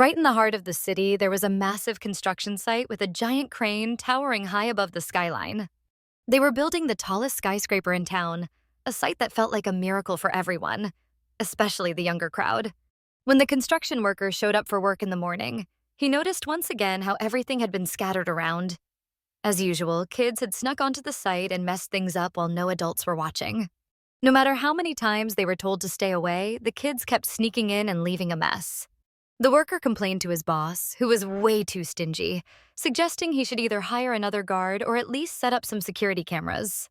Right in the heart of the city, there was a massive construction site with a giant crane towering high above the skyline. They were building the tallest skyscraper in town, a sight that felt like a miracle for everyone, especially the younger crowd. When the construction workers showed up for work in the morning, he noticed once again how everything had been scattered around. As usual, kids had snuck onto the site and messed things up while no adults were watching. No matter how many times they were told to stay away, the kids kept sneaking in and leaving a mess. The worker complained to his boss, who was way too stingy, suggesting he should either hire another guard or at least set up some security cameras.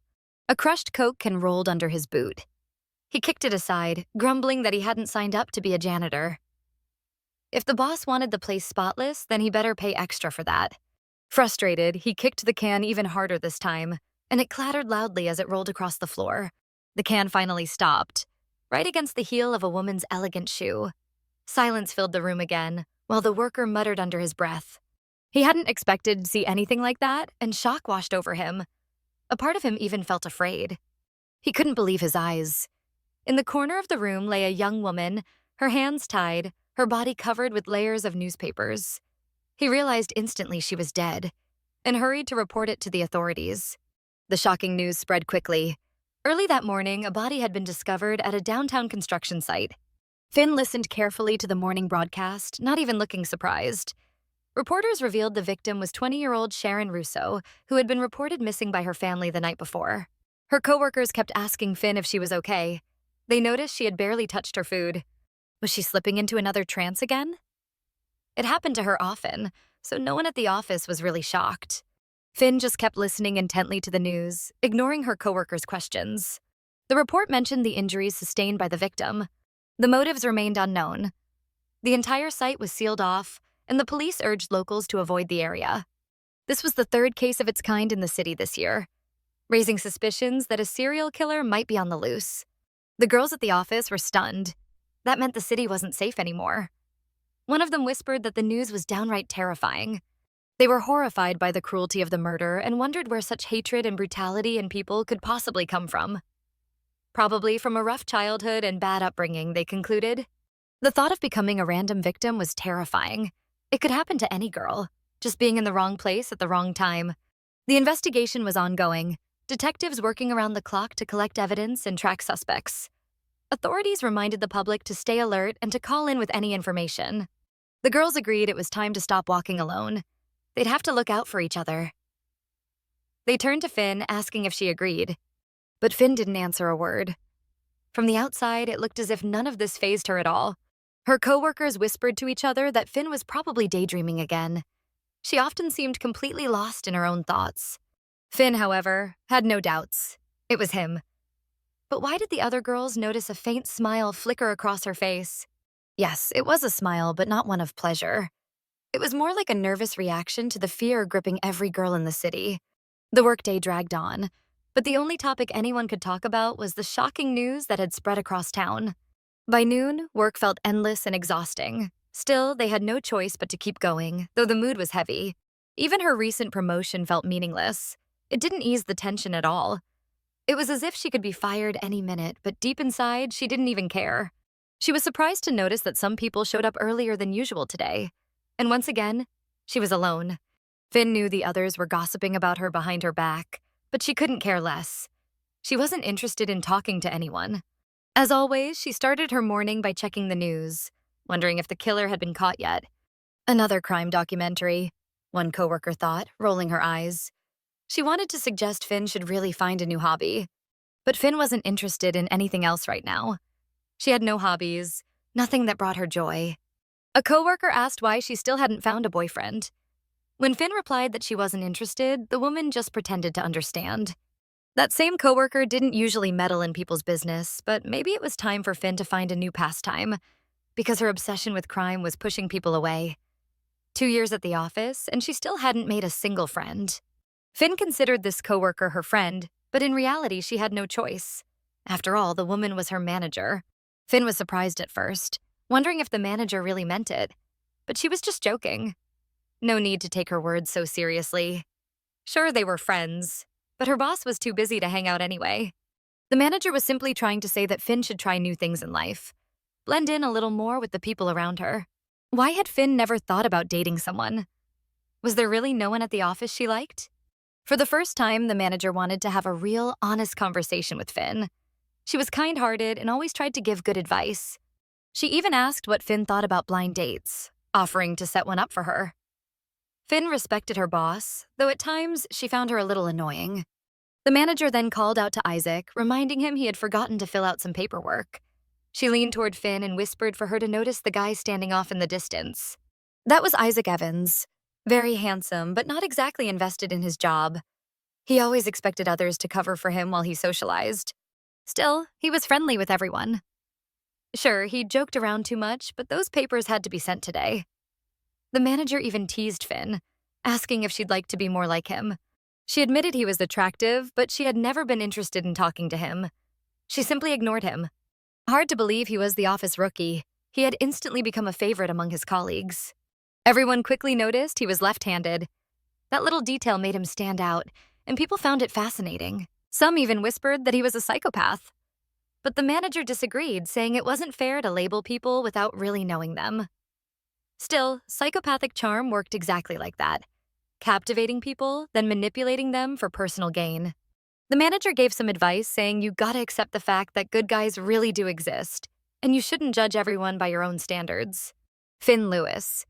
A crushed Coke can rolled under his boot. He kicked it aside, grumbling that he hadn't signed up to be a janitor. If the boss wanted the place spotless, then he better pay extra for that. Frustrated, he kicked the can even harder this time, and it clattered loudly as it rolled across the floor. The can finally stopped, right against the heel of a woman's elegant shoe. Silence filled the room again, while the worker muttered under his breath. He hadn't expected to see anything like that, and shock washed over him. A part of him even felt afraid. He couldn't believe his eyes. In the corner of the room lay a young woman, her hands tied, her body covered with layers of newspapers. He realized instantly she was dead, and hurried to report it to the authorities. The shocking news spread quickly. Early that morning, a body had been discovered at a downtown construction site. Finn listened carefully to the morning broadcast, not even looking surprised. Reporters revealed the victim was 20-year-old Sharon Russo, who had been reported missing by her family the night before. Her coworkers kept asking Finn if she was okay. They noticed she had barely touched her food. Was she slipping into another trance again? It happened to her often, so no one at the office was really shocked. Finn just kept listening intently to the news, ignoring her coworkers' questions. The report mentioned the injuries sustained by the victim. The motives remained unknown. The entire site was sealed off, and the police urged locals to avoid the area. This was the third case of its kind in the city this year, raising suspicions that a serial killer might be on the loose. The girls at the office were stunned. That meant the city wasn't safe anymore. One of them whispered that the news was downright terrifying. They were horrified by the cruelty of the murder and wondered where such hatred and brutality in people could possibly come from. Probably from a rough childhood and bad upbringing, they concluded. The thought of becoming a random victim was terrifying. It could happen to any girl, just being in the wrong place at the wrong time. The investigation was ongoing, detectives working around the clock to collect evidence and track suspects. Authorities reminded the public to stay alert and to call in with any information. The girls agreed it was time to stop walking alone. They'd have to look out for each other. They turned to Finn, asking if she agreed. But Finn didn't answer a word. From the outside, it looked as if none of this fazed her at all. Her coworkers whispered to each other that Finn was probably daydreaming again. She often seemed completely lost in her own thoughts. Finn, however, had no doubts. It was him. But why did the other girls notice a faint smile flicker across her face? Yes, it was a smile, but not one of pleasure. It was more like a nervous reaction to the fear gripping every girl in the city. The workday dragged on, but the only topic anyone could talk about was the shocking news that had spread across town. By noon, work felt endless and exhausting. Still, they had no choice but to keep going, though the mood was heavy. Even her recent promotion felt meaningless. It didn't ease the tension at all. It was as if she could be fired any minute, but deep inside, she didn't even care. She was surprised to notice that some people showed up earlier than usual today. And once again, she was alone. Finn knew the others were gossiping about her behind her back, but she couldn't care less. She wasn't interested in talking to anyone. As always, she started her morning by checking the news, wondering if the killer had been caught yet. Another crime documentary, one coworker thought, rolling her eyes. She wanted to suggest Finn should really find a new hobby. But Finn wasn't interested in anything else right now. She had no hobbies, nothing that brought her joy. A coworker asked why she still hadn't found a boyfriend. When Finn replied that she wasn't interested, the woman just pretended to understand. That same coworker didn't usually meddle in people's business, but maybe it was time for Finn to find a new pastime, because her obsession with crime was pushing people away. 2 years at the office, and she still hadn't made a single friend. Finn considered this coworker her friend, but in reality she had no choice. After all, the woman was her manager. Finn was surprised at first, wondering if the manager really meant it. But she was just joking. No need to take her words so seriously. Sure, they were friends, but her boss was too busy to hang out anyway. The manager was simply trying to say that Finn should try new things in life, blend in a little more with the people around her. Why had Finn never thought about dating someone? Was there really no one at the office she liked? For the first time, the manager wanted to have a real, honest conversation with Finn. She was kind-hearted and always tried to give good advice. She even asked what Finn thought about blind dates, offering to set one up for her. Finn respected her boss, though at times she found her a little annoying. The manager then called out to Isaac, reminding him he had forgotten to fill out some paperwork. She leaned toward Finn and whispered for her to notice the guy standing off in the distance. That was Isaac Evans. Very handsome, but not exactly invested in his job. He always expected others to cover for him while he socialized. Still, he was friendly with everyone. Sure, he joked around too much, but those papers had to be sent today. The manager even teased Finn, asking if she'd like to be more like him. She admitted he was attractive, but she had never been interested in talking to him. She simply ignored him. Hard to believe he was the office rookie. He had instantly become a favorite among his colleagues. Everyone quickly noticed he was left-handed. That little detail made him stand out, and people found it fascinating. Some even whispered that he was a psychopath. But the manager disagreed, saying it wasn't fair to label people without really knowing them. Still, psychopathic charm worked exactly like that, captivating people, then manipulating them for personal gain. The manager gave some advice, saying you gotta accept the fact that good guys really do exist, and you shouldn't judge everyone by your own standards. Finn Lewis.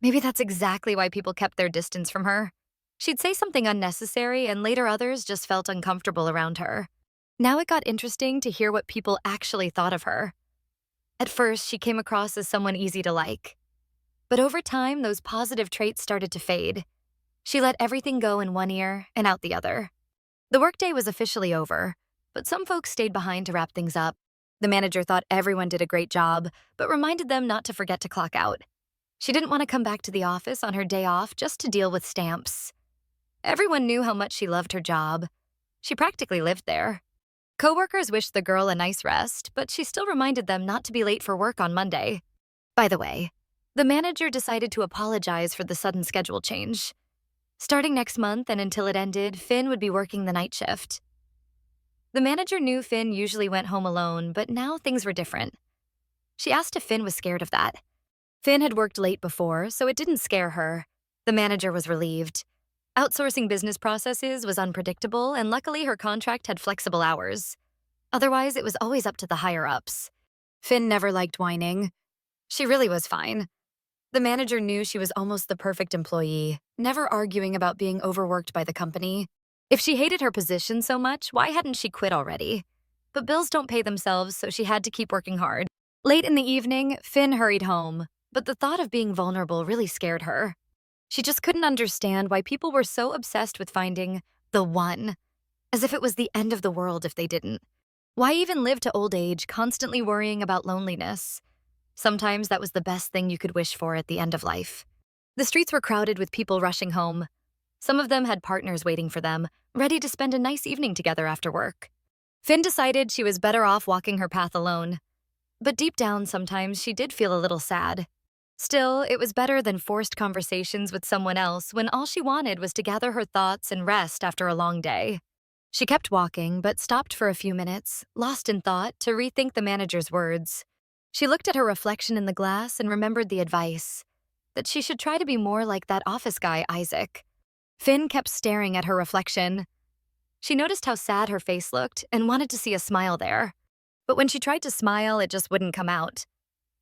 Maybe that's exactly why people kept their distance from her. She'd say something unnecessary, and later others just felt uncomfortable around her. Now it got interesting to hear what people actually thought of her. At first, she came across as someone easy to like. But over time, those positive traits started to fade. She let everything go in one ear and out the other. The workday was officially over, but some folks stayed behind to wrap things up. The manager thought everyone did a great job, but reminded them not to forget to clock out. She didn't want to come back to the office on her day off just to deal with stamps. Everyone knew how much she loved her job. She practically lived there. Coworkers wished the girl a nice rest, but she still reminded them not to be late for work on Monday. By the way, the manager decided to apologize for the sudden schedule change. Starting next month and until it ended, Finn would be working the night shift. The manager knew Finn usually went home alone, but now things were different. She asked if Finn was scared of that. Finn had worked late before, so it didn't scare her. The manager was relieved. Outsourcing business processes was unpredictable, and luckily her contract had flexible hours. Otherwise, it was always up to the higher-ups. Finn never liked whining. She really was fine. The manager knew she was almost the perfect employee, never arguing about being overworked by the company. If she hated her position so much, why hadn't she quit already? But bills don't pay themselves, so she had to keep working hard. Late in the evening, Finn hurried home, but the thought of being vulnerable really scared her. She just couldn't understand why people were so obsessed with finding the one, as if it was the end of the world if they didn't. Why even live to old age, constantly worrying about loneliness? Sometimes that was the best thing you could wish for at the end of life. The streets were crowded with people rushing home. Some of them had partners waiting for them, ready to spend a nice evening together after work. Finn decided she was better off walking her path alone. But deep down, sometimes she did feel a little sad. Still, it was better than forced conversations with someone else when all she wanted was to gather her thoughts and rest after a long day. She kept walking, but stopped for a few minutes, lost in thought, to rethink the manager's words. She looked at her reflection in the glass and remembered the advice, that she should try to be more like that office guy, Isaac. Finn kept staring at her reflection. She noticed how sad her face looked and wanted to see a smile there. But when she tried to smile, it just wouldn't come out.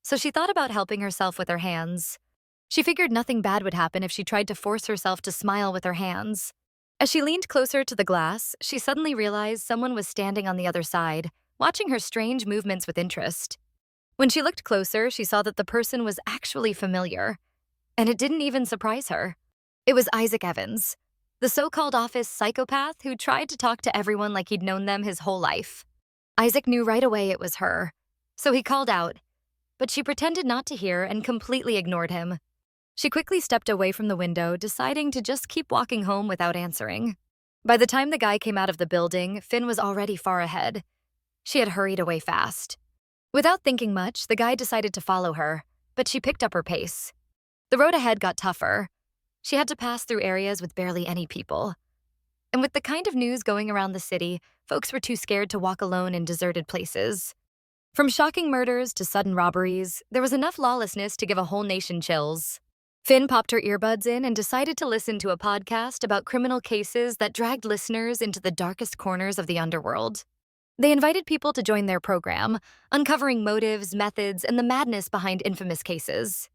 So she thought about helping herself with her hands. She figured nothing bad would happen if she tried to force herself to smile with her hands. As she leaned closer to the glass, she suddenly realized someone was standing on the other side, watching her strange movements with interest. When she looked closer, she saw that the person was actually familiar, and it didn't even surprise her. It was Isaac Evans, the so-called office psychopath who tried to talk to everyone like he'd known them his whole life. Isaac knew right away it was her, so he called out, but she pretended not to hear and completely ignored him. She quickly stepped away from the window, deciding to just keep walking home without answering. By the time the guy came out of the building, Finn was already far ahead. She had hurried away fast. Without thinking much, the guy decided to follow her, but she picked up her pace. The road ahead got tougher. She had to pass through areas with barely any people. And with the kind of news going around the city, folks were too scared to walk alone in deserted places. From shocking murders to sudden robberies, there was enough lawlessness to give a whole nation chills. Finn popped her earbuds in and decided to listen to a podcast about criminal cases that dragged listeners into the darkest corners of the underworld. They invited people to join their program, uncovering motives, methods, and the madness behind infamous cases.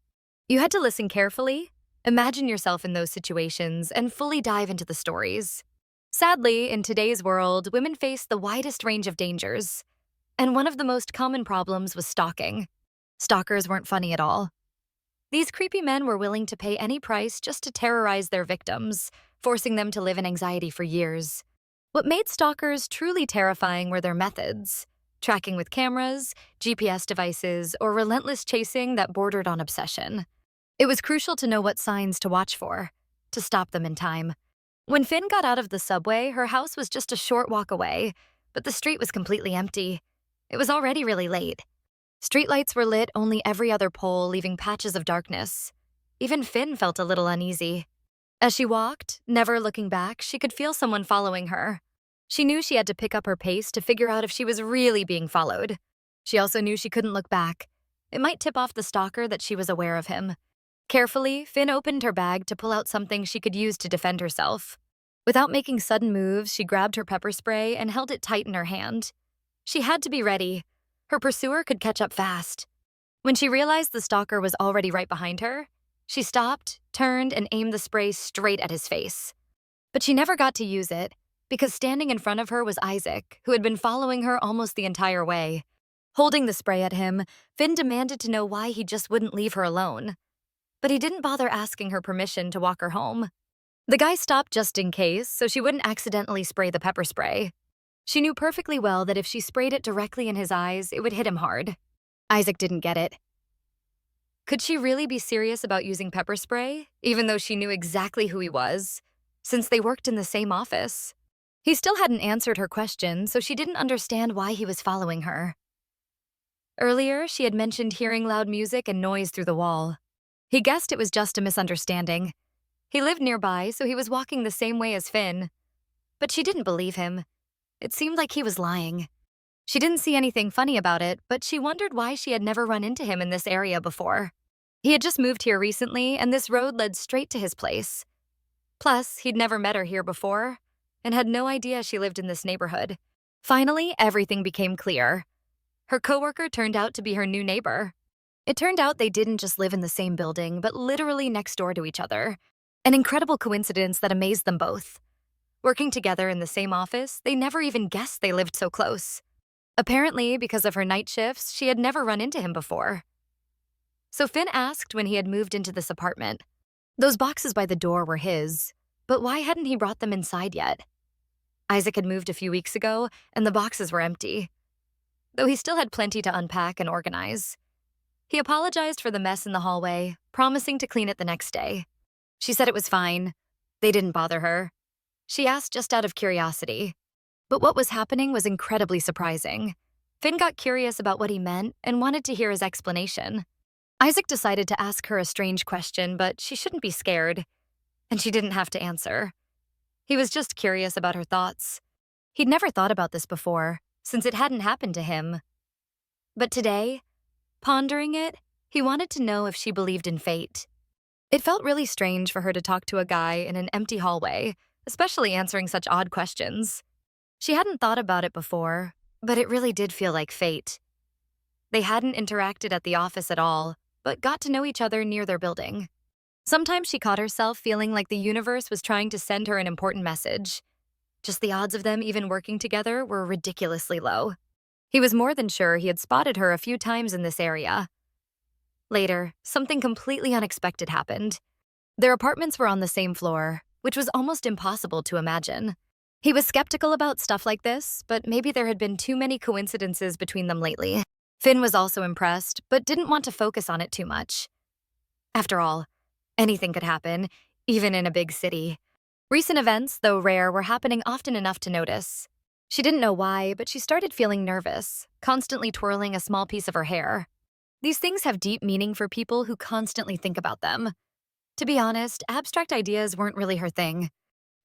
You had to listen carefully, imagine yourself in those situations, and fully dive into the stories. Sadly, in today's world, women face the widest range of dangers, and one of the most common problems was stalking. Stalkers weren't funny at all. These creepy men were willing to pay any price just to terrorize their victims, forcing them to live in anxiety for years. What made stalkers truly terrifying were their methods: tracking with cameras, GPS devices, or relentless chasing that bordered on obsession. It was crucial to know what signs to watch for, to stop them in time. When Finn got out of the subway, her house was just a short walk away, but the street was completely empty. It was already really late. Streetlights were lit only every other pole, leaving patches of darkness. Even Finn felt a little uneasy. As she walked, never looking back, she could feel someone following her. She knew she had to pick up her pace to figure out if she was really being followed. She also knew she couldn't look back. It might tip off the stalker that she was aware of him. Carefully, Finn opened her bag to pull out something she could use to defend herself. Without making sudden moves, she grabbed her pepper spray and held it tight in her hand. She had to be ready. Her pursuer could catch up fast. When she realized the stalker was already right behind her, she stopped, turned, and aimed the spray straight at his face. But she never got to use it, because standing in front of her was Isaac, who had been following her almost the entire way. Holding the spray at him, Finn demanded to know why he just wouldn't leave her alone. But he didn't bother asking her permission to walk her home. The guy stopped just in case, so she wouldn't accidentally spray the pepper spray. She knew perfectly well that if she sprayed it directly in his eyes, it would hit him hard. Isaac didn't get it. Could she really be serious about using pepper spray, even though she knew exactly who he was, since they worked in the same office? He still hadn't answered her question, so she didn't understand why he was following her. Earlier, she had mentioned hearing loud music and noise through the wall. He guessed it was just a misunderstanding. He lived nearby, so he was walking the same way as Finn. But she didn't believe him. It seemed like he was lying. She didn't see anything funny about it, but she wondered why she had never run into him in this area before. He had just moved here recently, and this road led straight to his place. Plus, he'd never met her here before, and had no idea she lived in this neighborhood. Finally, everything became clear. Her coworker turned out to be her new neighbor. It turned out they didn't just live in the same building, but literally next door to each other. An incredible coincidence that amazed them both. Working together in the same office, they never even guessed they lived so close. Apparently, because of her night shifts, she had never run into him before. So Finn asked when he had moved into this apartment. Those boxes by the door were his, but why hadn't he brought them inside yet? Isaac had moved a few weeks ago, and the boxes were empty, though he still had plenty to unpack and organize. He apologized for the mess in the hallway, promising to clean it the next day. She said it was fine. They didn't bother her. She asked just out of curiosity. But what was happening was incredibly surprising. Finn got curious about what he meant and wanted to hear his explanation. Isaac decided to ask her a strange question, but she shouldn't be scared, and she didn't have to answer. He was just curious about her thoughts. He'd never thought about this before, since it hadn't happened to him. But today, pondering it, he wanted to know if she believed in fate. It felt really strange for her to talk to a guy in an empty hallway, especially answering such odd questions. She hadn't thought about it before, but it really did feel like fate. They hadn't interacted at the office at all, but got to know each other near their building. Sometimes she caught herself feeling like the universe was trying to send her an important message. Just the odds of them even working together were ridiculously low. He was more than sure he had spotted her a few times in this area. Later, something completely unexpected happened. Their apartments were on the same floor, which was almost impossible to imagine. He was skeptical about stuff like this, but maybe there had been too many coincidences between them lately. Finn was also impressed, but didn't want to focus on it too much. After all, anything could happen, even in a big city. Recent events, though rare, were happening often enough to notice. She didn't know why, but she started feeling nervous, constantly twirling a small piece of her hair. These things have deep meaning for people who constantly think about them. To be honest, abstract ideas weren't really her thing.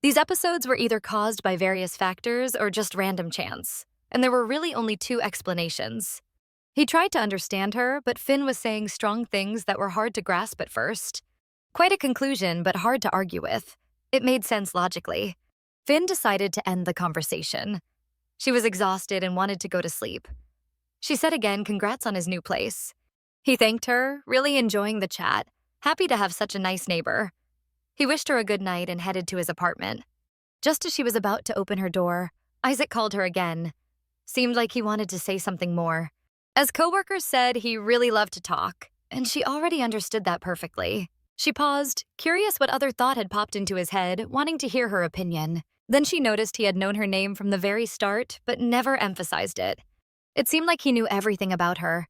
These episodes were either caused by various factors or just random chance, and there were really only two explanations. He tried to understand her, but Finn was saying strong things that were hard to grasp at first. Quite a conclusion, but hard to argue with. It made sense logically. Finn decided to end the conversation. She was exhausted and wanted to go to sleep. She said again, congrats on his new place. He thanked her, really enjoying the chat, happy to have such a nice neighbor. He wished her a good night and headed to his apartment. Just as she was about to open her door, Isaac called her again. Seemed like he wanted to say something more. As coworkers said, he really loved to talk, and she already understood that perfectly. She paused, curious what other thought had popped into his head, wanting to hear her opinion. Then she noticed he had known her name from the very start, but never emphasized it. It seemed like he knew everything about her,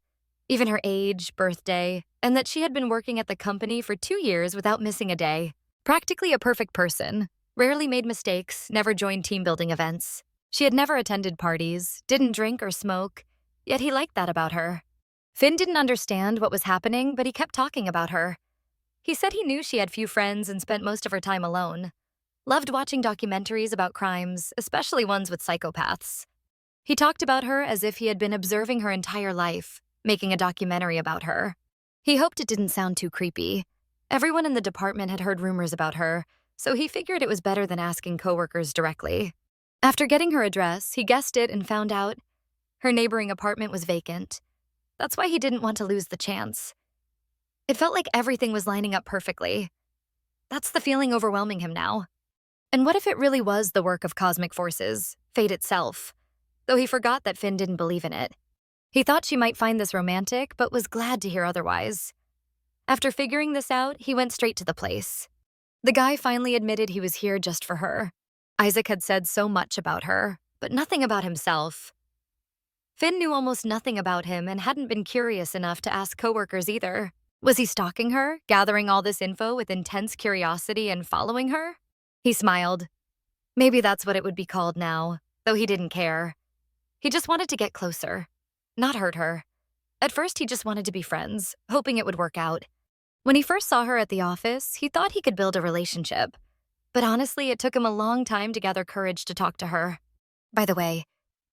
even her age, birthday, and that she had been working at the company for 2 years without missing a day. Practically a perfect person, rarely made mistakes, never joined team-building events. She had never attended parties, didn't drink or smoke, yet he liked that about her. Finn didn't understand what was happening, but he kept talking about her. He said he knew she had few friends and spent most of her time alone. Loved watching documentaries about crimes, especially ones with psychopaths. He talked about her as if he had been observing her entire life, making a documentary about her. He hoped it didn't sound too creepy. Everyone in the department had heard rumors about her, so he figured it was better than asking coworkers directly. After getting her address, he guessed it and found out her neighboring apartment was vacant. That's why he didn't want to lose the chance. It felt like everything was lining up perfectly. That's the feeling overwhelming him now. And what if it really was the work of cosmic forces, fate itself? Though he forgot that Finn didn't believe in it. He thought she might find this romantic, but was glad to hear otherwise. After figuring this out, he went straight to the place. The guy finally admitted he was here just for her. Isaac had said so much about her, but nothing about himself. Finn knew almost nothing about him and hadn't been curious enough to ask coworkers either. Was he stalking her, gathering all this info with intense curiosity and following her? He smiled. Maybe that's what it would be called now, though he didn't care. He just wanted to get closer, not hurt her. At first, he just wanted to be friends, hoping it would work out. When he first saw her at the office, he thought he could build a relationship. But honestly, it took him a long time to gather courage to talk to her. By the way,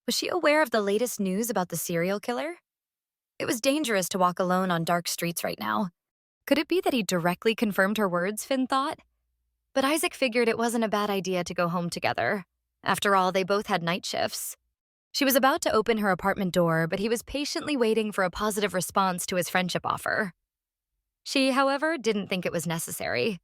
was she aware of the latest news about the serial killer? It was dangerous to walk alone on dark streets right now. Could it be that he directly confirmed her words, Finn thought? But Isaac figured it wasn't a bad idea to go home together. After all, they both had night shifts. She was about to open her apartment door, but he was patiently waiting for a positive response to his friendship offer. She, however, didn't think it was necessary.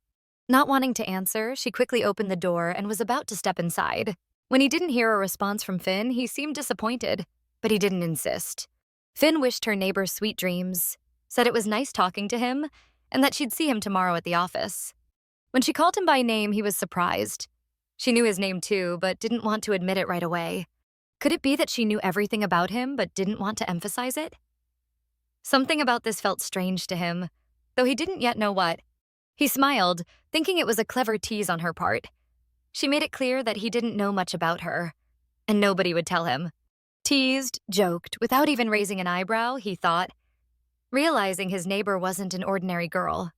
Not wanting to answer, she quickly opened the door and was about to step inside. When he didn't hear a response from Finn, he seemed disappointed, but he didn't insist. Finn wished her neighbor sweet dreams, said it was nice talking to him, and that she'd see him tomorrow at the office. When she called him by name, he was surprised. She knew his name too, but didn't want to admit it right away. Could it be that she knew everything about him but didn't want to emphasize it? Something about this felt strange to him, though he didn't yet know what. He smiled, thinking it was a clever tease on her part. She made it clear that he didn't know much about her, and nobody would tell him. Teased, joked, without even raising an eyebrow, he thought, realizing his neighbor wasn't an ordinary girl.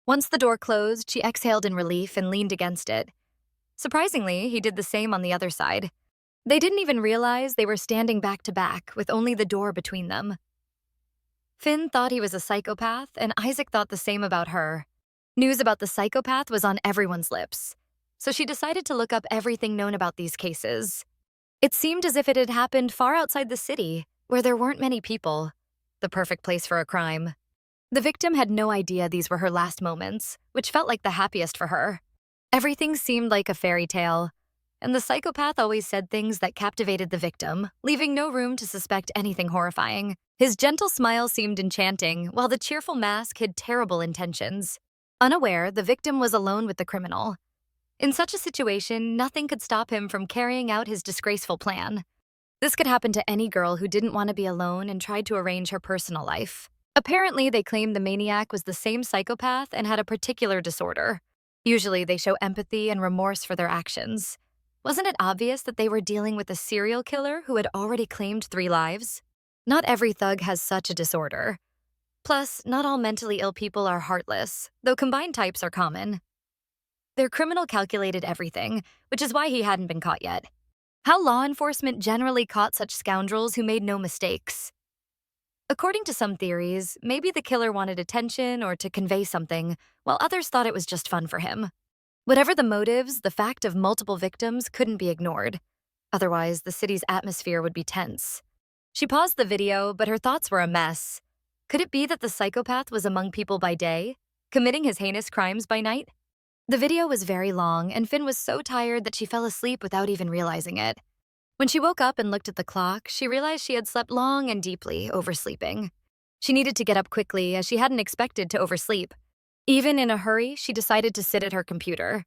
Once the door closed, she exhaled in relief and leaned against it. Surprisingly, he did the same on the other side. They didn't even realize they were standing back to back with only the door between them. Finn thought he was a psychopath, and Isaac thought the same about her. News about the psychopath was on everyone's lips, so she decided to look up everything known about these cases. It seemed as if it had happened far outside the city, where there weren't many people. The perfect place for a crime. The victim had no idea these were her last moments, which felt like the happiest for her. Everything seemed like a fairy tale, and the psychopath always said things that captivated the victim, leaving no room to suspect anything horrifying. His gentle smile seemed enchanting, while the cheerful mask hid terrible intentions. Unaware, the victim was alone with the criminal. In such a situation, nothing could stop him from carrying out his disgraceful plan. This could happen to any girl who didn't want to be alone and tried to arrange her personal life. Apparently, they claimed the maniac was the same psychopath and had a particular disorder. Usually, they show empathy and remorse for their actions. Wasn't it obvious that they were dealing with a serial killer who had already claimed 3 lives? Not every thug has such a disorder. Plus, not all mentally ill people are heartless, though combined types are common. Their criminal calculated everything, which is why he hadn't been caught yet. How law enforcement generally caught such scoundrels who made no mistakes. According to some theories, maybe the killer wanted attention or to convey something, while others thought it was just fun for him. Whatever the motives, the fact of multiple victims couldn't be ignored. Otherwise, the city's atmosphere would be tense. She paused the video, but her thoughts were a mess. Could it be that the psychopath was among people by day, committing his heinous crimes by night? The video was very long, and Finn was so tired that she fell asleep without even realizing it. When she woke up and looked at the clock, she realized she had slept long and deeply, oversleeping. She needed to get up quickly, as she hadn't expected to oversleep. Even in a hurry, she decided to sit at her computer.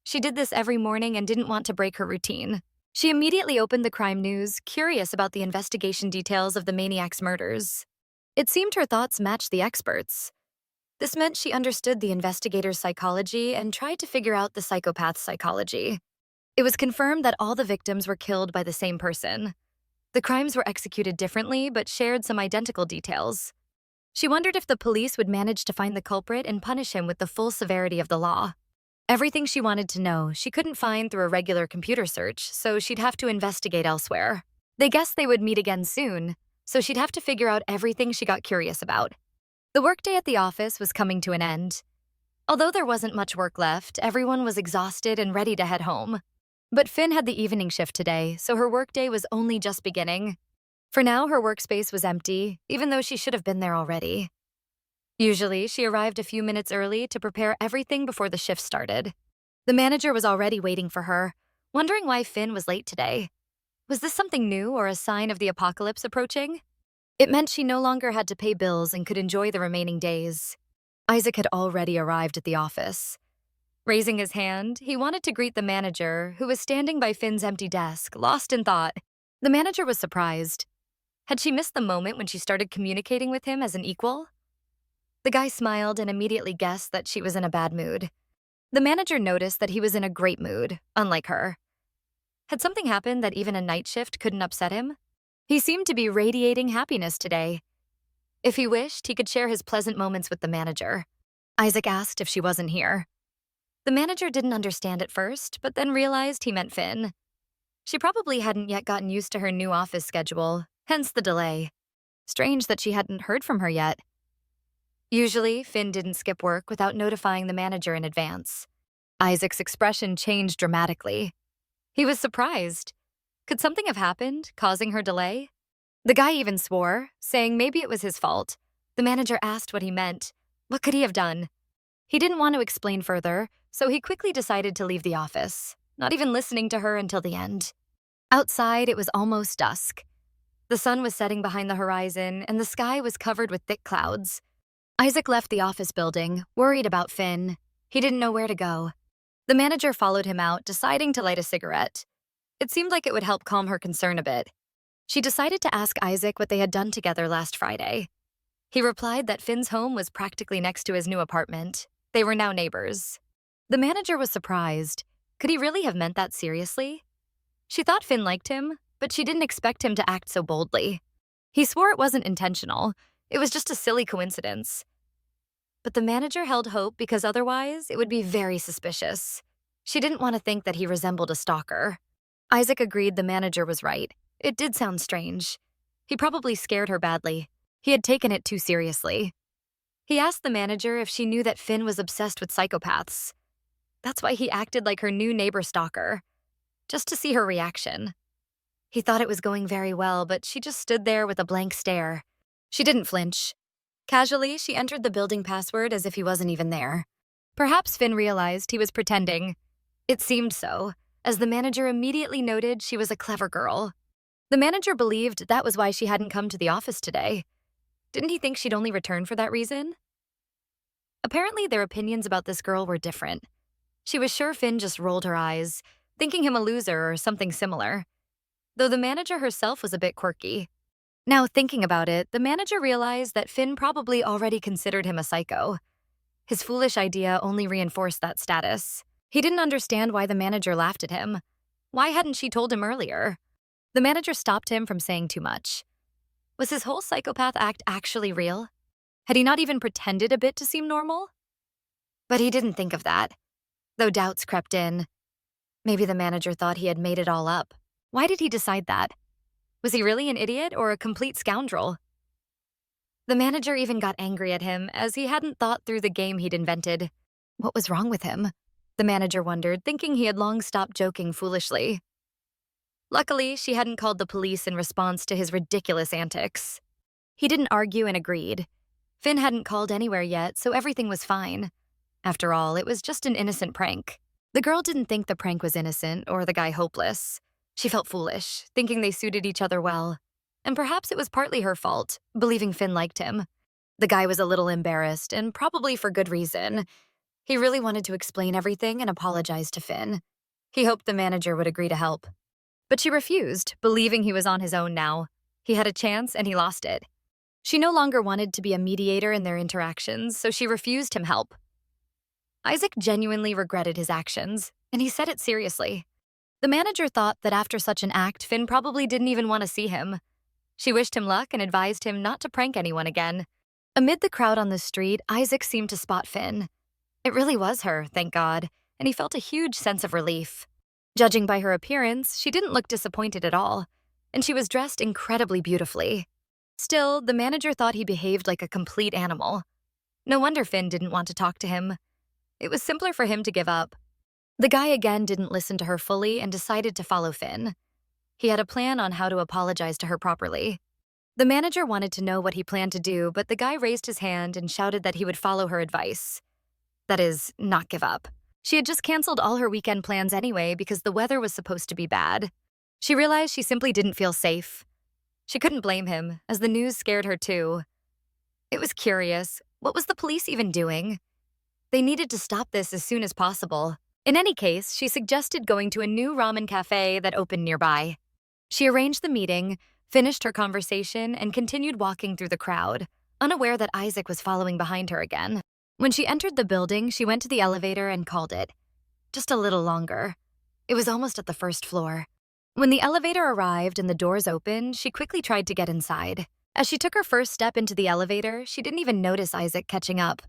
She did this every morning and didn't want to break her routine. She immediately opened the crime news, curious about the investigation details of the maniac's murders. It seemed her thoughts matched the experts. This meant she understood the investigator's psychology and tried to figure out the psychopath's psychology. It was confirmed that all the victims were killed by the same person. The crimes were executed differently, but shared some identical details. She wondered if the police would manage to find the culprit and punish him with the full severity of the law. Everything she wanted to know, she couldn't find through a regular computer search, so she'd have to investigate elsewhere. They guessed they would meet again soon, so she'd have to figure out everything she got curious about. The workday at the office was coming to an end. Although there wasn't much work left, everyone was exhausted and ready to head home. But Finn had the evening shift today, so her workday was only just beginning. For now, her workspace was empty, even though she should have been there already. Usually, she arrived a few minutes early to prepare everything before the shift started. The manager was already waiting for her, wondering why Finn was late today. Was this something new or a sign of the apocalypse approaching? It meant she no longer had to pay bills and could enjoy the remaining days. Isaac had already arrived at the office. Raising his hand, he wanted to greet the manager, who was standing by Finn's empty desk, lost in thought. The manager was surprised. Had she missed the moment when she started communicating with him as an equal? The guy smiled and immediately guessed that she was in a bad mood. The manager noticed that he was in a great mood, unlike her. Had something happened that even a night shift couldn't upset him? He seemed to be radiating happiness today. If he wished, he could share his pleasant moments with the manager. Isaac asked if she wasn't here. The manager didn't understand at first, but then realized he meant Finn. She probably hadn't yet gotten used to her new office schedule, hence the delay. Strange that she hadn't heard from her yet. Usually, Finn didn't skip work without notifying the manager in advance. Isaac's expression changed dramatically. He was surprised. Could something have happened, causing her delay? The guy even swore, saying maybe it was his fault. The manager asked what he meant. What could he have done? He didn't want to explain further, so he quickly decided to leave the office, not even listening to her until the end. Outside, it was almost dusk. The sun was setting behind the horizon, and the sky was covered with thick clouds. Isaac left the office building, worried about Finn. He didn't know where to go. The manager followed him out, deciding to light a cigarette. It seemed like it would help calm her concern a bit. She decided to ask Isaac what they had done together last Friday. He replied that Finn's home was practically next to his new apartment. They were now neighbors. The manager was surprised. Could he really have meant that seriously? She thought Finn liked him, but she didn't expect him to act so boldly. He swore it wasn't intentional. It was just a silly coincidence. But the manager held hope because otherwise it would be very suspicious. She didn't want to think that he resembled a stalker. Isaac agreed the manager was right. It did sound strange. He probably scared her badly. He had taken it too seriously. He asked the manager if she knew that Finn was obsessed with psychopaths. That's why he acted like her new neighbor stalker, just to see her reaction. He thought it was going very well, but she just stood there with a blank stare. She didn't flinch. Casually, she entered the building password as if he wasn't even there. Perhaps Finn realized he was pretending. It seemed so, as the manager immediately noted she was a clever girl. The manager believed that was why she hadn't come to the office today. Didn't he think she'd only return for that reason? Apparently, their opinions about this girl were different. She was sure Finn just rolled her eyes, thinking him a loser or something similar, though the manager herself was a bit quirky. Now, thinking about it, the manager realized that Finn probably already considered him a psycho. His foolish idea only reinforced that status. He didn't understand why the manager laughed at him. Why hadn't she told him earlier? The manager stopped him from saying too much. Was his whole psychopath act actually real? Had he not even pretended a bit to seem normal? But he didn't think of that, though doubts crept in. Maybe the manager thought he had made it all up. Why did he decide that? Was he really an idiot or a complete scoundrel? The manager even got angry at him as he hadn't thought through the game he'd invented. What was wrong with him? The manager wondered, thinking he had long stopped joking foolishly. Luckily, she hadn't called the police in response to his ridiculous antics. He didn't argue and agreed. Finn hadn't called anywhere yet, so everything was fine. After all, it was just an innocent prank. The girl didn't think the prank was innocent or the guy hopeless. She felt foolish, thinking they suited each other well. And perhaps it was partly her fault, believing Finn liked him. The guy was a little embarrassed, and probably for good reason. He really wanted to explain everything and apologize to Finn. He hoped the manager would agree to help. But she refused, believing he was on his own now. He had a chance and he lost it. She no longer wanted to be a mediator in their interactions, so she refused him help. Isaac genuinely regretted his actions, and he said it seriously. The manager thought that after such an act, Finn probably didn't even want to see him. She wished him luck and advised him not to prank anyone again. Amid the crowd on the street, Isaac seemed to spot Finn. It really was her, thank God, and he felt a huge sense of relief. Judging by her appearance, she didn't look disappointed at all, and she was dressed incredibly beautifully. Still, the manager thought he behaved like a complete animal. No wonder Finn didn't want to talk to him. It was simpler for him to give up. The guy again didn't listen to her fully and decided to follow Finn. He had a plan on how to apologize to her properly. The manager wanted to know what he planned to do, but the guy raised his hand and shouted that he would follow her advice. That is, not give up. She had just canceled all her weekend plans anyway because the weather was supposed to be bad. She realized she simply didn't feel safe. She couldn't blame him, as the news scared her too. It was curious. What was the police even doing? They needed to stop this as soon as possible. In any case, she suggested going to a new ramen cafe that opened nearby. She arranged the meeting, finished her conversation, and continued walking through the crowd, unaware that Isaac was following behind her again. When she entered the building, she went to the elevator and called it. Just a little longer. It was almost at the first floor. When the elevator arrived and the doors opened, she quickly tried to get inside. As she took her first step into the elevator, she didn't even notice Isaac catching up.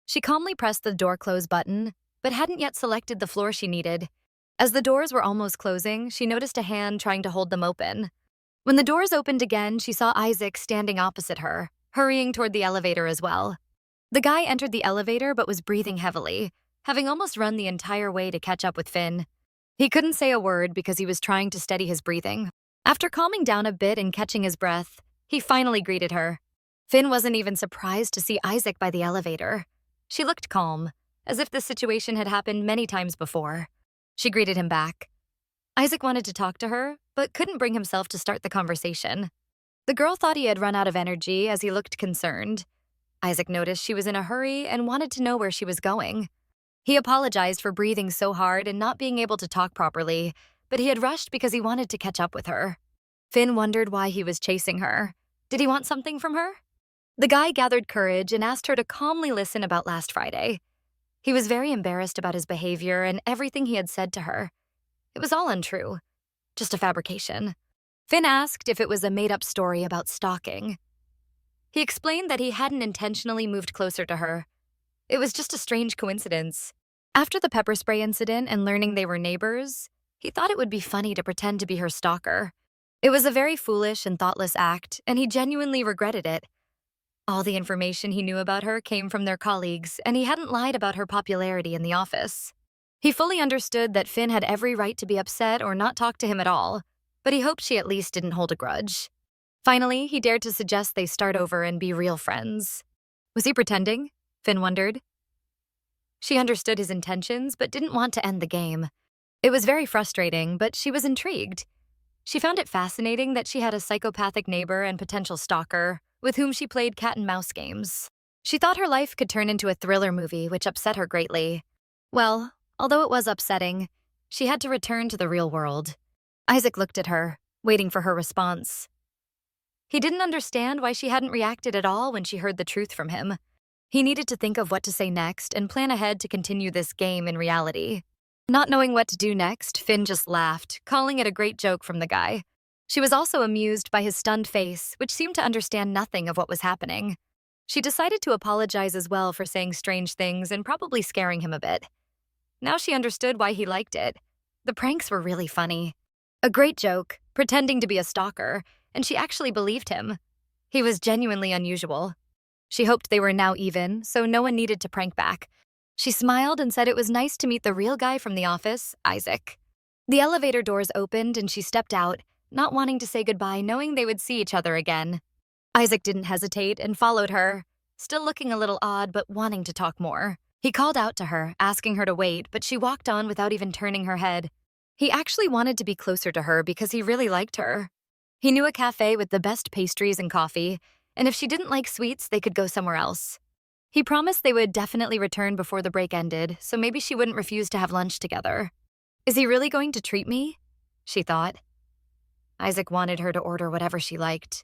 She calmly pressed the door close button, but hadn't yet selected the floor she needed. As the doors were almost closing, she noticed a hand trying to hold them open. When the doors opened again, she saw Isaac standing opposite her, hurrying toward the elevator as well. The guy entered the elevator but was breathing heavily, having almost run the entire way to catch up with Finn. He couldn't say a word because he was trying to steady his breathing. After calming down a bit and catching his breath, he finally greeted her. Finn wasn't even surprised to see Isaac by the elevator. She looked calm, as if this situation had happened many times before. She greeted him back. Isaac wanted to talk to her, but couldn't bring himself to start the conversation. The girl thought he had run out of energy as he looked concerned. Isaac noticed she was in a hurry and wanted to know where she was going. He apologized for breathing so hard and not being able to talk properly, but he had rushed because he wanted to catch up with her. Finn wondered why he was chasing her. Did he want something from her? The guy gathered courage and asked her to calmly listen about last Friday. He was very embarrassed about his behavior and everything he had said to her. It was all untrue, just a fabrication. Finn asked if it was a made-up story about stalking. He explained that he hadn't intentionally moved closer to her. It was just a strange coincidence. After the pepper spray incident and learning they were neighbors, he thought it would be funny to pretend to be her stalker. It was a very foolish and thoughtless act, and he genuinely regretted it. All the information he knew about her came from their colleagues, and he hadn't lied about her popularity in the office. He fully understood that Finn had every right to be upset or not talk to him at all, but he hoped she at least didn't hold a grudge. Finally, he dared to suggest they start over and be real friends. Was he pretending? Finn wondered. She understood his intentions, but didn't want to end the game. It was very frustrating, but she was intrigued. She found it fascinating that she had a psychopathic neighbor and potential stalker with whom she played cat-and-mouse games. She thought her life could turn into a thriller movie, which upset her greatly. Well, although it was upsetting, she had to return to the real world. Isaac looked at her, waiting for her response. He didn't understand why she hadn't reacted at all when she heard the truth from him. He needed to think of what to say next and plan ahead to continue this game in reality. Not knowing what to do next, Finn just laughed, calling it a great joke from the guy. She was also amused by his stunned face, which seemed to understand nothing of what was happening. She decided to apologize as well for saying strange things and probably scaring him a bit. Now she understood why he liked it. The pranks were really funny. A great joke, pretending to be a stalker, and she actually believed him. He was genuinely unusual. She hoped they were now even, so no one needed to prank back. She smiled and said it was nice to meet the real guy from the office, Isaac. The elevator doors opened and she stepped out, not wanting to say goodbye, knowing they would see each other again. Isaac didn't hesitate and followed her, still looking a little odd but wanting to talk more. He called out to her, asking her to wait, but she walked on without even turning her head. He actually wanted to be closer to her because he really liked her. He knew a cafe with the best pastries and coffee, and if she didn't like sweets, they could go somewhere else. He promised they would definitely return before the break ended, so maybe she wouldn't refuse to have lunch together. Is he really going to treat me? She thought. Isaac wanted her to order whatever she liked.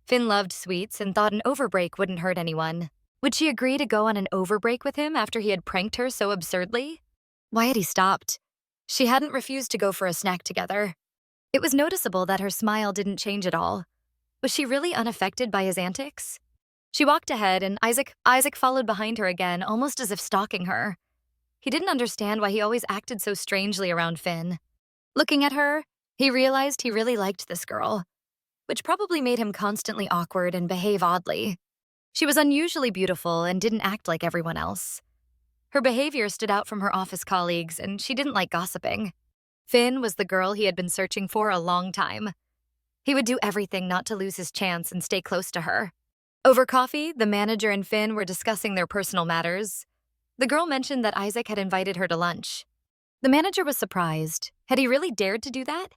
Finn loved sweets and thought an overbreak wouldn't hurt anyone. Would she agree to go on an overbreak with him after he had pranked her so absurdly? Why had he stopped? She hadn't refused to go for a snack together. It was noticeable that her smile didn't change at all. Was she really unaffected by his antics? She walked ahead and Isaac followed behind her again, almost as if stalking her. He didn't understand why he always acted so strangely around Finn. Looking at her, he realized he really liked this girl, which probably made him constantly awkward and behave oddly. She was unusually beautiful and didn't act like everyone else. Her behavior stood out from her office colleagues, and she didn't like gossiping. Finn was the girl he had been searching for a long time. He would do everything not to lose his chance and stay close to her. Over coffee, the manager and Finn were discussing their personal matters. The girl mentioned that Isaac had invited her to lunch. The manager was surprised. Had he really dared to do that?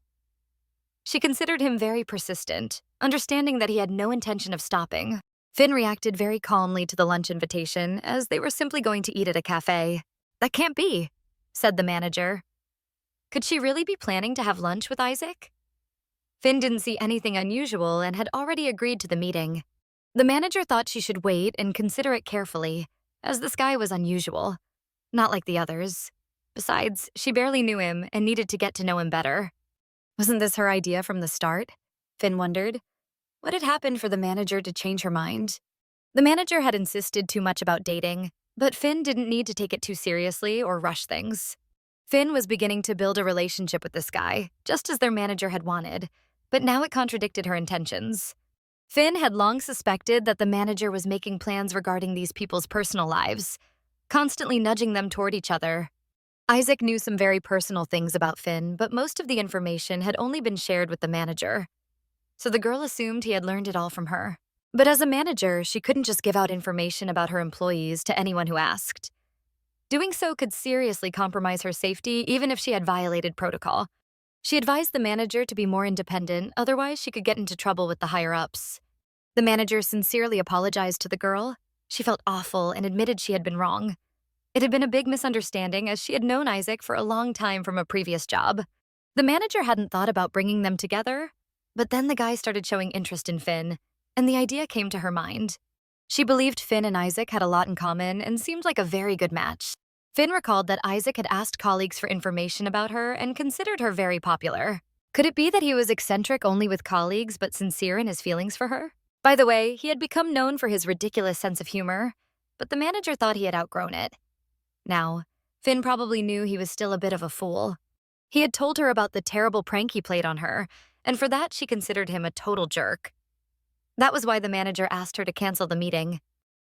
She considered him very persistent, understanding that he had no intention of stopping. Finn reacted very calmly to the lunch invitation, as they were simply going to eat at a cafe. That can't be, said the manager. Could she really be planning to have lunch with Isaac? Finn didn't see anything unusual and had already agreed to the meeting. The manager thought she should wait and consider it carefully, as this guy was unusual, not like the others. Besides, she barely knew him and needed to get to know him better. Wasn't this her idea from the start? Finn wondered. What had happened for the manager to change her mind? The manager had insisted too much about dating, but Finn didn't need to take it too seriously or rush things. Finn was beginning to build a relationship with this guy, just as their manager had wanted, but now it contradicted her intentions. Finn had long suspected that the manager was making plans regarding these people's personal lives, constantly nudging them toward each other. Isaac knew some very personal things about Finn, but most of the information had only been shared with the manager. So the girl assumed he had learned it all from her. But as a manager, she couldn't just give out information about her employees to anyone who asked. Doing so could seriously compromise her safety, even if she had violated protocol. She advised the manager to be more independent, otherwise she could get into trouble with the higher-ups. The manager sincerely apologized to the girl. She felt awful and admitted she had been wrong. It had been a big misunderstanding, as she had known Isaac for a long time from a previous job. The manager hadn't thought about bringing them together, but then the guy started showing interest in Finn, and the idea came to her mind. She believed Finn and Isaac had a lot in common and seemed like a very good match. Finn recalled that Isaac had asked colleagues for information about her and considered her very popular. Could it be that he was eccentric only with colleagues but sincere in his feelings for her? By the way, he had become known for his ridiculous sense of humor, but the manager thought he had outgrown it. Now, Finn probably knew he was still a bit of a fool. He had told her about the terrible prank he played on her, and for that she considered him a total jerk. That was why the manager asked her to cancel the meeting.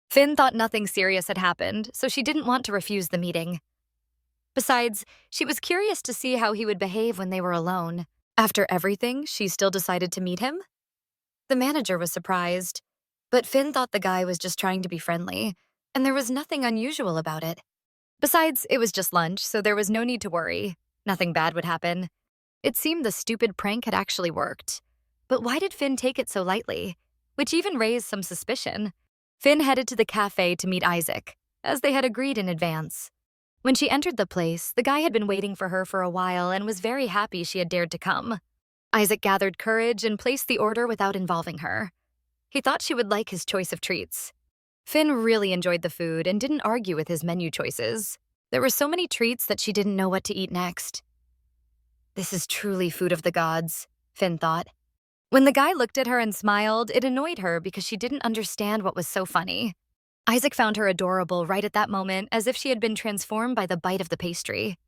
Finn thought nothing serious had happened, so she didn't want to refuse the meeting. Besides, she was curious to see how he would behave when they were alone. After everything, she still decided to meet him? The manager was surprised, but Finn thought the guy was just trying to be friendly, and there was nothing unusual about it. Besides, it was just lunch, so there was no need to worry. Nothing bad would happen. It seemed the stupid prank had actually worked. But why did Finn take it so lightly? Which even raised some suspicion. Finn headed to the cafe to meet Isaac, as they had agreed in advance. When she entered the place, the guy had been waiting for her for a while and was very happy she had dared to come. Isaac gathered courage and placed the order without involving her. He thought she would like his choice of treats. Finn really enjoyed the food and didn't argue with his menu choices. There were so many treats that she didn't know what to eat next. This is truly food of the gods, Finn thought. When the guy looked at her and smiled, it annoyed her because she didn't understand what was so funny. Isaac found her adorable right at that moment, as if she had been transformed by the bite of the pastry.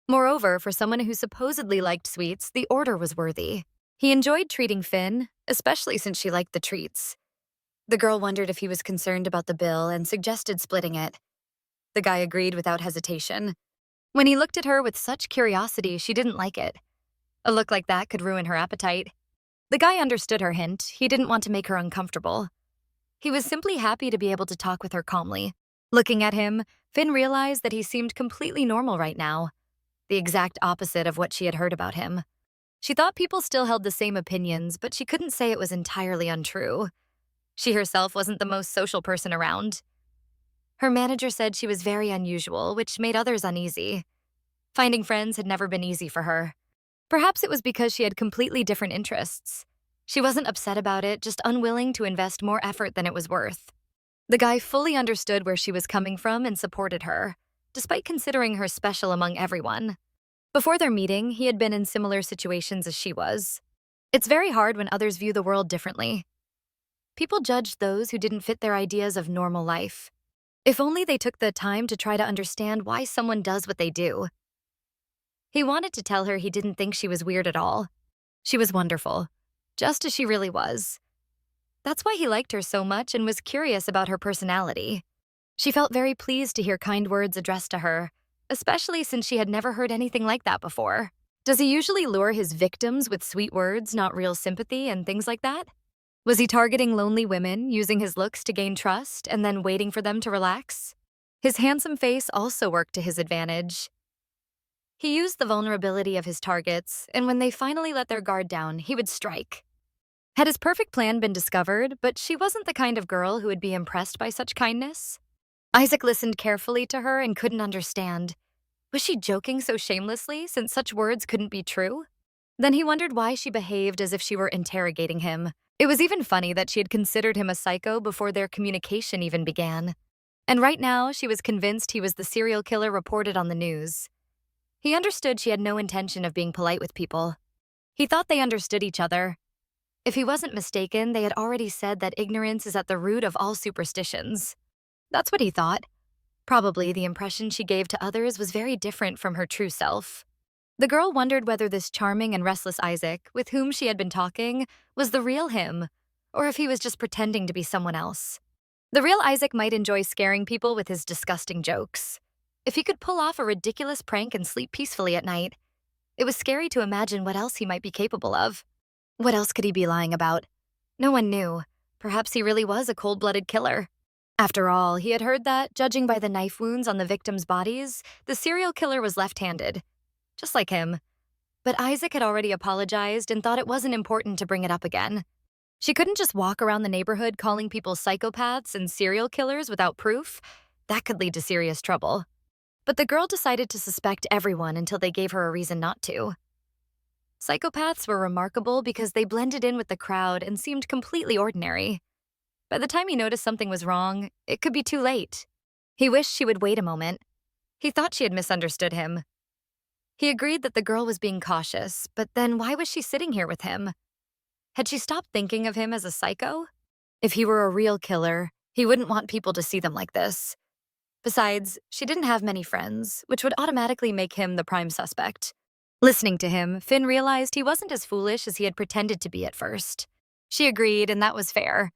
Moreover, for someone who supposedly liked sweets, the order was worthy. He enjoyed treating Finn, especially since she liked the treats. The girl wondered if he was concerned about the bill and suggested splitting it. The guy agreed without hesitation. When he looked at her with such curiosity, she didn't like it. A look like that could ruin her appetite. The guy understood her hint. He didn't want to make her uncomfortable. He was simply happy to be able to talk with her calmly. Looking at him, Finn realized that he seemed completely normal right now, the exact opposite of what she had heard about him. She thought people still held the same opinions, but she couldn't say it was entirely untrue. She herself wasn't the most social person around. Her manager said she was very unusual, which made others uneasy. Finding friends had never been easy for her. Perhaps it was because she had completely different interests. She wasn't upset about it, just unwilling to invest more effort than it was worth. The guy fully understood where she was coming from and supported her, despite considering her special among everyone. Before their meeting, he had been in similar situations as she was. It's very hard when others view the world differently. People judged those who didn't fit their ideas of normal life. If only they took the time to try to understand why someone does what they do. He wanted to tell her he didn't think she was weird at all. She was wonderful, just as she really was. That's why he liked her so much and was curious about her personality. She felt very pleased to hear kind words addressed to her, especially since she had never heard anything like that before. Does he usually lure his victims with sweet words, not real sympathy, and things like that? Was he targeting lonely women, using his looks to gain trust, and then waiting for them to relax? His handsome face also worked to his advantage. He used the vulnerability of his targets, and when they finally let their guard down, he would strike. Had his perfect plan been discovered, but she wasn't the kind of girl who would be impressed by such kindness? Isaac listened carefully to her and couldn't understand. Was she joking so shamelessly, since such words couldn't be true? Then he wondered why she behaved as if she were interrogating him. It was even funny that she had considered him a psycho before their communication even began. And right now, she was convinced he was the serial killer reported on the news. He understood she had no intention of being polite with people. He thought they understood each other. If he wasn't mistaken, they had already said that ignorance is at the root of all superstitions. That's what he thought. Probably the impression she gave to others was very different from her true self. The girl wondered whether this charming and restless Isaac, with whom she had been talking, was the real him, or if he was just pretending to be someone else. The real Isaac might enjoy scaring people with his disgusting jokes. If he could pull off a ridiculous prank and sleep peacefully at night, it was scary to imagine what else he might be capable of. What else could he be lying about? No one knew. Perhaps he really was a cold-blooded killer. After all, he had heard that, judging by the knife wounds on the victims' bodies, the serial killer was left-handed. Just like him. But Isaac had already apologized and thought it wasn't important to bring it up again. She couldn't just walk around the neighborhood calling people psychopaths and serial killers without proof. That could lead to serious trouble. But the girl decided to suspect everyone until they gave her a reason not to. Psychopaths were remarkable because they blended in with the crowd and seemed completely ordinary. By the time he noticed something was wrong, it could be too late. He wished she would wait a moment. He thought she had misunderstood him. He agreed that the girl was being cautious, but then why was she sitting here with him? Had she stopped thinking of him as a psycho? If he were a real killer, he wouldn't want people to see them like this. Besides, she didn't have many friends, which would automatically make him the prime suspect. Listening to him, Finn realized he wasn't as foolish as he had pretended to be at first. She agreed, and that was fair.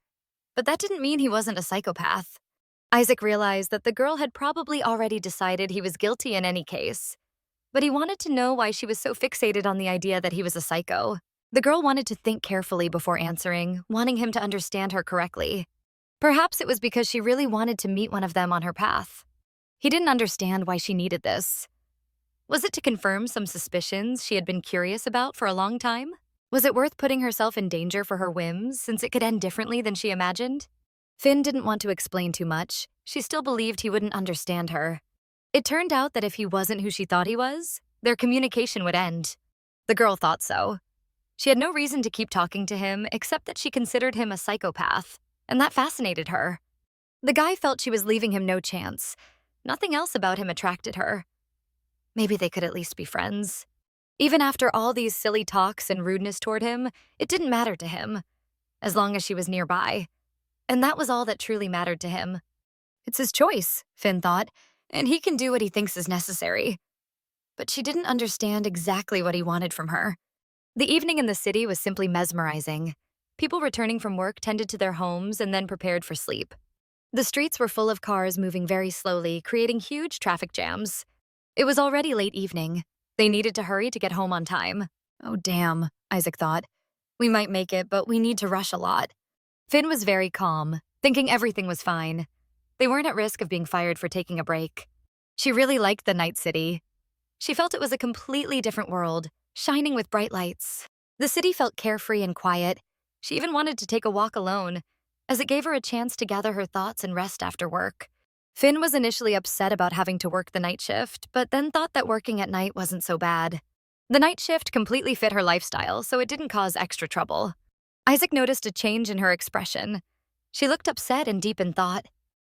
But that didn't mean he wasn't a psychopath. Isaac realized that the girl had probably already decided he was guilty in any case. But he wanted to know why she was so fixated on the idea that he was a psycho. The girl wanted to think carefully before answering, wanting him to understand her correctly. Perhaps it was because she really wanted to meet one of them on her path. He didn't understand why she needed this. Was it to confirm some suspicions she had been curious about for a long time? Was it worth putting herself in danger for her whims, since it could end differently than she imagined? Finn didn't want to explain too much. She still believed he wouldn't understand her. It turned out that if he wasn't who she thought he was, their communication would end. The girl thought so. She had no reason to keep talking to him except that she considered him a psychopath, and that fascinated her. The guy felt she was leaving him no chance. Nothing else about him attracted her. Maybe they could at least be friends. Even after all these silly talks and rudeness toward him, it didn't matter to him, as long as she was nearby. And that was all that truly mattered to him. It's his choice, Finn thought, and he can do what he thinks is necessary. But she didn't understand exactly what he wanted from her. The evening in the city was simply mesmerizing. people returning from work tended to their homes and then prepared for sleep. The streets were full of cars moving very slowly, creating huge traffic jams. It was already late evening. They needed to hurry to get home on time. Oh, damn, Isaac thought. We might make it, but we need to rush a lot. Finn was very calm, thinking everything was fine. They weren't at risk of being fired for taking a break. She really liked the night city. She felt it was a completely different world, shining with bright lights. The city felt carefree and quiet. She even wanted to take a walk alone, as it gave her a chance to gather her thoughts and rest after work. Finn was initially upset about having to work the night shift, but then thought that working at night wasn't so bad. The night shift completely fit her lifestyle, so it didn't cause extra trouble. Isaac noticed a change in her expression. She looked upset and deep in thought.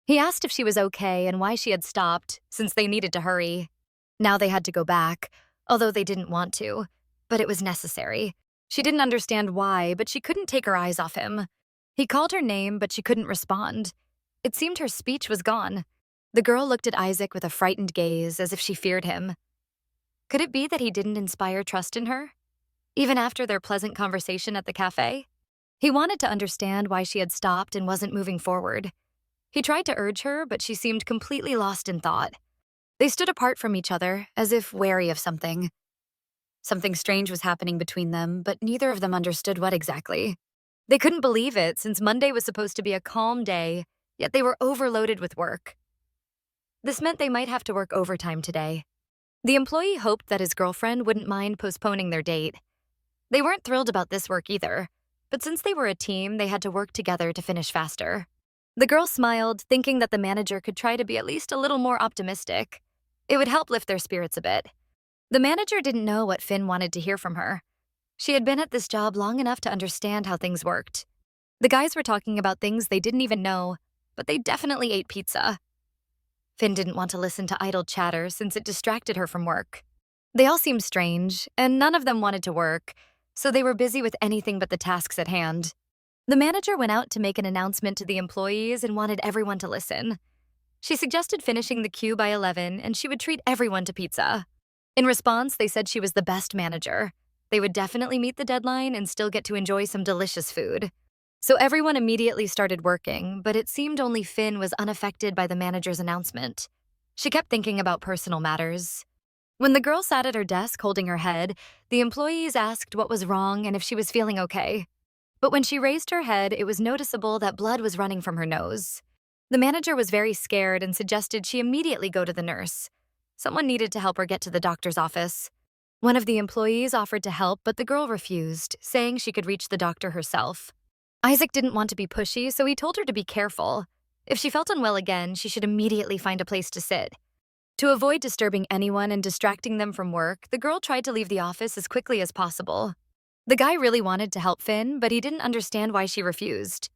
He asked if she was okay and why she had stopped, since they needed to hurry. Now they had to go back, although they didn't want to, but it was necessary. She didn't understand why, but she couldn't take her eyes off him. He called her name, but she couldn't respond. It seemed her speech was gone. The girl looked at Isaac with a frightened gaze, as if she feared him. Could it be that he didn't inspire trust in her? Even after their pleasant conversation at the cafe? He wanted to understand why she had stopped and wasn't moving forward. He tried to urge her, but she seemed completely lost in thought. They stood apart from each other, as if wary of something. Something strange was happening between them, but neither of them understood what exactly. They couldn't believe it, since Monday was supposed to be a calm day, yet they were overloaded with work. This meant they might have to work overtime today. The employee hoped that his girlfriend wouldn't mind postponing their date. They weren't thrilled about this work either, but since they were a team, they had to work together to finish faster. The girl smiled, thinking that the manager could try to be at least a little more optimistic. It would help lift their spirits a bit. The manager didn't know what Finn wanted to hear from her. She had been at this job long enough to understand how things worked. The guys were talking about things they didn't even know, but they definitely ate pizza. Finn didn't want to listen to idle chatter since it distracted her from work. They all seemed strange, and none of them wanted to work, so they were busy with anything but the tasks at hand. The manager went out to make an announcement to the employees and wanted everyone to listen. She suggested finishing the queue by 11, and she would treat everyone to pizza. In response, they said she was the best manager. They would definitely meet the deadline and still get to enjoy some delicious food. So everyone immediately started working, but it seemed only Finn was unaffected by the manager's announcement. She kept thinking about personal matters. When the girl sat at her desk holding her head, the employees asked what was wrong and if she was feeling okay. But when she raised her head, it was noticeable that blood was running from her nose. The manager was very scared and suggested she immediately go to the nurse. Someone needed to help her get to the doctor's office. One of the employees offered to help, but the girl refused, saying she could reach the doctor herself. Isaac didn't want to be pushy, so he told her to be careful. If she felt unwell again, she should immediately find a place to sit. To avoid disturbing anyone and distracting them from work, the girl tried to leave the office as quickly as possible. The guy really wanted to help Finn, but he didn't understand why she refused.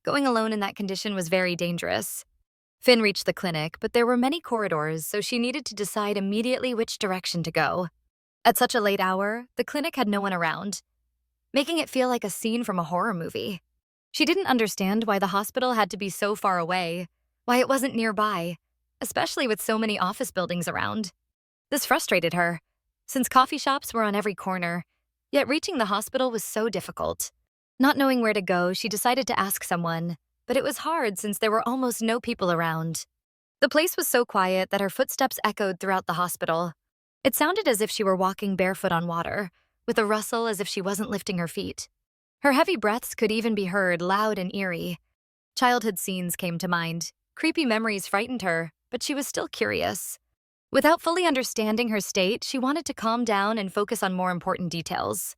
Going alone in that condition was very dangerous. Finn reached the clinic, but there were many corridors, so she needed to decide immediately which direction to go. At such a late hour, the clinic had no one around, making it feel like a scene from a horror movie. She didn't understand why the hospital had to be so far away, why it wasn't nearby, especially with so many office buildings around. This frustrated her, since coffee shops were on every corner, yet reaching the hospital was so difficult. Not knowing where to go, she decided to ask someone, but it was hard since there were almost no people around. The place was so quiet that her footsteps echoed throughout the hospital. It sounded as if she were walking barefoot on water, with a rustle as if she wasn't lifting her feet. Her heavy breaths could even be heard, loud and eerie. Childhood scenes came to mind. Creepy memories frightened her, but she was still curious. Without fully understanding her state, she wanted to calm down and focus on more important details.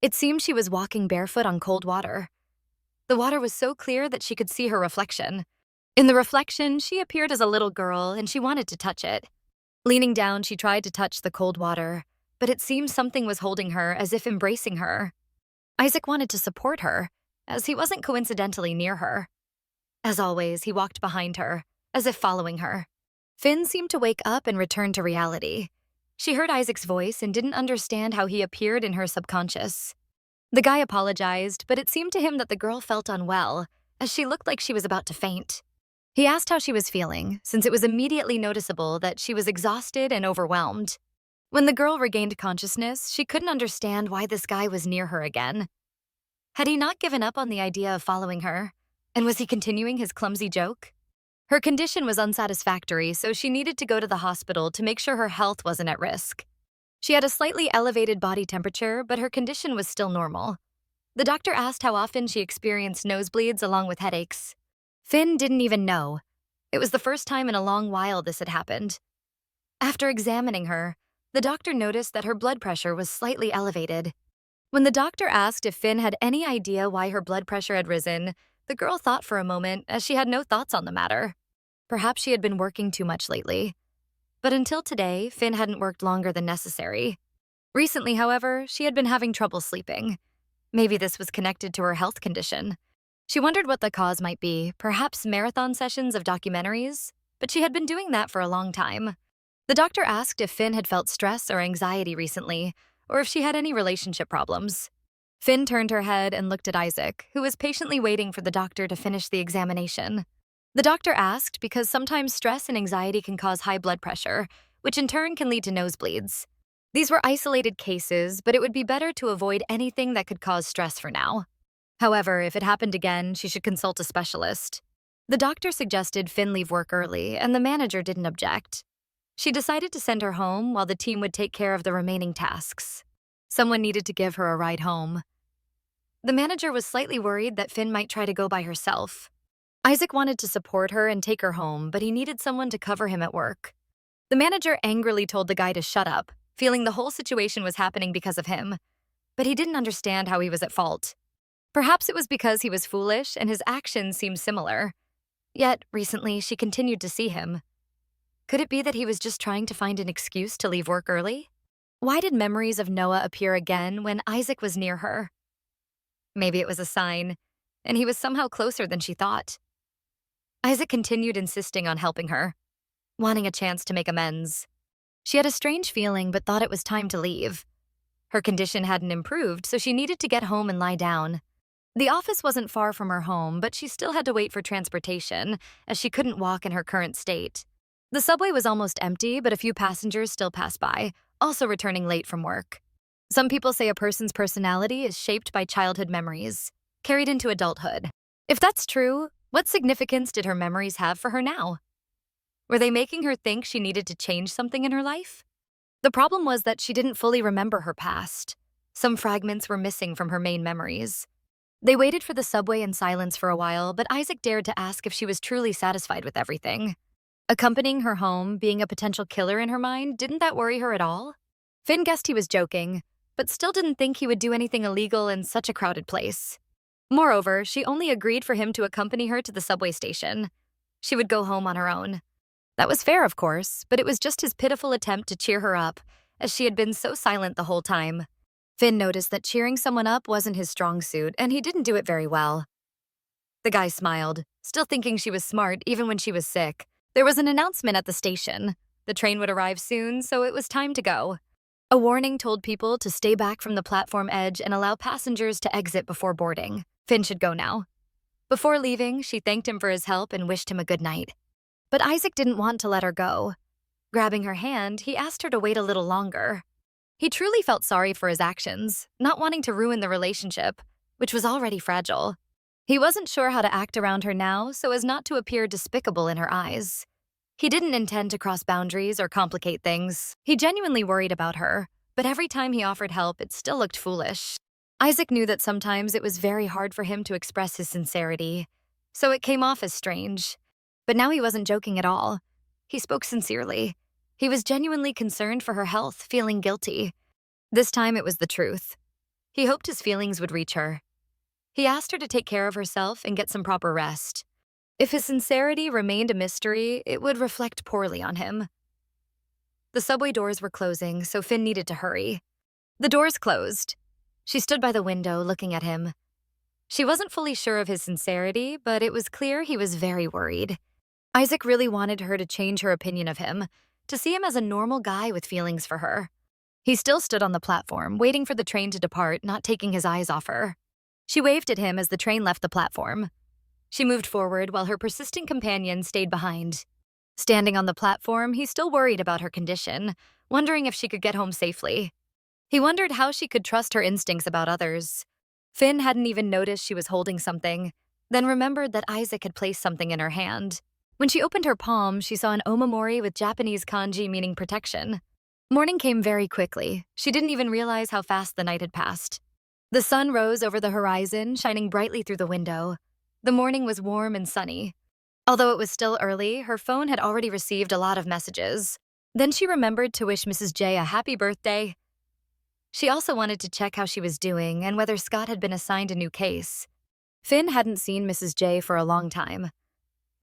It seemed she was walking barefoot on cold water. The water was so clear that she could see her reflection. In the reflection, she appeared as a little girl, and she wanted to touch it. Leaning down, she tried to touch the cold water, but it seemed something was holding her, as if embracing her. Isaac wanted to support her, as he wasn't coincidentally near her. As always, he walked behind her, as if following her. Finn seemed to wake up and return to reality. She heard Isaac's voice and didn't understand how he appeared in her subconscious. The guy apologized, but it seemed to him that the girl felt unwell, as she looked like she was about to faint. He asked how she was feeling, since it was immediately noticeable that she was exhausted and overwhelmed. When the girl regained consciousness, she couldn't understand why this guy was near her again. Had he not given up on the idea of following her? And was he continuing his clumsy joke? Her condition was unsatisfactory, so she needed to go to the hospital to make sure her health wasn't at risk. She had a slightly elevated body temperature, but her condition was still normal. The doctor asked how often she experienced nosebleeds along with headaches. Finn didn't even know. It was the first time in a long while this had happened. After examining her, the doctor noticed that her blood pressure was slightly elevated. When the doctor asked if Finn had any idea why her blood pressure had risen, the girl thought for a moment, as she had no thoughts on the matter. Perhaps she had been working too much lately. But until today, Finn hadn't worked longer than necessary. Recently, however, she had been having trouble sleeping. Maybe this was connected to her health condition. She wondered what the cause might be, perhaps marathon sessions of documentaries, but she had been doing that for a long time. The doctor asked if Finn had felt stress or anxiety recently, or if she had any relationship problems. Finn turned her head and looked at Isaac, who was patiently waiting for the doctor to finish the examination. The doctor asked because sometimes stress and anxiety can cause high blood pressure, which in turn can lead to nosebleeds. These were isolated cases, but it would be better to avoid anything that could cause stress for now. However, if it happened again, she should consult a specialist. The doctor suggested Finn leave work early, and the manager didn't object. She decided to send her home while the team would take care of the remaining tasks. Someone needed to give her a ride home. The manager was slightly worried that Finn might try to go by herself. Isaac wanted to support her and take her home, but he needed someone to cover him at work. The manager angrily told the guy to shut up, feeling the whole situation was happening because of him. But he didn't understand how he was at fault. Perhaps it was because he was foolish and his actions seemed similar. Yet, recently, she continued to see him. Could it be that he was just trying to find an excuse to leave work early? Why did memories of Noah appear again when Isaac was near her? Maybe it was a sign, and he was somehow closer than she thought. Isaac continued insisting on helping her, wanting a chance to make amends. She had a strange feeling but thought it was time to leave. Her condition hadn't improved, so she needed to get home and lie down. The office wasn't far from her home, but she still had to wait for transportation, as she couldn't walk in her current state. The subway was almost empty, but a few passengers still passed by, also returning late from work. Some people say a person's personality is shaped by childhood memories, carried into adulthood. If that's true, what significance did her memories have for her now? Were they making her think she needed to change something in her life? The problem was that she didn't fully remember her past. Some fragments were missing from her main memories. They waited for the subway in silence for a while, but Isaac dared to ask if she was truly satisfied with everything. Accompanying her home, being a potential killer in her mind, didn't that worry her at all? Finn guessed he was joking, but still didn't think he would do anything illegal in such a crowded place. Moreover, she only agreed for him to accompany her to the subway station. She would go home on her own. That was fair, of course, but it was just his pitiful attempt to cheer her up, as she had been so silent the whole time. Finn noticed that cheering someone up wasn't his strong suit, and he didn't do it very well. The guy smiled, still thinking she was smart even when she was sick. There was an announcement at the station. The train would arrive soon, so it was time to go. A warning told people to stay back from the platform edge and allow passengers to exit before boarding. Finn should go now. Before leaving, she thanked him for his help and wished him a good night. But Isaac didn't want to let her go. Grabbing her hand, he asked her to wait a little longer. He truly felt sorry for his actions, not wanting to ruin the relationship, which was already fragile. He wasn't sure how to act around her now so as not to appear despicable in her eyes. He didn't intend to cross boundaries or complicate things. He genuinely worried about her, but every time he offered help, it still looked foolish. Isaac knew that sometimes it was very hard for him to express his sincerity, so it came off as strange. But now he wasn't joking at all. He spoke sincerely. He was genuinely concerned for her health, feeling guilty. This time it was the truth. He hoped his feelings would reach her. He asked her to take care of herself and get some proper rest. If his sincerity remained a mystery, it would reflect poorly on him. The subway doors were closing, so Finn needed to hurry. The doors closed. She stood by the window, looking at him. She wasn't fully sure of his sincerity, but it was clear he was very worried. Isaac really wanted her to change her opinion of him, to see him as a normal guy with feelings for her. He still stood on the platform, waiting for the train to depart, not taking his eyes off her. She waved at him as the train left the platform. She moved forward while her persistent companion stayed behind. Standing on the platform, he still worried about her condition, wondering if she could get home safely. He wondered how she could trust her instincts about others. Finn hadn't even noticed she was holding something, then remembered that Isaac had placed something in her hand. When she opened her palm, she saw an omamori with Japanese kanji meaning protection. Morning came very quickly. She didn't even realize how fast the night had passed. The sun rose over the horizon, shining brightly through the window. The morning was warm and sunny. Although it was still early, her phone had already received a lot of messages. Then she remembered to wish Mrs. J a happy birthday. She also wanted to check how she was doing and whether Scott had been assigned a new case. Finn hadn't seen Mrs. J for a long time.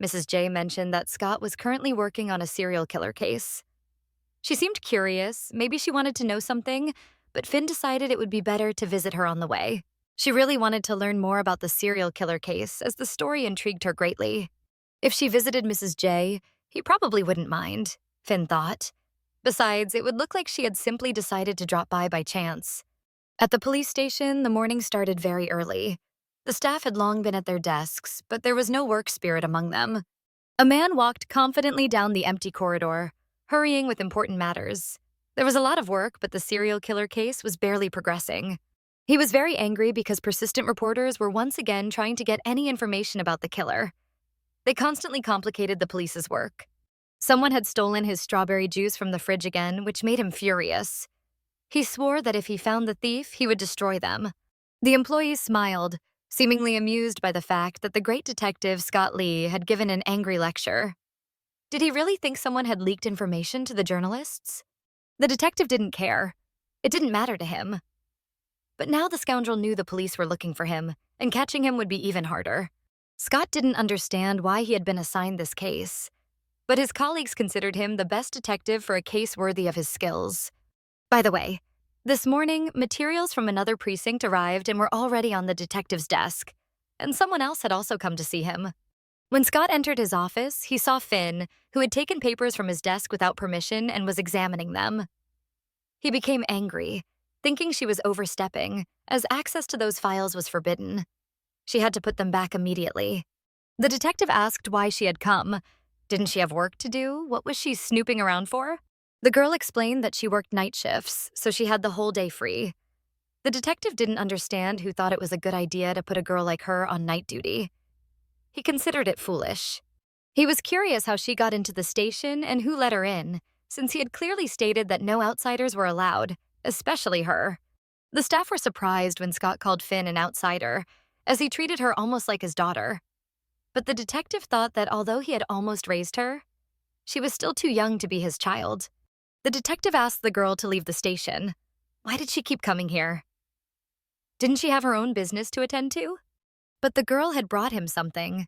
Mrs. J mentioned that Scott was currently working on a serial killer case. She seemed curious, maybe she wanted to know something, but Finn decided it would be better to visit her on the way. She really wanted to learn more about the serial killer case, as the story intrigued her greatly. If she visited Mrs. J, he probably wouldn't mind, Finn thought. Besides, it would look like she had simply decided to drop by chance. At the police station, the morning started very early. The staff had long been at their desks, but there was no work spirit among them. A man walked confidently down the empty corridor, hurrying with important matters. There was a lot of work, but the serial killer case was barely progressing. He was very angry because persistent reporters were once again trying to get any information about the killer. They constantly complicated the police's work. Someone had stolen his strawberry juice from the fridge again, which made him furious. He swore that if he found the thief, he would destroy them. The employees smiled, seemingly amused by the fact that the great detective Scott Lee had given an angry lecture. Did he really think someone had leaked information to the journalists? The detective didn't care. It didn't matter to him. But now the scoundrel knew the police were looking for him, and catching him would be even harder. Scott didn't understand why he had been assigned this case, but his colleagues considered him the best detective for a case worthy of his skills. By the way, this morning, materials from another precinct arrived and were already on the detective's desk, and someone else had also come to see him. When Scott entered his office, he saw Finn, who had taken papers from his desk without permission and was examining them. He became angry, thinking she was overstepping, as access to those files was forbidden. She had to put them back immediately. The detective asked why she had come. Didn't she have work to do? What was she snooping around for? The girl explained that she worked night shifts, so she had the whole day free. The detective didn't understand who thought it was a good idea to put a girl like her on night duty. He considered it foolish. He was curious how she got into the station and who let her in, since he had clearly stated that no outsiders were allowed, especially her. The staff were surprised when Scott called Finn an outsider, as he treated her almost like his daughter. But the detective thought that although he had almost raised her, she was still too young to be his child. The detective asked the girl to leave the station. Why did she keep coming here? Didn't she have her own business to attend to? But the girl had brought him something.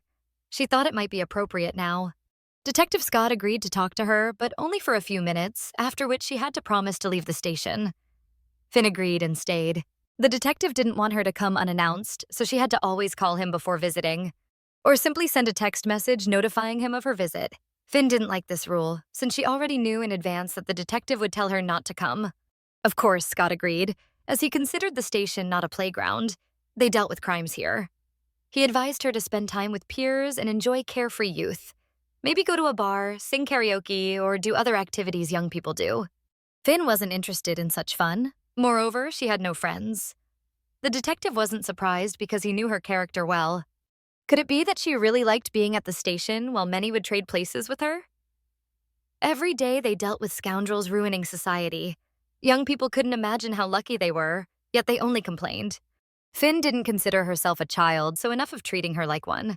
She thought it might be appropriate now. Detective Scott agreed to talk to her, but only for a few minutes, after which she had to promise to leave the station. Finn agreed and stayed. The detective didn't want her to come unannounced, so she had to always call him before visiting, or simply send a text message notifying him of her visit. Finn didn't like this rule, since she already knew in advance that the detective would tell her not to come. Of course, Scott agreed, as he considered the station not a playground. They dealt with crimes here. He advised her to spend time with peers and enjoy carefree youth. Maybe go to a bar, sing karaoke, or do other activities young people do. Finn wasn't interested in such fun. Moreover, she had no friends. The detective wasn't surprised because he knew her character well. Could it be that she really liked being at the station while many would trade places with her? Every day they dealt with scoundrels ruining society. Young people couldn't imagine how lucky they were, yet they only complained. Finn didn't consider herself a child, so enough of treating her like one.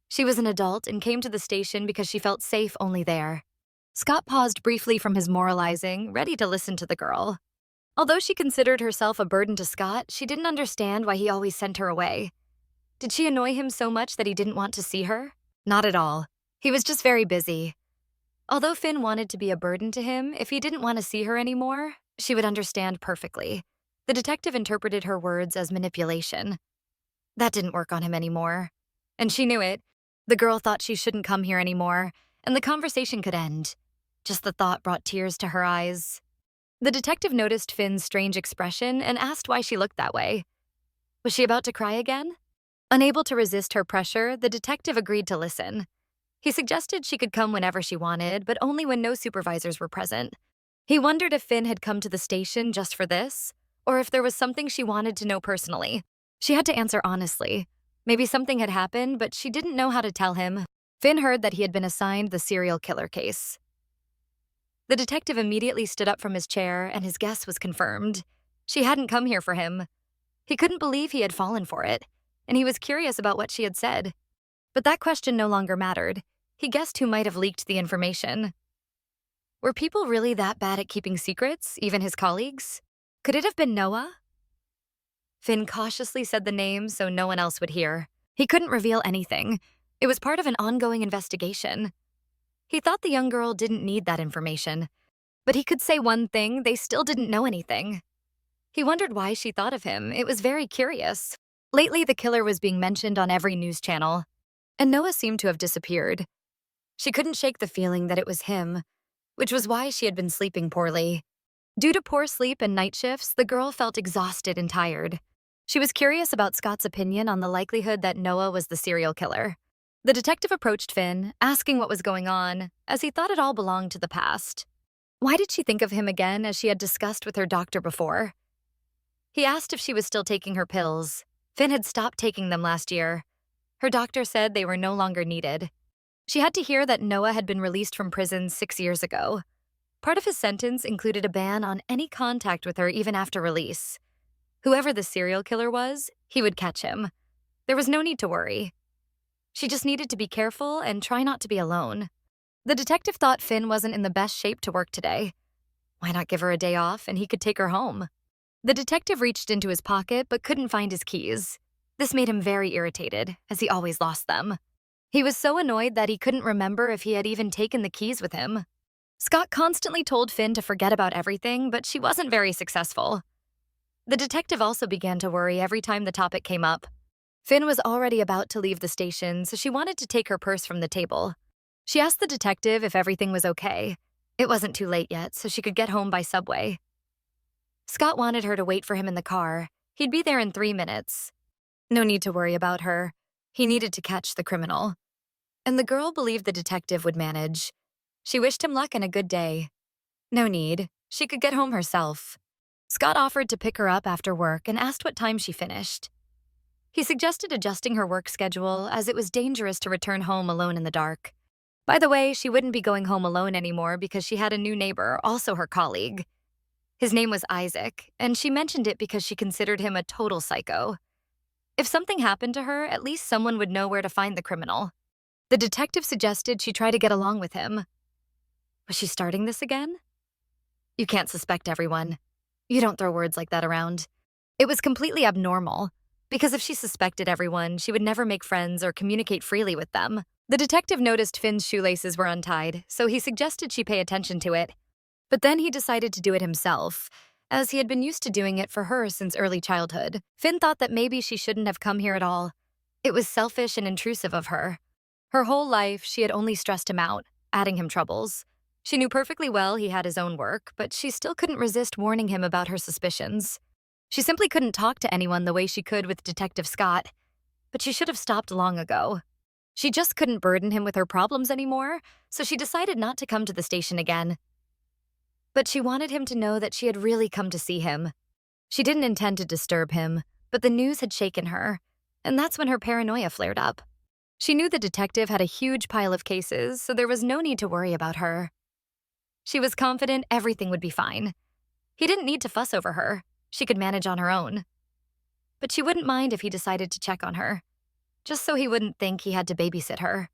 She was an adult and came to the station because she felt safe only there. Scott paused briefly from his moralizing, ready to listen to the girl. Although she considered herself a burden to Scott, she didn't understand why he always sent her away. Did she annoy him so much that he didn't want to see her? Not at all. He was just very busy. Although Finn wanted to be a burden to him, if he didn't want to see her anymore, she would understand perfectly. The detective interpreted her words as manipulation. That didn't work on him anymore. And she knew it. The girl thought she shouldn't come here anymore, and the conversation could end. Just the thought brought tears to her eyes. The detective noticed Finn's strange expression and asked why she looked that way. Was she about to cry again? Unable to resist her pressure, the detective agreed to listen. He suggested she could come whenever she wanted, but only when no supervisors were present. He wondered if Finn had come to the station just for this, or if there was something she wanted to know personally. She had to answer honestly. Maybe something had happened, but she didn't know how to tell him. Finn heard that he had been assigned the serial killer case. The detective immediately stood up from his chair, and his guess was confirmed. She hadn't come here for him. He couldn't believe he had fallen for it, and he was curious about what she had said. But that question no longer mattered. He guessed who might have leaked the information. Were people really that bad at keeping secrets, even his colleagues? Could it have been Noah? Finn cautiously said the name so no one else would hear. He couldn't reveal anything. It was part of an ongoing investigation. He thought the young girl didn't need that information. But he could say one thing, they still didn't know anything. He wondered why she thought of him. It was very curious. Lately, the killer was being mentioned on every news channel, and Noah seemed to have disappeared. She couldn't shake the feeling that it was him, which was why she had been sleeping poorly. Due to poor sleep and night shifts, the girl felt exhausted and tired. She was curious about Scott's opinion on the likelihood that Noah was the serial killer. The detective approached Finn, asking what was going on, as he thought it all belonged to the past. Why did she think of him again, as she had discussed with her doctor before? He asked if she was still taking her pills. Finn had stopped taking them last year. Her doctor said they were no longer needed. She had to hear that Noah had been released from prison 6 years ago. Part of his sentence included a ban on any contact with her even after release. Whoever the serial killer was, he would catch him. There was no need to worry. She just needed to be careful and try not to be alone. The detective thought Finn wasn't in the best shape to work today. Why not give her a day off and he could take her home? The detective reached into his pocket but couldn't find his keys. This made him very irritated, as he always lost them. He was so annoyed that he couldn't remember if he had even taken the keys with him. Scott constantly told Finn to forget about everything, but she wasn't very successful. The detective also began to worry every time the topic came up. Finn was already about to leave the station, so she wanted to take her purse from the table. She asked the detective if everything was okay. It wasn't too late yet, so she could get home by subway. Scott wanted her to wait for him in the car. He'd be there in 3 minutes. No need to worry about her. He needed to catch the criminal. And the girl believed the detective would manage. She wished him luck and a good day. No need. She could get home herself. Scott offered to pick her up after work and asked what time she finished. He suggested adjusting her work schedule, as it was dangerous to return home alone in the dark. By the way, she wouldn't be going home alone anymore because she had a new neighbor, also her colleague. His name was Isaac, and she mentioned it because she considered him a total psycho. If something happened to her, at least someone would know where to find the criminal. The detective suggested she try to get along with him. Was she starting this again? You can't suspect everyone. You don't throw words like that around. It was completely abnormal, because if she suspected everyone, she would never make friends or communicate freely with them. The detective noticed Finn's shoelaces were untied, so he suggested she pay attention to it. But then he decided to do it himself, as he had been used to doing it for her since early childhood. Finn thought that maybe she shouldn't have come here at all. It was selfish and intrusive of her. Her whole life, she had only stressed him out, adding him troubles. She knew perfectly well he had his own work, but she still couldn't resist warning him about her suspicions. She simply couldn't talk to anyone the way she could with Detective Scott, but she should have stopped long ago. She just couldn't burden him with her problems anymore, so she decided not to come to the station again. But she wanted him to know that she had really come to see him. She didn't intend to disturb him, but the news had shaken her, and that's when her paranoia flared up. She knew the detective had a huge pile of cases, so there was no need to worry about her. She was confident everything would be fine. He didn't need to fuss over her. She could manage on her own. But she wouldn't mind if he decided to check on her, just so he wouldn't think he had to babysit her.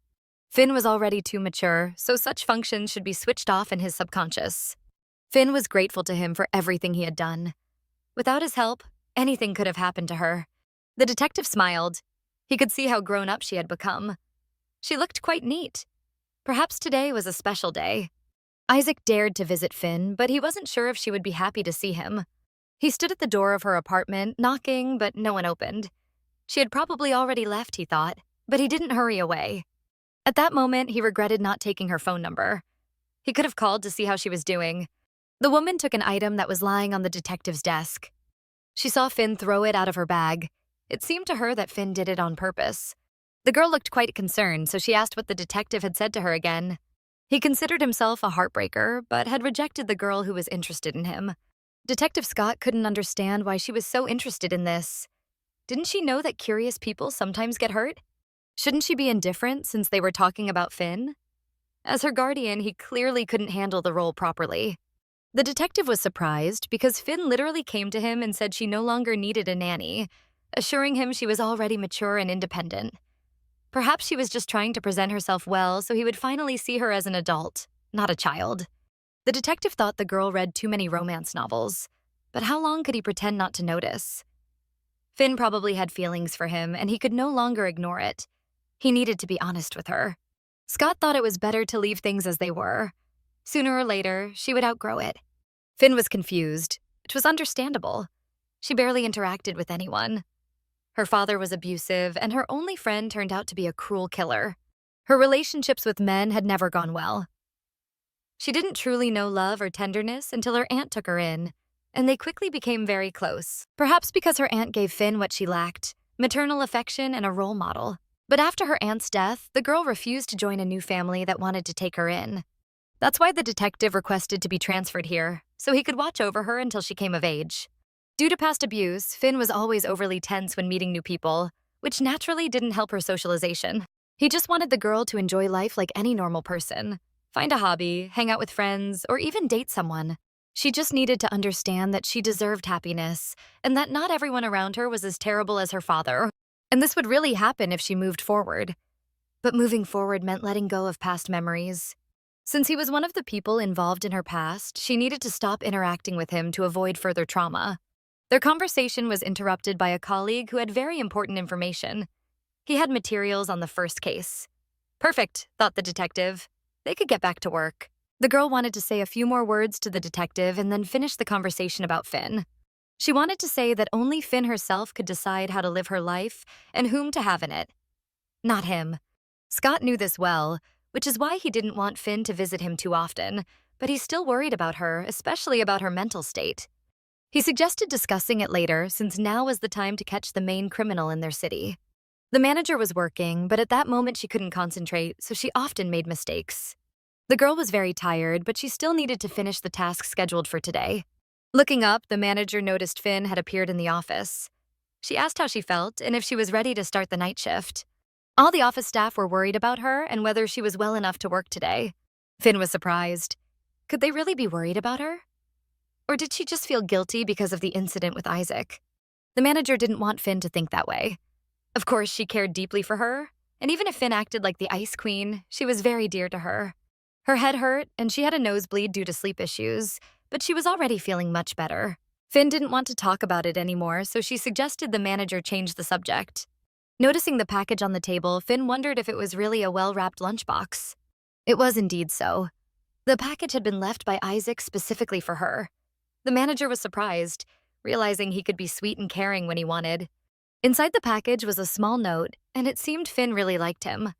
Finn was already too mature, so such functions should be switched off in his subconscious. Finn was grateful to him for everything he had done. Without his help, anything could have happened to her. The detective smiled. He could see how grown up she had become. She looked quite neat. Perhaps today was a special day. Isaac dared to visit Finn, but he wasn't sure if she would be happy to see him. He stood at the door of her apartment, knocking, but no one opened. She had probably already left, he thought, but he didn't hurry away. At that moment, he regretted not taking her phone number. He could have called to see how she was doing. The woman took an item that was lying on the detective's desk. She saw Finn throw it out of her bag. It seemed to her that Finn did it on purpose. The girl looked quite concerned, so she asked what the detective had said to her again. He considered himself a heartbreaker, but had rejected the girl who was interested in him. Detective Scott couldn't understand why she was so interested in this. Didn't she know that curious people sometimes get hurt? Shouldn't she be indifferent since they were talking about Finn? As her guardian, he clearly couldn't handle the role properly. The detective was surprised because Finn literally came to him and said she no longer needed a nanny, assuring him she was already mature and independent. Perhaps she was just trying to present herself well so he would finally see her as an adult, not a child. The detective thought the girl read too many romance novels, but how long could he pretend not to notice? Finn probably had feelings for him, and he could no longer ignore it. He needed to be honest with her. Scott thought it was better to leave things as they were. Sooner or later, she would outgrow it. Finn was confused, which was understandable. She barely interacted with anyone. Her father was abusive, and her only friend turned out to be a cruel killer. Her relationships with men had never gone well. She didn't truly know love or tenderness until her aunt took her in, and they quickly became very close. Perhaps because her aunt gave Finn what she lacked, maternal affection and a role model. But after her aunt's death, the girl refused to join a new family that wanted to take her in. That's why the detective requested to be transferred here, so he could watch over her until she came of age. Due to past abuse, Finn was always overly tense when meeting new people, which naturally didn't help her socialization. He just wanted the girl to enjoy life like any normal person. Find a hobby, hang out with friends, or even date someone. She just needed to understand that she deserved happiness, and that not everyone around her was as terrible as her father. And this would really happen if she moved forward. But moving forward meant letting go of past memories. Since he was one of the people involved in her past, she needed to stop interacting with him to avoid further trauma. Their conversation was interrupted by a colleague who had very important information. He had materials on the first case. Perfect, thought the detective. They could get back to work. The girl wanted to say a few more words to the detective and then finish the conversation about Finn. She wanted to say that only Finn herself could decide how to live her life and whom to have in it. Not him. Scott knew this well, which is why he didn't want Finn to visit him too often, but he's still worried about her, especially about her mental state. He suggested discussing it later since now was the time to catch the main criminal in their city. The manager was working, but at that moment she couldn't concentrate, so she often made mistakes. The girl was very tired, but she still needed to finish the task scheduled for today. Looking up, the manager noticed Finn had appeared in the office. She asked how she felt and if she was ready to start the night shift. All the office staff were worried about her and whether she was well enough to work today. Finn was surprised. Could they really be worried about her? Or did she just feel guilty because of the incident with Isaac? The manager didn't want Finn to think that way. Of course, she cared deeply for her, and even if Finn acted like the Ice Queen, she was very dear to her. Her head hurt, and she had a nosebleed due to sleep issues, but she was already feeling much better. Finn didn't want to talk about it anymore, so she suggested the manager change the subject. Noticing the package on the table, Finn wondered if it was really a well-wrapped lunchbox. It was indeed so. The package had been left by Isaac specifically for her. The manager was surprised, realizing he could be sweet and caring when he wanted. Inside the package was a small note, and it seemed Finn really liked him.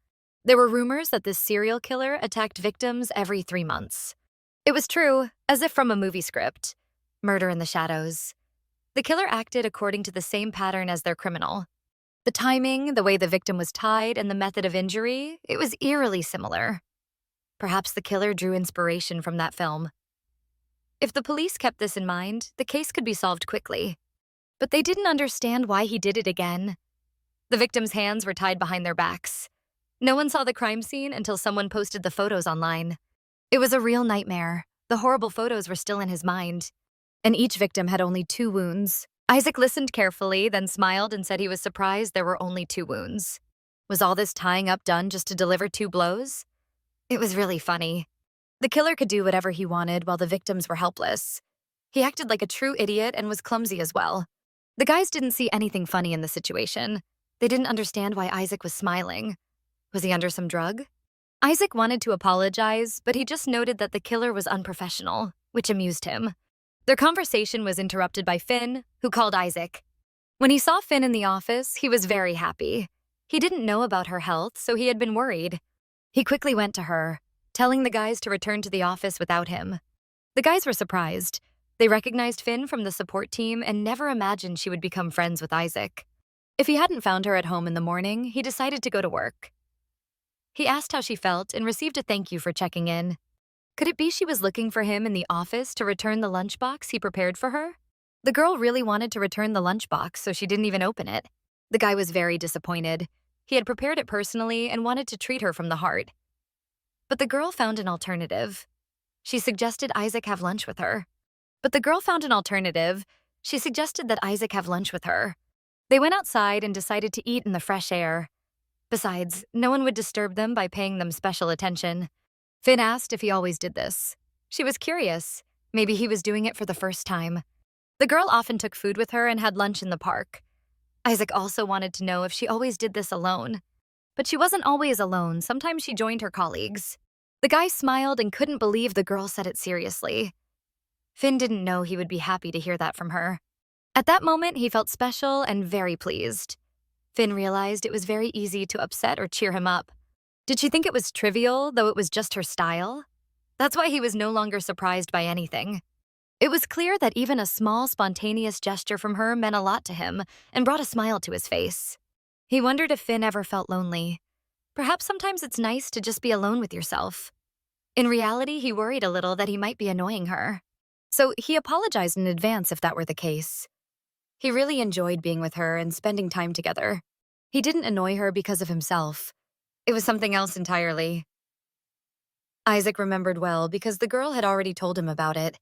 There were rumors that this serial killer attacked victims every 3 months. It was true, as if from a movie script. Murder in the shadows. The killer acted according to the same pattern as their criminal. The timing, the way the victim was tied, and the method of injury, it was eerily similar. Perhaps the killer drew inspiration from that film. If the police kept this in mind, the case could be solved quickly. But they didn't understand why he did it again. The victims' hands were tied behind their backs. No one saw the crime scene until someone posted the photos online. It was a real nightmare. The horrible photos were still in his mind. And each victim had only 2 wounds. Isaac listened carefully, then smiled and said he was surprised there were only 2 wounds. Was all this tying up done just to deliver 2 blows? It was really funny. The killer could do whatever he wanted while the victims were helpless. He acted like a true idiot and was clumsy as well. The guys didn't see anything funny in the situation. They didn't understand why Isaac was smiling. Was he under some drug? Isaac wanted to apologize, but he just noted that the killer was unprofessional, which amused him. Their conversation was interrupted by Finn, who called Isaac. When he saw Finn in the office, he was very happy. He didn't know about her health, so he had been worried. He quickly went to her, telling the guys to return to the office without him. The guys were surprised. They recognized Finn from the support team and never imagined she would become friends with Isaac. If he hadn't found her at home in the morning, he decided to go to work. He asked how she felt and received a thank you for checking in. Could it be she was looking for him in the office to return the lunchbox he prepared for her? The girl really wanted to return the lunchbox, so she didn't even open it. The guy was very disappointed. He had prepared it personally and wanted to treat her from the heart. But the girl found an alternative. She suggested Isaac have lunch with her. But the girl found an alternative. She suggested that Isaac have lunch with her. They went outside and decided to eat in the fresh air. Besides, no one would disturb them by paying them special attention. Finn asked if he always did this. She was curious. Maybe he was doing it for the first time. The girl often took food with her and had lunch in the park. Isaac also wanted to know if she always did this alone. But she wasn't always alone. Sometimes she joined her colleagues. The guy smiled and couldn't believe the girl said it seriously. Finn didn't know he would be happy to hear that from her. At that moment, he felt special and very pleased. Finn realized it was very easy to upset or cheer him up. Did she think it was trivial, though it was just her style? That's why he was no longer surprised by anything. It was clear that even a small, spontaneous gesture from her meant a lot to him and brought a smile to his face. He wondered if Finn ever felt lonely. Perhaps sometimes it's nice to just be alone with yourself. In reality, he worried a little that he might be annoying her. So he apologized in advance if that were the case. He really enjoyed being with her and spending time together. He didn't annoy her because of himself. It was something else entirely. Isaac remembered well because the girl had already told him about it.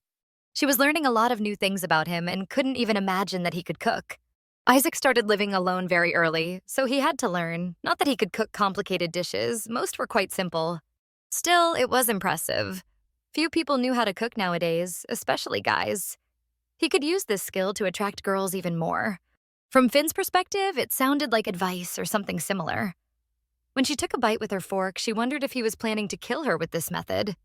She was learning a lot of new things about him and couldn't even imagine that he could cook. Isaac started living alone very early, so he had to learn. Not that he could cook complicated dishes, most were quite simple. Still, it was impressive. Few people knew how to cook nowadays, especially guys. He could use this skill to attract girls even more. From Finn's perspective, it sounded like advice or something similar. When she took a bite with her fork, she wondered if he was planning to kill her with this method.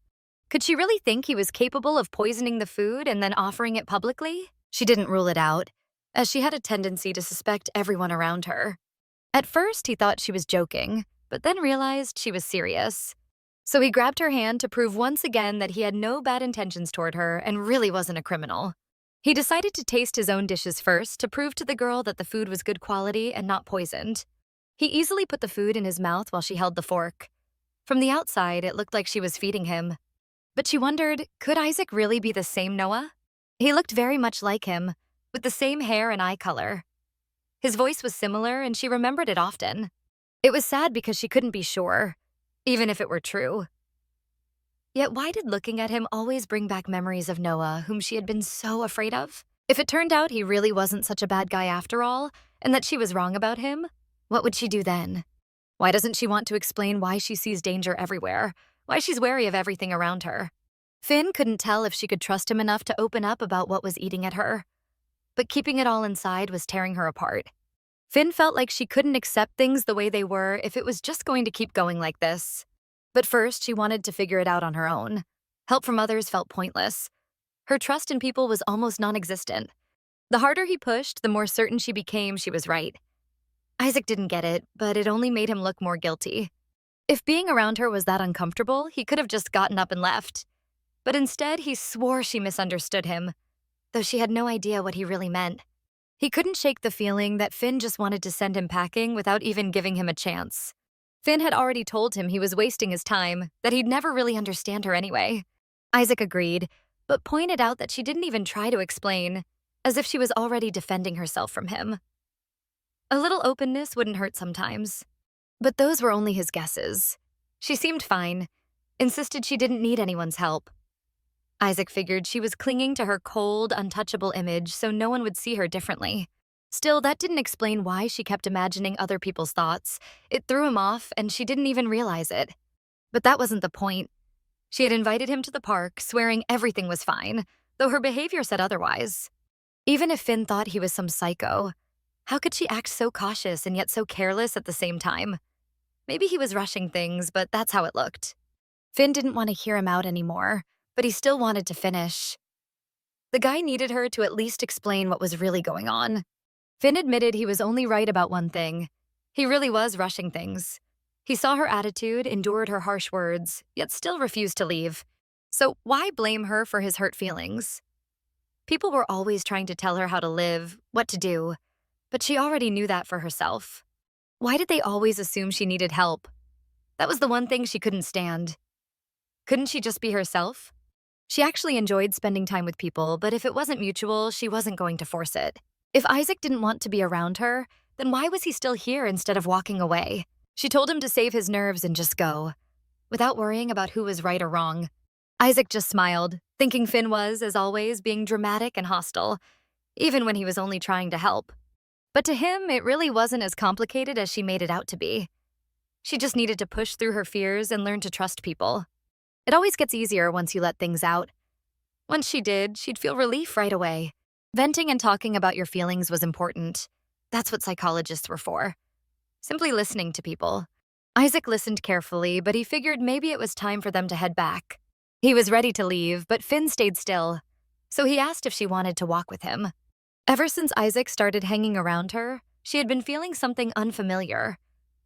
Could she really think he was capable of poisoning the food and then offering it publicly? She didn't rule it out, as she had a tendency to suspect everyone around her. At first, he thought she was joking, but then realized she was serious. So he grabbed her hand to prove once again that he had no bad intentions toward her and really wasn't a criminal. He decided to taste his own dishes first to prove to the girl that the food was good quality and not poisoned. He easily put the food in his mouth while she held the fork. From the outside, it looked like she was feeding him. But she wondered, could Isaac really be the same Noah? He looked very much like him, with the same hair and eye color. His voice was similar, and she remembered it often. It was sad because she couldn't be sure, even if it were true. Yet why did looking at him always bring back memories of Noah, whom she had been so afraid of? If it turned out he really wasn't such a bad guy after all, and that she was wrong about him, what would she do then? Why doesn't she want to explain why she sees danger everywhere? Why she's wary of everything around her? Finn couldn't tell if she could trust him enough to open up about what was eating at her. But keeping it all inside was tearing her apart. Finn felt like she couldn't accept things the way they were if it was just going to keep going like this. But first, she wanted to figure it out on her own. Help from others felt pointless. Her trust in people was almost non-existent. The harder he pushed, the more certain she became she was right. Isaac didn't get it, but it only made him look more guilty. If being around her was that uncomfortable, he could have just gotten up and left. But instead, he swore she misunderstood him, though she had no idea what he really meant. He couldn't shake the feeling that Finn just wanted to send him packing without even giving him a chance. Finn had already told him he was wasting his time, that he'd never really understand her anyway. Isaac agreed, but pointed out that she didn't even try to explain, as if she was already defending herself from him. A little openness wouldn't hurt sometimes. But those were only his guesses. She seemed fine, insisted she didn't need anyone's help. Isaac figured she was clinging to her cold, untouchable image so no one would see her differently. Still, that didn't explain why she kept imagining other people's thoughts. It threw him off, and she didn't even realize it. But that wasn't the point. She had invited him to the park, swearing everything was fine, though her behavior said otherwise. Even if Finn thought he was some psycho, how could she act so cautious and yet so careless at the same time? Maybe he was rushing things, but that's how it looked. Finn didn't want to hear him out anymore, but he still wanted to finish. The guy needed her to at least explain what was really going on. Finn admitted he was only right about one thing. He really was rushing things. He saw her attitude, endured her harsh words, yet still refused to leave. So why blame her for his hurt feelings? People were always trying to tell her how to live, what to do, but she already knew that for herself. Why did they always assume she needed help? That was the one thing she couldn't stand. Couldn't she just be herself? She actually enjoyed spending time with people, but if it wasn't mutual, she wasn't going to force it. If Isaac didn't want to be around her, then why was he still here instead of walking away? She told him to save his nerves and just go, without worrying about who was right or wrong. Isaac just smiled, thinking Finn was, as always, being dramatic and hostile, even when he was only trying to help. But to him, it really wasn't as complicated as she made it out to be. She just needed to push through her fears and learn to trust people. It always gets easier once you let things out. Once she did, she'd feel relief right away. Venting and talking about your feelings was important. That's what psychologists were for. Simply listening to people. Isaac listened carefully, but he figured maybe it was time for them to head back. He was ready to leave, but Finn stayed still, so he asked if she wanted to walk with him. Ever since Isaac started hanging around her, she had been feeling something unfamiliar,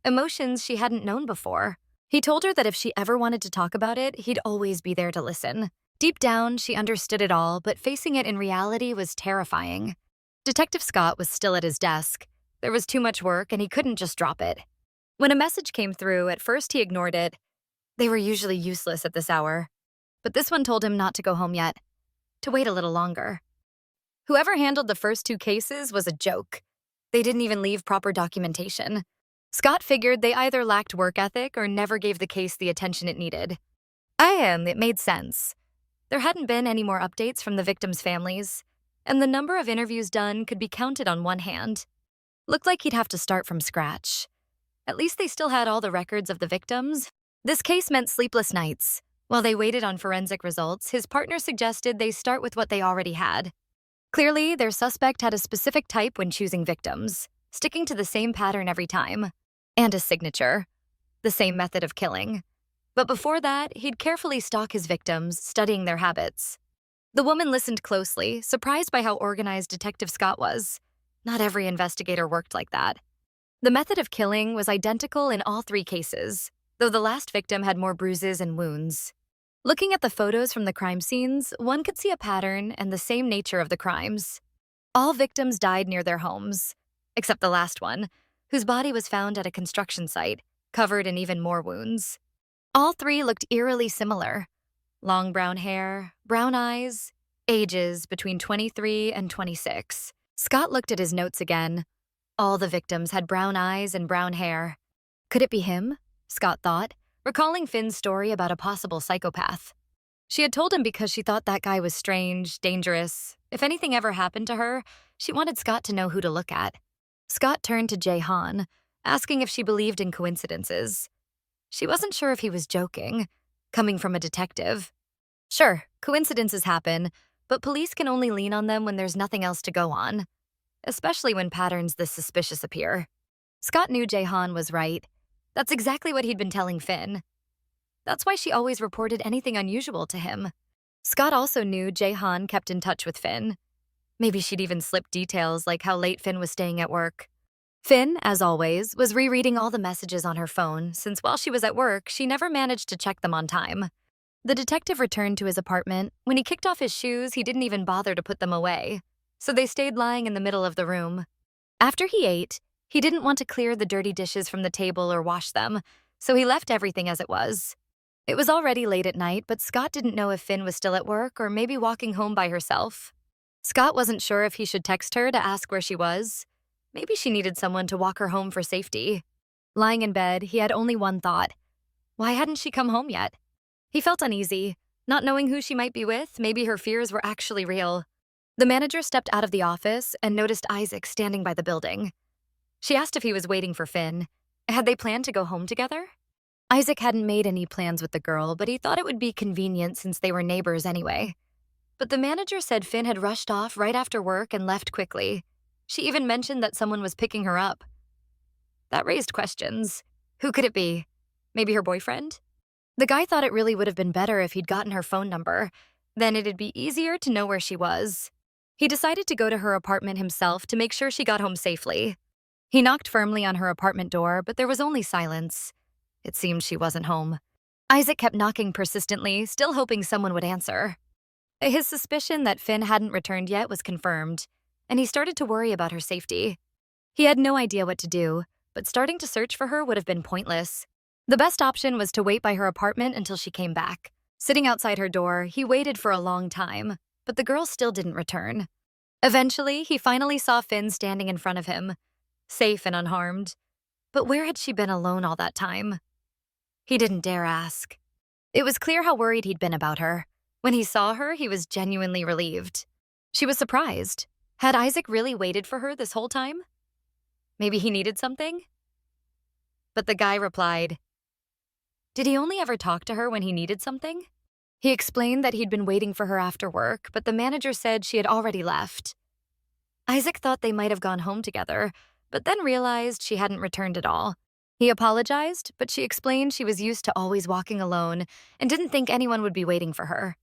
emotions she hadn't known before. He told her that if she ever wanted to talk about it, he'd always be there to listen. Deep down, she understood it all, but facing it in reality was terrifying. Detective Scott was still at his desk. There was too much work, and he couldn't just drop it. When a message came through, at first he ignored it. They were usually useless at this hour. But this one told him not to go home yet, to wait a little longer. Whoever handled the first two cases was a joke. They didn't even leave proper documentation. Scott figured they either lacked work ethic or never gave the case the attention it needed. It made sense. There hadn't been any more updates from the victims' families, and the number of interviews done could be counted on one hand. Looked like he'd have to start from scratch. At least they still had all the records of the victims. This case meant sleepless nights. While they waited on forensic results, his partner suggested they start with what they already had. Clearly, their suspect had a specific type when choosing victims, sticking to the same pattern every time, and a signature, the same method of killing. But before that, he'd carefully stalk his victims, studying their habits. The woman listened closely, surprised by how organized Detective Scott was. Not every investigator worked like that. The method of killing was identical in all three cases, though the last victim had more bruises and wounds. Looking at the photos from the crime scenes, one could see a pattern and the same nature of the crimes. All victims died near their homes, except the last one, whose body was found at a construction site, covered in even more wounds. All three looked eerily similar. Long brown hair, brown eyes, ages between 23 and 26. Scott looked at his notes again. All the victims had brown eyes and brown hair. Could it be him? Scott thought, recalling Finn's story about a possible psychopath. She had told him because she thought that guy was strange, dangerous. If anything ever happened to her, she wanted Scott to know who to look at. Scott turned to Jae-han, asking if she believed in coincidences. She wasn't sure if he was joking, coming from a detective. Sure, coincidences happen, but police can only lean on them when there's nothing else to go on, especially when patterns this suspicious appear. Scott knew Jae-han was right. That's exactly what he'd been telling Finn. That's why she always reported anything unusual to him. Scott also knew Jae-han kept in touch with Finn. Maybe she'd even slipped details like how late Finn was staying at work. Finn, as always, was rereading all the messages on her phone since while she was at work, she never managed to check them on time. The detective returned to his apartment. When he kicked off his shoes, he didn't even bother to put them away, so they stayed lying in the middle of the room. After he ate, he didn't want to clear the dirty dishes from the table or wash them, so he left everything as it was. It was already late at night, but Scott didn't know if Finn was still at work or maybe walking home by herself. Scott wasn't sure if he should text her to ask where she was. Maybe she needed someone to walk her home for safety. Lying in bed, he had only one thought. Why hadn't she come home yet? He felt uneasy, not knowing who she might be with. Maybe her fears were actually real. The manager stepped out of the office and noticed Isaac standing by the building. She asked if he was waiting for Finn. Had they planned to go home together? Isaac hadn't made any plans with the girl, but he thought it would be convenient since they were neighbors anyway. But the manager said Finn had rushed off right after work and left quickly. She even mentioned that someone was picking her up. That raised questions. Who could it be? Maybe her boyfriend? The guy thought it really would have been better if he'd gotten her phone number. Then it'd be easier to know where she was. He decided to go to her apartment himself to make sure she got home safely. He knocked firmly on her apartment door, but there was only silence. It seemed she wasn't home. Isaac kept knocking persistently, still hoping someone would answer. His suspicion that Finn hadn't returned yet was confirmed, and he started to worry about her safety. He had no idea what to do, but starting to search for her would have been pointless. The best option was to wait by her apartment until she came back. Sitting outside her door, he waited for a long time, but the girl still didn't return. Eventually, he finally saw Finn standing in front of him, safe and unharmed. But where had she been alone all that time? He didn't dare ask. It was clear how worried he'd been about her. When he saw her, he was genuinely relieved. She was surprised. Had Isaac really waited for her this whole time? Maybe he needed something? But the guy replied, did he only ever talk to her when he needed something? He explained that he'd been waiting for her after work, but the manager said she had already left. Isaac thought they might have gone home together, but then realized she hadn't returned at all. He apologized, but she explained she was used to always walking alone and didn't think anyone would be waiting for her.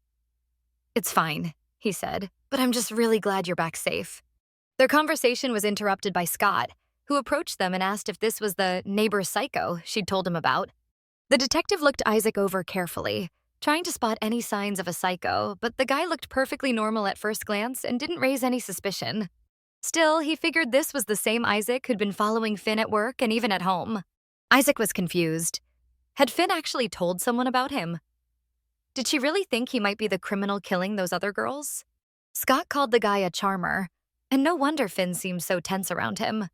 It's fine, he said, but I'm just really glad you're back safe. Their conversation was interrupted by Scott, who approached them and asked if this was the neighbor psycho she'd told him about. The detective looked Isaac over carefully, trying to spot any signs of a psycho, but the guy looked perfectly normal at first glance and didn't raise any suspicion. Still, he figured this was the same Isaac who'd been following Finn at work and even at home. Isaac was confused. Had Finn actually told someone about him? Did she really think he might be the criminal killing those other girls? Scott called the guy a charmer, and no wonder Finn seemed so tense around him.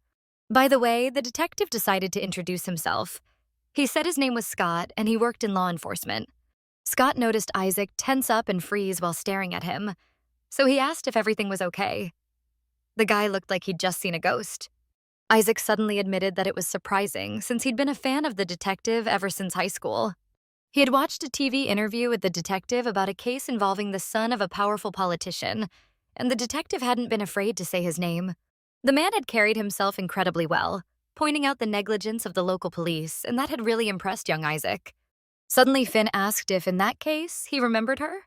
By the way, the detective decided to introduce himself. He said his name was Scott, and he worked in law enforcement. Scott noticed Isaac tense up and freeze while staring at him, so he asked if everything was okay. The guy looked like he'd just seen a ghost. Isaac suddenly admitted that it was surprising, since he'd been a fan of the detective ever since high school. He had watched a TV interview with the detective about a case involving the son of a powerful politician, and the detective hadn't been afraid to say his name. The man had carried himself incredibly well, pointing out the negligence of the local police, and that had really impressed young Isaac. Suddenly, Finn asked if, in that case, he remembered her.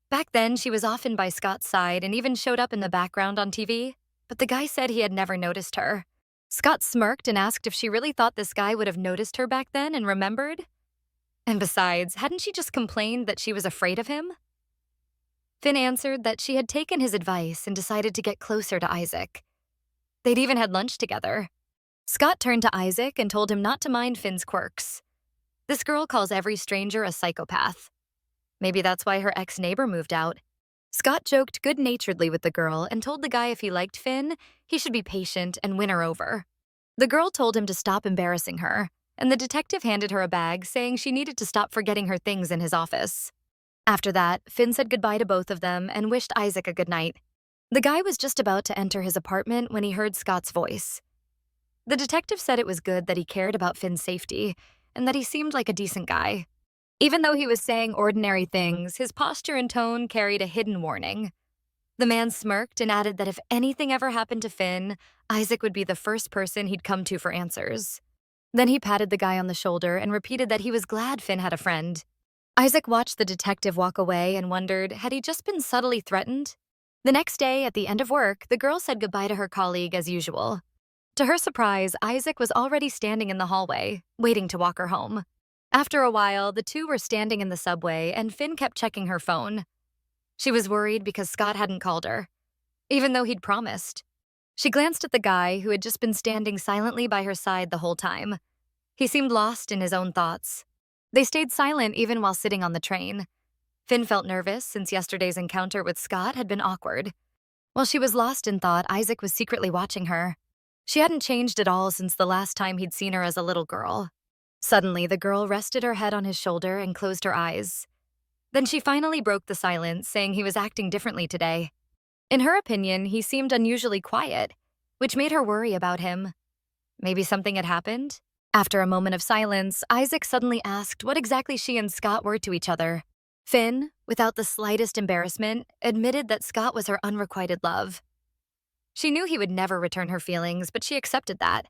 Back then, she was often by Scott's side and even showed up in the background on TV, but the guy said he had never noticed her. Scott smirked and asked if she really thought this guy would have noticed her back then and remembered. And besides, hadn't she just complained that she was afraid of him? Finn answered that she had taken his advice and decided to get closer to Isaac. They'd even had lunch together. Scott turned to Isaac and told him not to mind Finn's quirks. This girl calls every stranger a psychopath. Maybe that's why her ex-neighbor moved out. Scott joked good-naturedly with the girl and told the guy if he liked Finn, he should be patient and win her over. The girl told him to stop embarrassing her, and the detective handed her a bag saying she needed to stop forgetting her things in his office. After that, Finn said goodbye to both of them and wished Isaac a good night. The guy was just about to enter his apartment when he heard Scott's voice. The detective said it was good that he cared about Finn's safety and that he seemed like a decent guy. Even though he was saying ordinary things, his posture and tone carried a hidden warning. The man smirked and added that if anything ever happened to Finn, Isaac would be the first person he'd come to for answers. Then he patted the guy on the shoulder and repeated that he was glad Finn had a friend. Isaac watched the detective walk away and wondered, had he just been subtly threatened? The next day, at the end of work, the girl said goodbye to her colleague as usual. To her surprise, Isaac was already standing in the hallway, waiting to walk her home. After a while, the two were standing in the subway, and Finn kept checking her phone. She was worried because Scott hadn't called her, even though he'd promised. She glanced at the guy who had just been standing silently by her side the whole time. He seemed lost in his own thoughts. They stayed silent even while sitting on the train. Finn felt nervous since yesterday's encounter with Scott had been awkward. While she was lost in thought, Isaac was secretly watching her. She hadn't changed at all since the last time he'd seen her as a little girl. Suddenly, the girl rested her head on his shoulder and closed her eyes. Then she finally broke the silence, saying he was acting differently today. In her opinion, he seemed unusually quiet, which made her worry about him. Maybe something had happened? After a moment of silence, Isaac suddenly asked what exactly she and Scott were to each other. Finn, without the slightest embarrassment, admitted that Scott was her unrequited love. She knew he would never return her feelings, but she accepted that.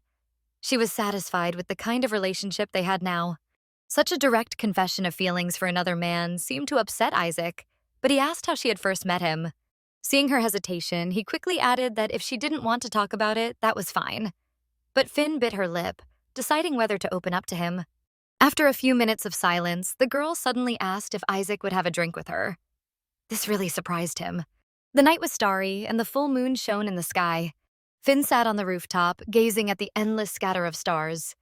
She was satisfied with the kind of relationship they had now. Such a direct confession of feelings for another man seemed to upset Isaac, but he asked how she had first met him. Seeing her hesitation, he quickly added that if she didn't want to talk about it, that was fine. But Finn bit her lip, deciding whether to open up to him. After a few minutes of silence, the girl suddenly asked if Isaac would have a drink with her. This really surprised him. The night was starry, and the full moon shone in the sky. Finn sat on the rooftop, gazing at the endless scatter of stars.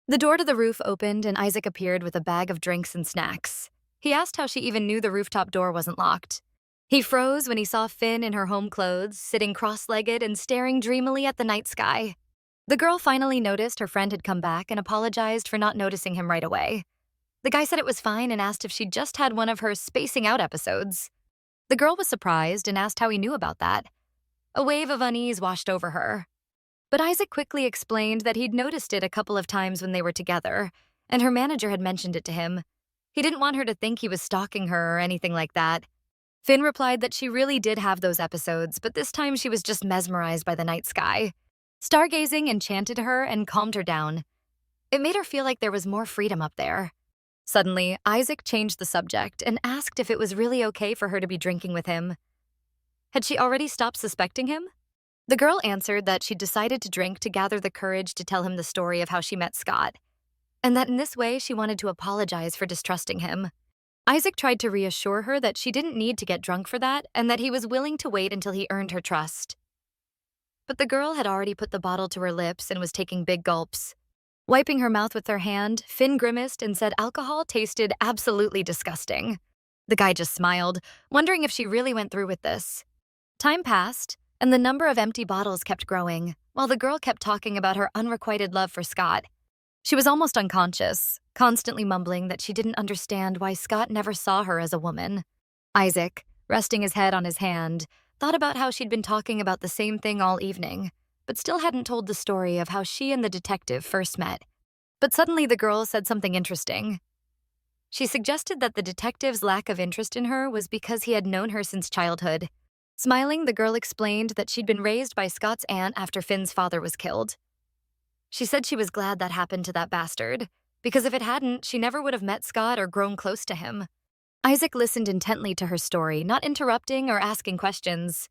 The door to the roof opened, and Isaac appeared with a bag of drinks and snacks. He asked how she even knew the rooftop door wasn't locked. He froze when he saw Finn in her home clothes, sitting cross-legged and staring dreamily at the night sky. The girl finally noticed her friend had come back and apologized for not noticing him right away. The guy said it was fine and asked if she'd just had one of her spacing out episodes. The girl was surprised and asked how he knew about that. A wave of unease washed over her. But Isaac quickly explained that he'd noticed it a couple of times when they were together, and her manager had mentioned it to him. He didn't want her to think he was stalking her or anything like that. Finn replied that she really did have those episodes, but this time she was just mesmerized by the night sky. Stargazing enchanted her and calmed her down. It made her feel like there was more freedom up there. Suddenly, Isaac changed the subject and asked if it was really okay for her to be drinking with him. Had she already stopped suspecting him? The girl answered that she'd decided to drink to gather the courage to tell him the story of how she met Scott, and that in this way she wanted to apologize for distrusting him. Isaac tried to reassure her that she didn't need to get drunk for that and that he was willing to wait until he earned her trust. But the girl had already put the bottle to her lips and was taking big gulps. Wiping her mouth with her hand, Finn grimaced and said alcohol tasted absolutely disgusting. The guy just smiled, wondering if she really went through with this. Time passed, and the number of empty bottles kept growing, while the girl kept talking about her unrequited love for Scott. She was almost unconscious, constantly mumbling that she didn't understand why Scott never saw her as a woman. Isaac, resting his head on his hand, thought about how she'd been talking about the same thing all evening, but still hadn't told the story of how she and the detective first met. But suddenly the girl said something interesting. She suggested that the detective's lack of interest in her was because he had known her since childhood. Smiling, the girl explained that she'd been raised by Scott's aunt after Finn's father was killed. She said she was glad that happened to that bastard, because if it hadn't, she never would have met Scott or grown close to him. Isaac listened intently to her story, not interrupting or asking questions.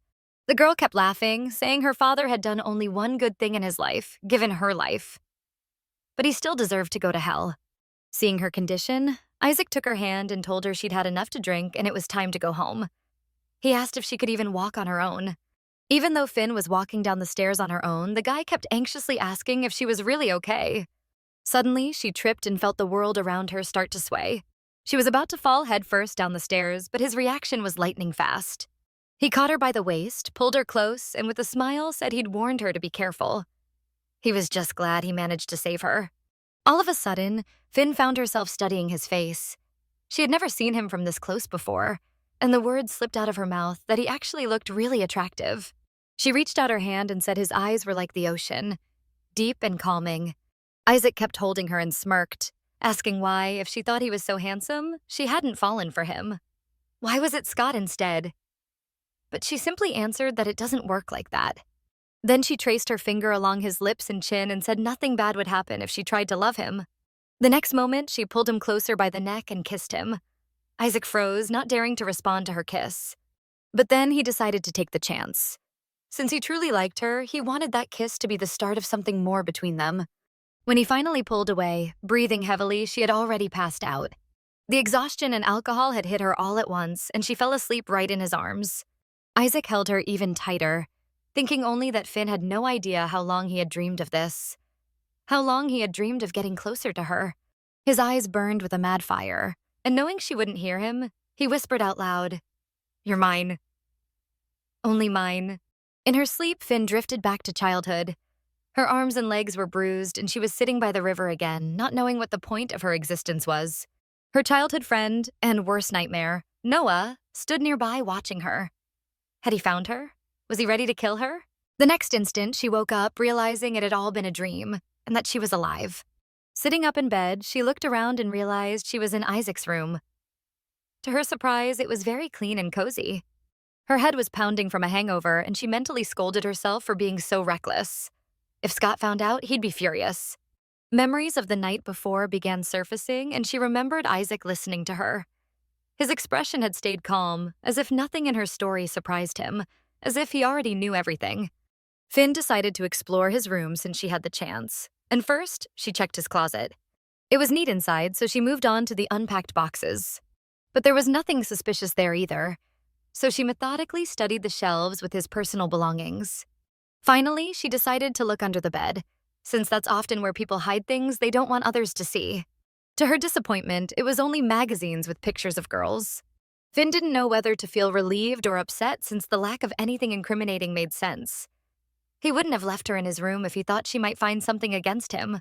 The girl kept laughing, saying her father had done only one good thing in his life, given her life. But he still deserved to go to hell. Seeing her condition, Isaac took her hand and told her she'd had enough to drink and it was time to go home. He asked if she could even walk on her own. Even though Finn was walking down the stairs on her own, the guy kept anxiously asking if she was really okay. Suddenly, she tripped and felt the world around her start to sway. She was about to fall headfirst down the stairs, but his reaction was lightning fast. He caught her by the waist, pulled her close, and with a smile said he'd warned her to be careful. He was just glad he managed to save her. All of a sudden, Finn found herself studying his face. She had never seen him from this close before, and the words slipped out of her mouth that he actually looked really attractive. She reached out her hand and said his eyes were like the ocean, deep and calming. Isaac kept holding her and smirked, asking why, if she thought he was so handsome, she hadn't fallen for him. Why was it Scott instead? But she simply answered that it doesn't work like that. Then she traced her finger along his lips and chin and said nothing bad would happen if she tried to love him. The next moment, she pulled him closer by the neck and kissed him. Isaac froze, not daring to respond to her kiss. But then he decided to take the chance. Since he truly liked her, he wanted that kiss to be the start of something more between them. When he finally pulled away, breathing heavily, she had already passed out. The exhaustion and alcohol had hit her all at once, and she fell asleep right in his arms. Isaac held her even tighter, thinking only that Finn had no idea how long he had dreamed of this. How long he had dreamed of getting closer to her. His eyes burned with a mad fire, and knowing she wouldn't hear him, he whispered out loud, "You're mine. Only mine." In her sleep, Finn drifted back to childhood. Her arms and legs were bruised, and she was sitting by the river again, not knowing what the point of her existence was. Her childhood friend, and worst nightmare, Noah, stood nearby watching her. Had he found her? Was he ready to kill her? The next instant, she woke up, realizing it had all been a dream, and that she was alive. Sitting up in bed, she looked around and realized she was in Isaac's room. To her surprise, it was very clean and cozy. Her head was pounding from a hangover, and she mentally scolded herself for being so reckless. If Scott found out, he'd be furious. Memories of the night before began surfacing, and she remembered Isaac listening to her. His expression had stayed calm, as if nothing in her story surprised him, as if he already knew everything. Finn decided to explore his room since she had the chance, and first, she checked his closet. It was neat inside, so she moved on to the unpacked boxes. But there was nothing suspicious there either, so she methodically studied the shelves with his personal belongings. Finally, she decided to look under the bed, since that's often where people hide things they don't want others to see. To her disappointment, it was only magazines with pictures of girls. Finn didn't know whether to feel relieved or upset since the lack of anything incriminating made sense. He wouldn't have left her in his room if he thought she might find something against him.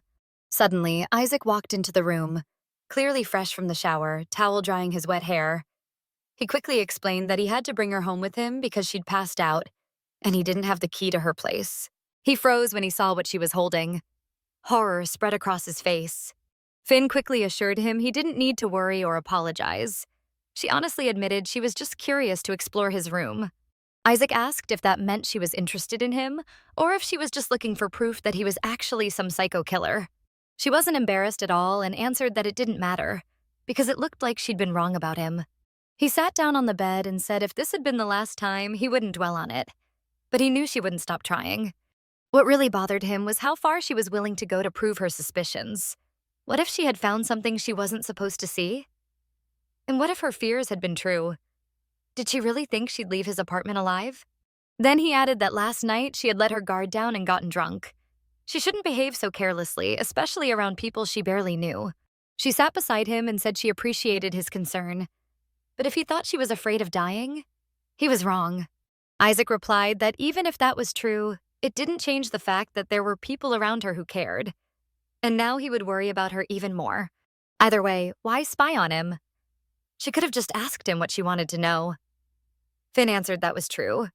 Suddenly, Isaac walked into the room, clearly fresh from the shower, towel drying his wet hair. He quickly explained that he had to bring her home with him because she'd passed out, and he didn't have the key to her place. He froze when he saw what she was holding. Horror spread across his face. Finn quickly assured him he didn't need to worry or apologize. She honestly admitted she was just curious to explore his room. Isaac asked if that meant she was interested in him, or if she was just looking for proof that he was actually some psycho killer. She wasn't embarrassed at all and answered that it didn't matter, because it looked like she'd been wrong about him. He sat down on the bed and said if this had been the last time, he wouldn't dwell on it. But he knew she wouldn't stop trying. What really bothered him was how far she was willing to go to prove her suspicions. What if she had found something she wasn't supposed to see? And what if her fears had been true? Did she really think she'd leave his apartment alive? Then he added that last night she had let her guard down and gotten drunk. She shouldn't behave so carelessly, especially around people she barely knew. She sat beside him and said she appreciated his concern. But if he thought she was afraid of dying, he was wrong. Isaac replied that even if that was true, it didn't change the fact that there were people around her who cared. And now he would worry about her even more. Either way, why spy on him? She could have just asked him what she wanted to know. Finn answered that was true,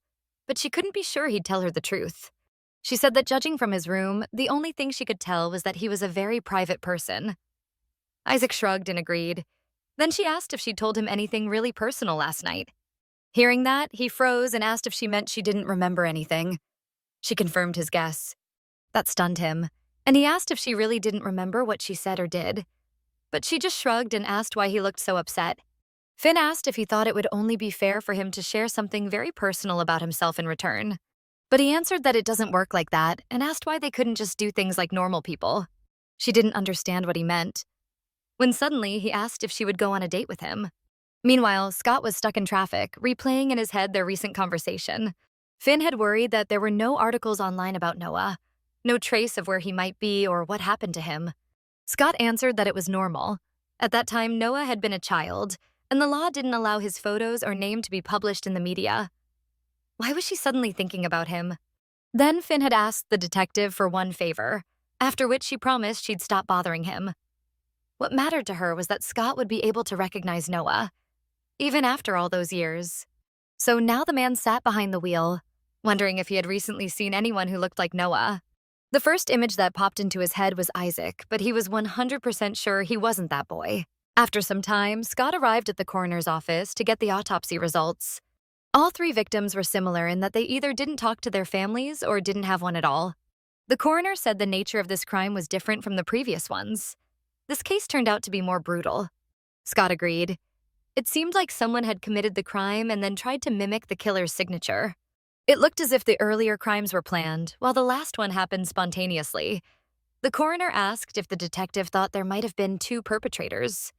but she couldn't be sure he'd tell her the truth. She said that judging from his room, the only thing she could tell was that he was a very private person. Isaac shrugged and agreed. Then she asked if she'd told him anything really personal last night. Hearing that, he froze and asked if she meant she didn't remember anything. She confirmed his guess. That stunned him, and he asked if she really didn't remember what she said or did. But she just shrugged and asked why he looked so upset. Finn asked if he thought it would only be fair for him to share something very personal about himself in return. But he answered that it doesn't work like that and asked why they couldn't just do things like normal people. She didn't understand what he meant. When suddenly he asked if she would go on a date with him. Meanwhile, Scott was stuck in traffic, replaying in his head their recent conversation. Finn had worried that there were no articles online about Noah, no trace of where he might be or what happened to him. Scott answered that it was normal. At that time, Noah had been a child, and the law didn't allow his photos or name to be published in the media. Why was she suddenly thinking about him? Then Finn had asked the detective for one favor, after which she promised she'd stop bothering him. What mattered to her was that Scott would be able to recognize Noah, even after all those years. So now the man sat behind the wheel, wondering if he had recently seen anyone who looked like Noah. The first image that popped into his head was Isaac, but he was 100% sure he wasn't that boy. After some time, Scott arrived at the coroner's office to get the autopsy results. All three victims were similar in that they either didn't talk to their families or didn't have one at all. The coroner said the nature of this crime was different from the previous ones. This case turned out to be more brutal. Scott agreed. It seemed like someone had committed the crime and then tried to mimic the killer's signature. It looked as if the earlier crimes were planned, while the last one happened spontaneously. The coroner asked if the detective thought there might have been two perpetrators.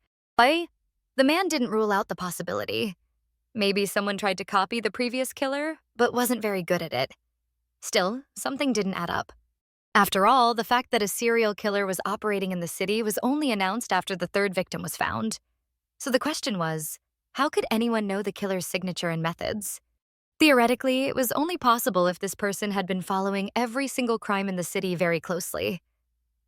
The man didn't rule out the possibility. Maybe someone tried to copy the previous killer, but wasn't very good at it. Still, something didn't add up. After all, the fact that a serial killer was operating in the city was only announced after the third victim was found. So the question was, how could anyone know the killer's signature and methods? Theoretically, it was only possible if this person had been following every single crime in the city very closely.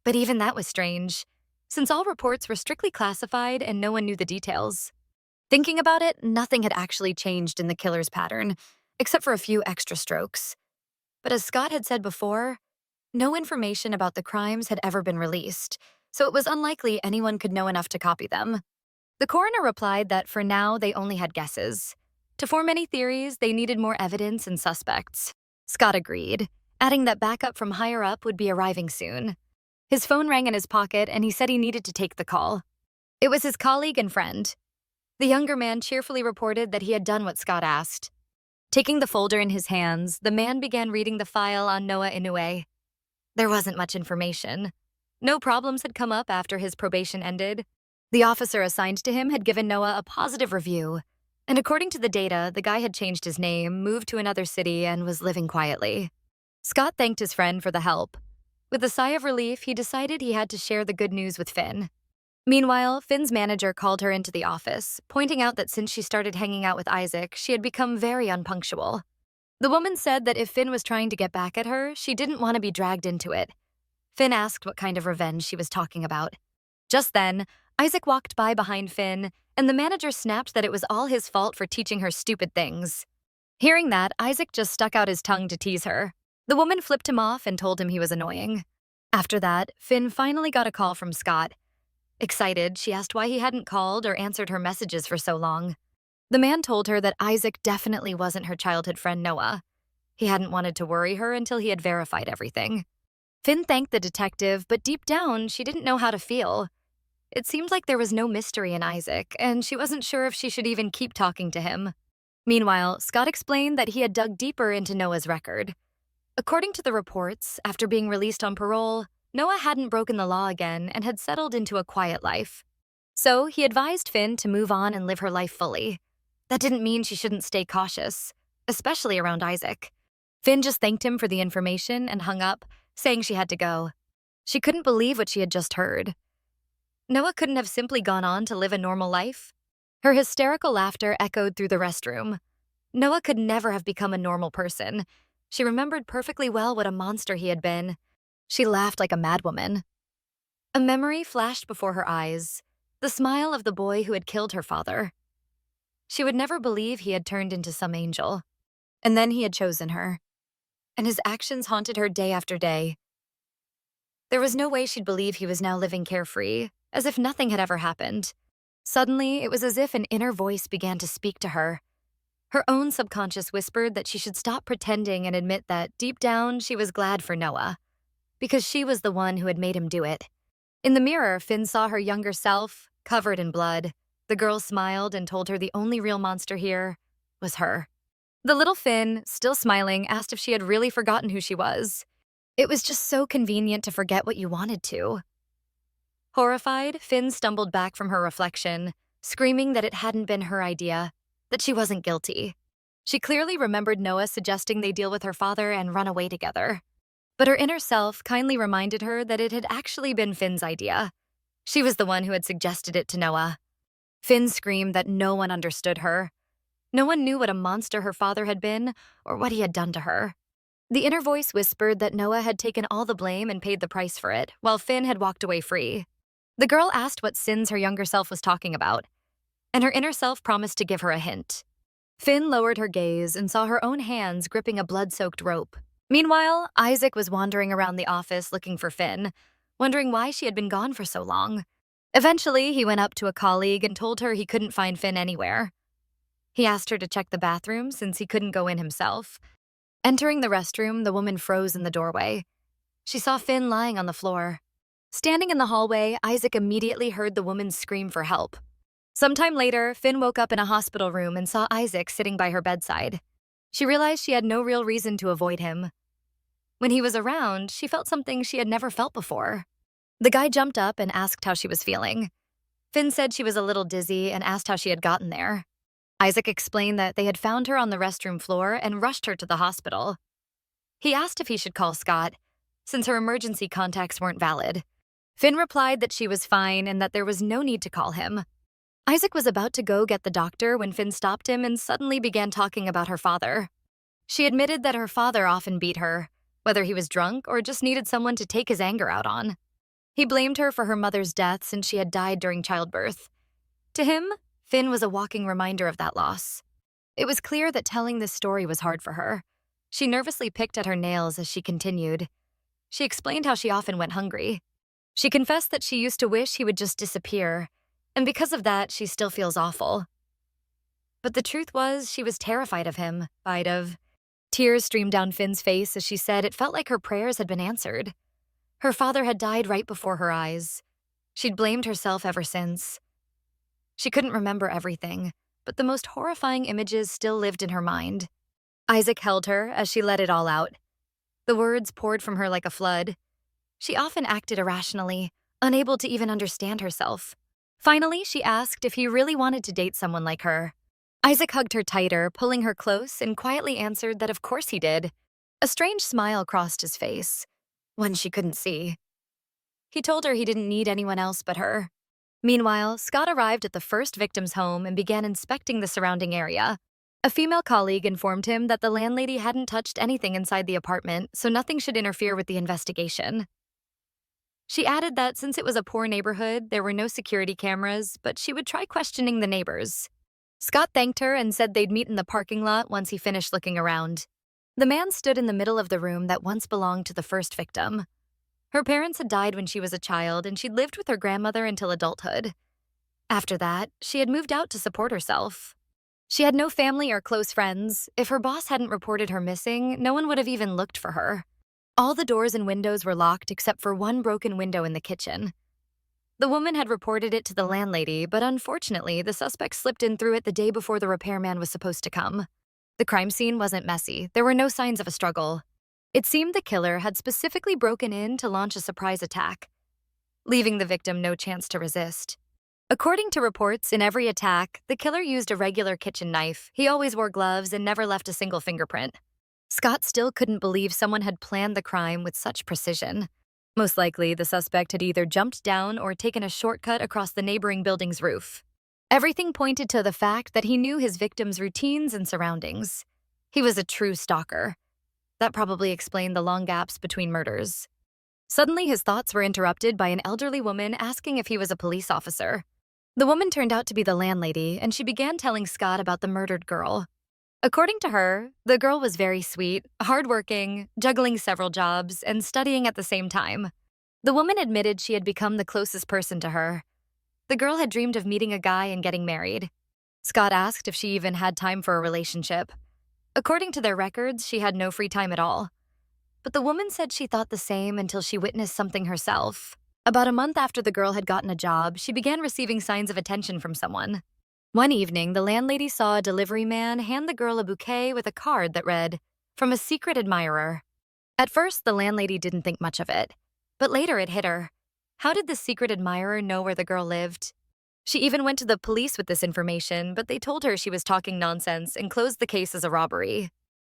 But even that was strange, since all reports were strictly classified and no one knew the details. Thinking about it, nothing had actually changed in the killer's pattern, except for a few extra strokes. But as Scott had said before, no information about the crimes had ever been released, so it was unlikely anyone could know enough to copy them. The coroner replied that for now they only had guesses. To form any theories, they needed more evidence and suspects. Scott agreed, adding that backup from higher up would be arriving soon. His phone rang in his pocket and he said he needed to take the call. It was his colleague and friend. The younger man cheerfully reported that he had done what Scott asked. Taking the folder in his hands, the man began reading the file on Noah Inoue. There wasn't much information. No problems had come up after his probation ended. The officer assigned to him had given Noah a positive review, and according to the data, the guy had changed his name, moved to another city, and was living quietly. Scott thanked his friend for the help. With a sigh of relief, he decided he had to share the good news with Finn. Meanwhile, Finn's manager called her into the office, pointing out that since she started hanging out with Isaac, she had become very unpunctual. The woman said that if Finn was trying to get back at her, she didn't want to be dragged into it. Finn asked what kind of revenge she was talking about. Just then, Isaac walked by behind Finn, and the manager snapped that it was all his fault for teaching her stupid things. Hearing that, Isaac just stuck out his tongue to tease her. The woman flipped him off and told him he was annoying. After that, Finn finally got a call from Scott. Excited, she asked why he hadn't called or answered her messages for so long. The man told her that Isaac definitely wasn't her childhood friend Noah. He hadn't wanted to worry her until he had verified everything. Finn thanked the detective, but deep down, she didn't know how to feel. It seemed like there was no mystery in Isaac, and she wasn't sure if she should even keep talking to him. Meanwhile, Scott explained that he had dug deeper into Noah's record. According to the reports, after being released on parole, Noah hadn't broken the law again and had settled into a quiet life. So he advised Finn to move on and live her life fully. That didn't mean she shouldn't stay cautious, especially around Isaac. Finn just thanked him for the information and hung up, saying she had to go. She couldn't believe what she had just heard. Noah couldn't have simply gone on to live a normal life. Her hysterical laughter echoed through the restroom. Noah could never have become a normal person. She remembered perfectly well what a monster he had been. She laughed like a madwoman. A memory flashed before her eyes, the smile of the boy who had killed her father. She would never believe he had turned into some angel. And then he had chosen her. And his actions haunted her day after day. There was no way she'd believe he was now living carefree, as if nothing had ever happened. Suddenly, it was as if an inner voice began to speak to her. Her own subconscious whispered that she should stop pretending and admit that, deep down, she was glad for Noah, because she was the one who had made him do it. In the mirror, Finn saw her younger self, covered in blood. The girl smiled and told her the only real monster here was her. The little Finn, still smiling, asked if she had really forgotten who she was. It was just so convenient to forget what you wanted to. Horrified, Finn stumbled back from her reflection, screaming that it hadn't been her idea, that she wasn't guilty. She clearly remembered Noah suggesting they deal with her father and run away together. But her inner self kindly reminded her that it had actually been Finn's idea. She was the one who had suggested it to Noah. Finn screamed that no one understood her. No one knew what a monster her father had been or what he had done to her. The inner voice whispered that Noah had taken all the blame and paid the price for it, while Finn had walked away free. The girl asked what sins her younger self was talking about, and her inner self promised to give her a hint. Finn lowered her gaze and saw her own hands gripping a blood-soaked rope. Meanwhile, Isaac was wandering around the office looking for Finn, wondering why she had been gone for so long. Eventually, he went up to a colleague and told her he couldn't find Finn anywhere. He asked her to check the bathroom since he couldn't go in himself. Entering the restroom, the woman froze in the doorway. She saw Finn lying on the floor. Standing in the hallway, Isaac immediately heard the woman scream for help. Sometime later, Finn woke up in a hospital room and saw Isaac sitting by her bedside. She realized she had no real reason to avoid him. When he was around, she felt something she had never felt before. The guy jumped up and asked how she was feeling. Finn said she was a little dizzy and asked how she had gotten there. Isaac explained that they had found her on the restroom floor and rushed her to the hospital. He asked if he should call Scott, since her emergency contacts weren't valid. Finn replied that she was fine and that there was no need to call him. Isaac was about to go get the doctor when Finn stopped him and suddenly began talking about her father. She admitted that her father often beat her, whether he was drunk or just needed someone to take his anger out on. He blamed her for her mother's death since she had died during childbirth. To him, Finn was a walking reminder of that loss. It was clear that telling this story was hard for her. She nervously picked at her nails as she continued. She explained how she often went hungry. She confessed that she used to wish he would just disappear, and because of that, she still feels awful. But the truth was, she was terrified of him, Tears streamed down Finn's face as she said it felt like her prayers had been answered. Her father had died right before her eyes. She'd blamed herself ever since. She couldn't remember everything, but the most horrifying images still lived in her mind. Isaac held her as she let it all out. The words poured from her like a flood. She often acted irrationally, unable to even understand herself. Finally, she asked if he really wanted to date someone like her. Isaac hugged her tighter, pulling her close, and quietly answered that of course he did. A strange smile crossed his face, one she couldn't see. He told her he didn't need anyone else but her. Meanwhile, Scott arrived at the first victim's home and began inspecting the surrounding area. A female colleague informed him that the landlady hadn't touched anything inside the apartment, so nothing should interfere with the investigation. She added that since it was a poor neighborhood, there were no security cameras, but she would try questioning the neighbors. Scott thanked her and said they'd meet in the parking lot once he finished looking around. The man stood in the middle of the room that once belonged to the first victim. Her parents had died when she was a child, and she'd lived with her grandmother until adulthood. After that, she had moved out to support herself. She had no family or close friends. If her boss hadn't reported her missing, no one would have even looked for her. All the doors and windows were locked except for one broken window in the kitchen. The woman had reported it to the landlady, but unfortunately, the suspect slipped in through it the day before the repairman was supposed to come. The crime scene wasn't messy. There were no signs of a struggle. It seemed the killer had specifically broken in to launch a surprise attack, leaving the victim no chance to resist. According to reports, in every attack, the killer used a regular kitchen knife. He always wore gloves and never left a single fingerprint. Scott still couldn't believe someone had planned the crime with such precision. Most likely, the suspect had either jumped down or taken a shortcut across the neighboring building's roof. Everything pointed to the fact that he knew his victim's routines and surroundings. He was a true stalker. That probably explained the long gaps between murders. Suddenly, his thoughts were interrupted by an elderly woman asking if he was a police officer. The woman turned out to be the landlady, and she began telling Scott about the murdered girl. According to her, the girl was very sweet, hardworking, juggling several jobs, and studying at the same time. The woman admitted she had become the closest person to her. The girl had dreamed of meeting a guy and getting married. Scott asked if she even had time for a relationship. According to their records, she had no free time at all. But the woman said she thought the same until she witnessed something herself. About a month after the girl had gotten a job, she began receiving signs of attention from someone. One evening, the landlady saw a delivery man hand the girl a bouquet with a card that read, "From a secret admirer." At first, the landlady didn't think much of it, but later it hit her. How did the secret admirer know where the girl lived? She even went to the police with this information, but they told her she was talking nonsense and closed the case as a robbery.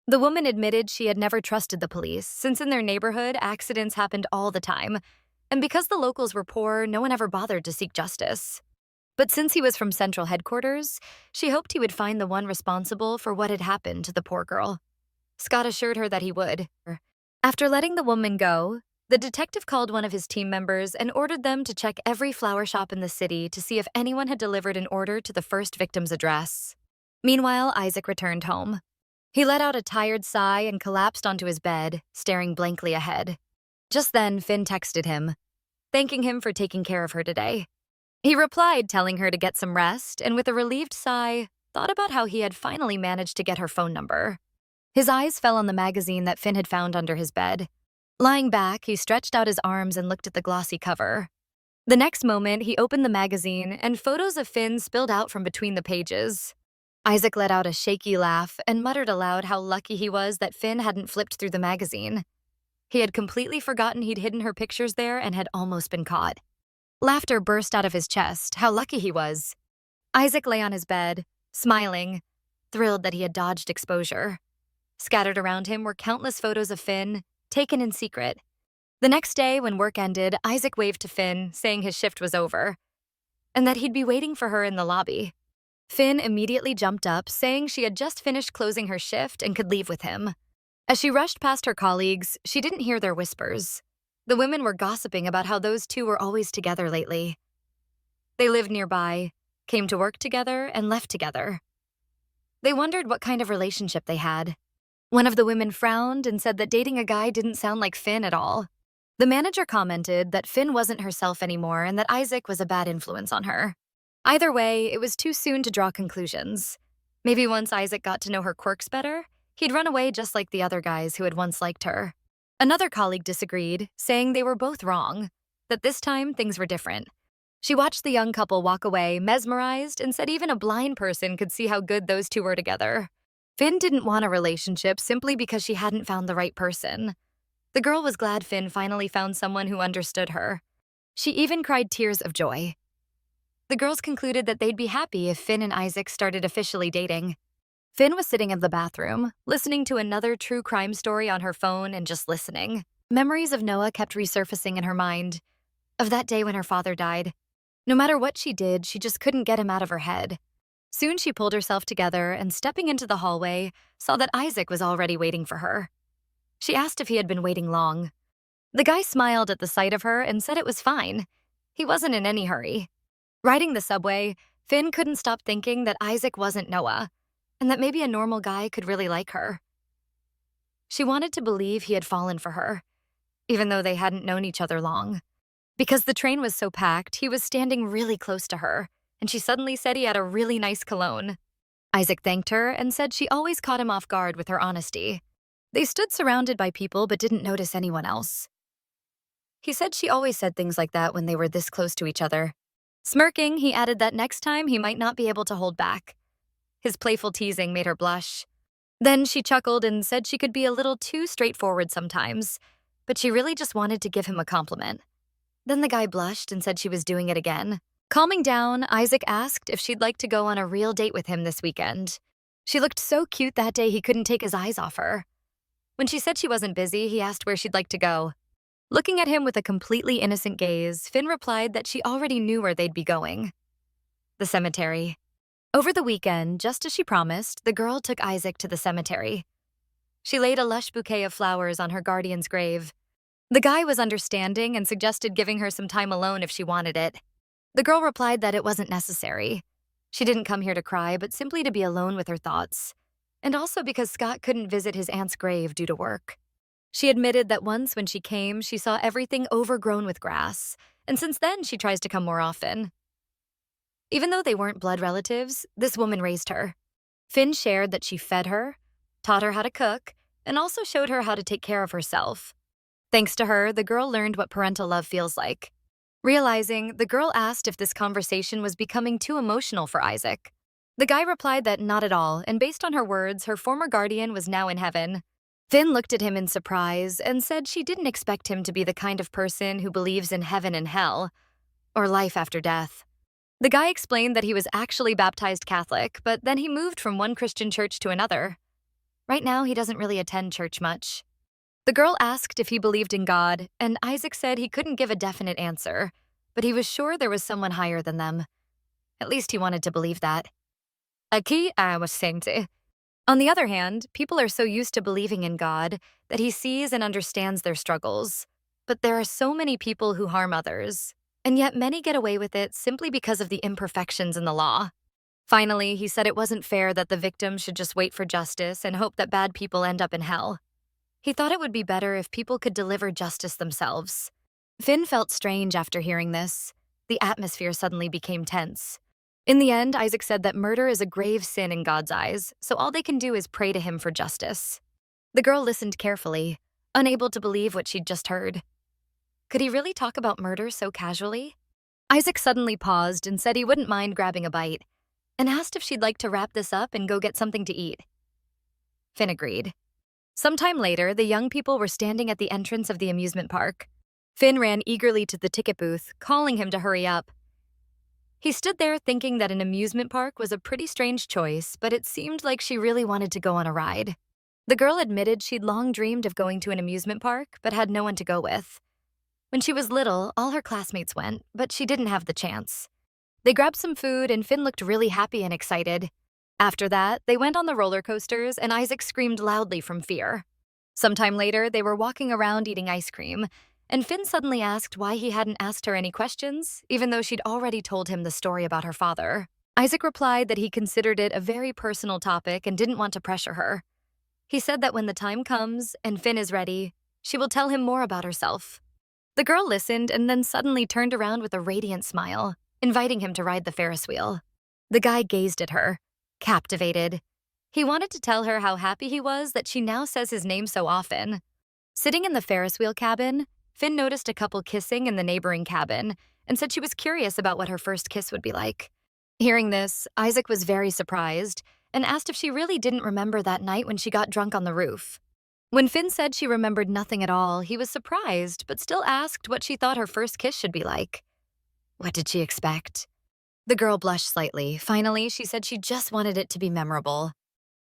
The woman admitted she had never trusted the police, since in their neighborhood, accidents happened all the time, and because the locals were poor, no one ever bothered to seek justice. But since he was from central headquarters, she hoped he would find the one responsible for what had happened to the poor girl. Scott assured her that he would. After letting the woman go, the detective called one of his team members and ordered them to check every flower shop in the city to see if anyone had delivered an order to the first victim's address. Meanwhile, Isaac returned home. He let out a tired sigh and collapsed onto his bed, staring blankly ahead. Just then, Finn texted him, thanking him for taking care of her today. He replied, telling her to get some rest, and with a relieved sigh, thought about how he had finally managed to get her phone number. His eyes fell on the magazine that Finn had found under his bed. Lying back, he stretched out his arms and looked at the glossy cover. The next moment, he opened the magazine, and photos of Finn spilled out from between the pages. Isaac let out a shaky laugh and muttered aloud how lucky he was that Finn hadn't flipped through the magazine. He had completely forgotten he'd hidden her pictures there and had almost been caught. Laughter burst out of his chest. How lucky he was. Isaac lay on his bed, smiling, thrilled that he had dodged exposure. Scattered around him were countless photos of Finn, taken in secret. The next day, when work ended, Isaac waved to Finn, saying his shift was over, and that he'd be waiting for her in the lobby. Finn immediately jumped up, saying she had just finished closing her shift and could leave with him. As she rushed past her colleagues, she didn't hear their whispers. The women were gossiping about how those two were always together lately. They lived nearby, came to work together, and left together. They wondered what kind of relationship they had. One of the women frowned and said that dating a guy didn't sound like Finn at all. The manager commented that Finn wasn't herself anymore and that Isaac was a bad influence on her. Either way, it was too soon to draw conclusions. Maybe once Isaac got to know her quirks better, he'd run away just like the other guys who had once liked her. Another colleague disagreed, saying they were both wrong, that this time things were different. She watched the young couple walk away, mesmerized, and said even a blind person could see how good those two were together. Finn didn't want a relationship simply because she hadn't found the right person. The girl was glad Finn finally found someone who understood her. She even cried tears of joy. The girls concluded that they'd be happy if Finn and Isaac started officially dating. Finn was sitting in the bathroom, listening to another true crime story on her phone and just listening. Memories of Noah kept resurfacing in her mind, of that day when her father died. No matter what she did, she just couldn't get him out of her head. Soon she pulled herself together and, stepping into the hallway, saw that Isaac was already waiting for her. She asked if he had been waiting long. The guy smiled at the sight of her and said it was fine. He wasn't in any hurry. Riding the subway, Finn couldn't stop thinking that Isaac wasn't Noah, and that maybe a normal guy could really like her. She wanted to believe he had fallen for her, even though they hadn't known each other long. Because the train was so packed, he was standing really close to her, and she suddenly said he had a really nice cologne. Isaac thanked her and said she always caught him off guard with her honesty. They stood surrounded by people but didn't notice anyone else. He said she always said things like that when they were this close to each other. Smirking, he added that next time he might not be able to hold back. His playful teasing made her blush. Then she chuckled and said she could be a little too straightforward sometimes, but she really just wanted to give him a compliment. Then the guy blushed and said she was doing it again. Calming down, Isaac asked if she'd like to go on a real date with him this weekend. She looked so cute that day he couldn't take his eyes off her. When she said she wasn't busy, he asked where she'd like to go. Looking at him with a completely innocent gaze, Finn replied that she already knew where they'd be going. The cemetery. Over the weekend, just as she promised, the girl took Isaac to the cemetery. She laid a lush bouquet of flowers on her guardian's grave. The guy was understanding and suggested giving her some time alone if she wanted it. The girl replied that it wasn't necessary. She didn't come here to cry, but simply to be alone with her thoughts. And also because Scott couldn't visit his aunt's grave due to work. She admitted that once when she came, she saw everything overgrown with grass, and since then she tries to come more often. Even though they weren't blood relatives, this woman raised her. Finn shared that she fed her, taught her how to cook, and also showed her how to take care of herself. Thanks to her, the girl learned what parental love feels like. Realizing, the girl asked if this conversation was becoming too emotional for Isaac. The guy replied that not at all, and based on her words, her former guardian was now in heaven. Finn looked at him in surprise and said she didn't expect him to be the kind of person who believes in heaven and hell, or life after death. The guy explained that he was actually baptized Catholic, but then he moved from one Christian church to another. Right now, he doesn't really attend church much. The girl asked if he believed in God, and Isaac said he couldn't give a definite answer, but he was sure there was someone higher than them. At least he wanted to believe that. Aquí was sente. On the other hand, people are so used to believing in God that he sees and understands their struggles. But there are so many people who harm others, and yet many get away with it simply because of the imperfections in the law. Finally, he said it wasn't fair that the victims should just wait for justice and hope that bad people end up in hell. He thought it would be better if people could deliver justice themselves. Finn felt strange after hearing this. The atmosphere suddenly became tense. In the end, Isaac said that murder is a grave sin in God's eyes, so all they can do is pray to him for justice. The girl listened carefully, unable to believe what she'd just heard. Could he really talk about murder so casually? Isaac suddenly paused and said he wouldn't mind grabbing a bite, and asked if she'd like to wrap this up and go get something to eat. Finn agreed. Sometime later, the young people were standing at the entrance of the amusement park. Finn ran eagerly to the ticket booth, calling him to hurry up. He stood there thinking that an amusement park was a pretty strange choice, but it seemed like she really wanted to go on a ride. The girl admitted she'd long dreamed of going to an amusement park, but had no one to go with. When she was little, all her classmates went, but she didn't have the chance. They grabbed some food, and Finn looked really happy and excited. After that, they went on the roller coasters, and Isaac screamed loudly from fear. Sometime later, they were walking around eating ice cream, and Finn suddenly asked why he hadn't asked her any questions, even though she'd already told him the story about her father. Isaac replied that he considered it a very personal topic and didn't want to pressure her. He said that when the time comes and Finn is ready, she will tell him more about herself. The girl listened and then suddenly turned around with a radiant smile, inviting him to ride the Ferris wheel. The guy gazed at her, captivated. He wanted to tell her how happy he was that she now says his name so often. Sitting in the Ferris wheel cabin, Finn noticed a couple kissing in the neighboring cabin and said she was curious about what her first kiss would be like. Hearing this, Isaac was very surprised and asked if she really didn't remember that night when she got drunk on the roof. When Finn said she remembered nothing at all, he was surprised, but still asked what she thought her first kiss should be like. What did she expect? The girl blushed slightly. Finally, she said she just wanted it to be memorable.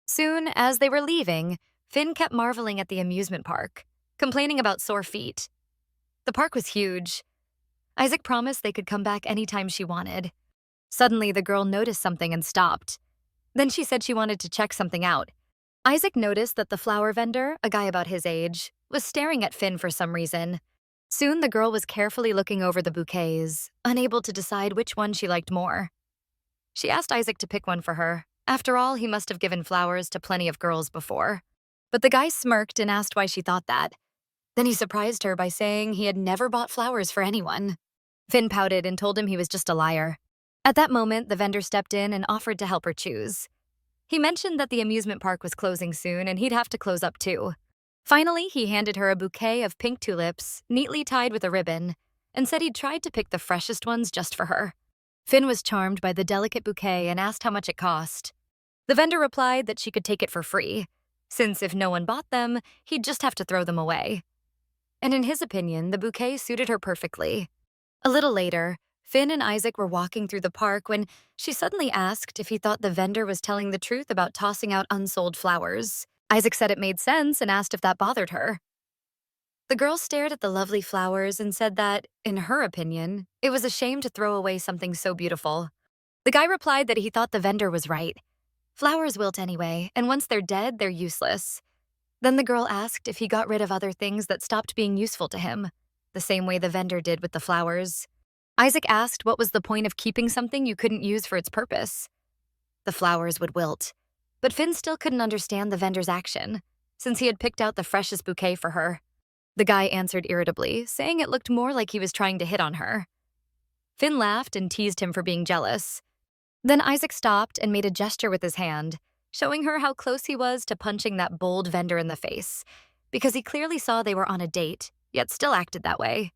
Soon, as they were leaving, Finn kept marveling at the amusement park, complaining about sore feet. The park was huge. Isaac promised they could come back anytime she wanted. Suddenly, the girl noticed something and stopped. Then she said she wanted to check something out. Isaac noticed that the flower vendor, a guy about his age, was staring at Finn for some reason. Soon, the girl was carefully looking over the bouquets, unable to decide which one she liked more. She asked Isaac to pick one for her. After all, he must have given flowers to plenty of girls before. But the guy smirked and asked why she thought that. Then he surprised her by saying he had never bought flowers for anyone. Finn pouted and told him he was just a liar. At that moment, the vendor stepped in and offered to help her choose. He mentioned that the amusement park was closing soon and he'd have to close up too. Finally, he handed her a bouquet of pink tulips, neatly tied with a ribbon, and said he'd tried to pick the freshest ones just for her. Finn was charmed by the delicate bouquet and asked how much it cost. The vendor replied that she could take it for free, since if no one bought them, he'd just have to throw them away. And in his opinion, the bouquet suited her perfectly. A little later, Finn and Isaac were walking through the park when she suddenly asked if he thought the vendor was telling the truth about tossing out unsold flowers. Isaac said it made sense and asked if that bothered her. The girl stared at the lovely flowers and said that, in her opinion, it was a shame to throw away something so beautiful. The guy replied that he thought the vendor was right. Flowers wilt anyway, and once they're dead, they're useless. Then the girl asked if he got rid of other things that stopped being useful to him, the same way the vendor did with the flowers. Isaac asked what was the point of keeping something you couldn't use for its purpose. The flowers would wilt. But Finn still couldn't understand the vendor's action, since he had picked out the freshest bouquet for her. The guy answered irritably, saying it looked more like he was trying to hit on her. Finn laughed and teased him for being jealous. Then Isaac stopped and made a gesture with his hand, showing her how close he was to punching that bold vendor in the face, because he clearly saw they were on a date, yet still acted that way.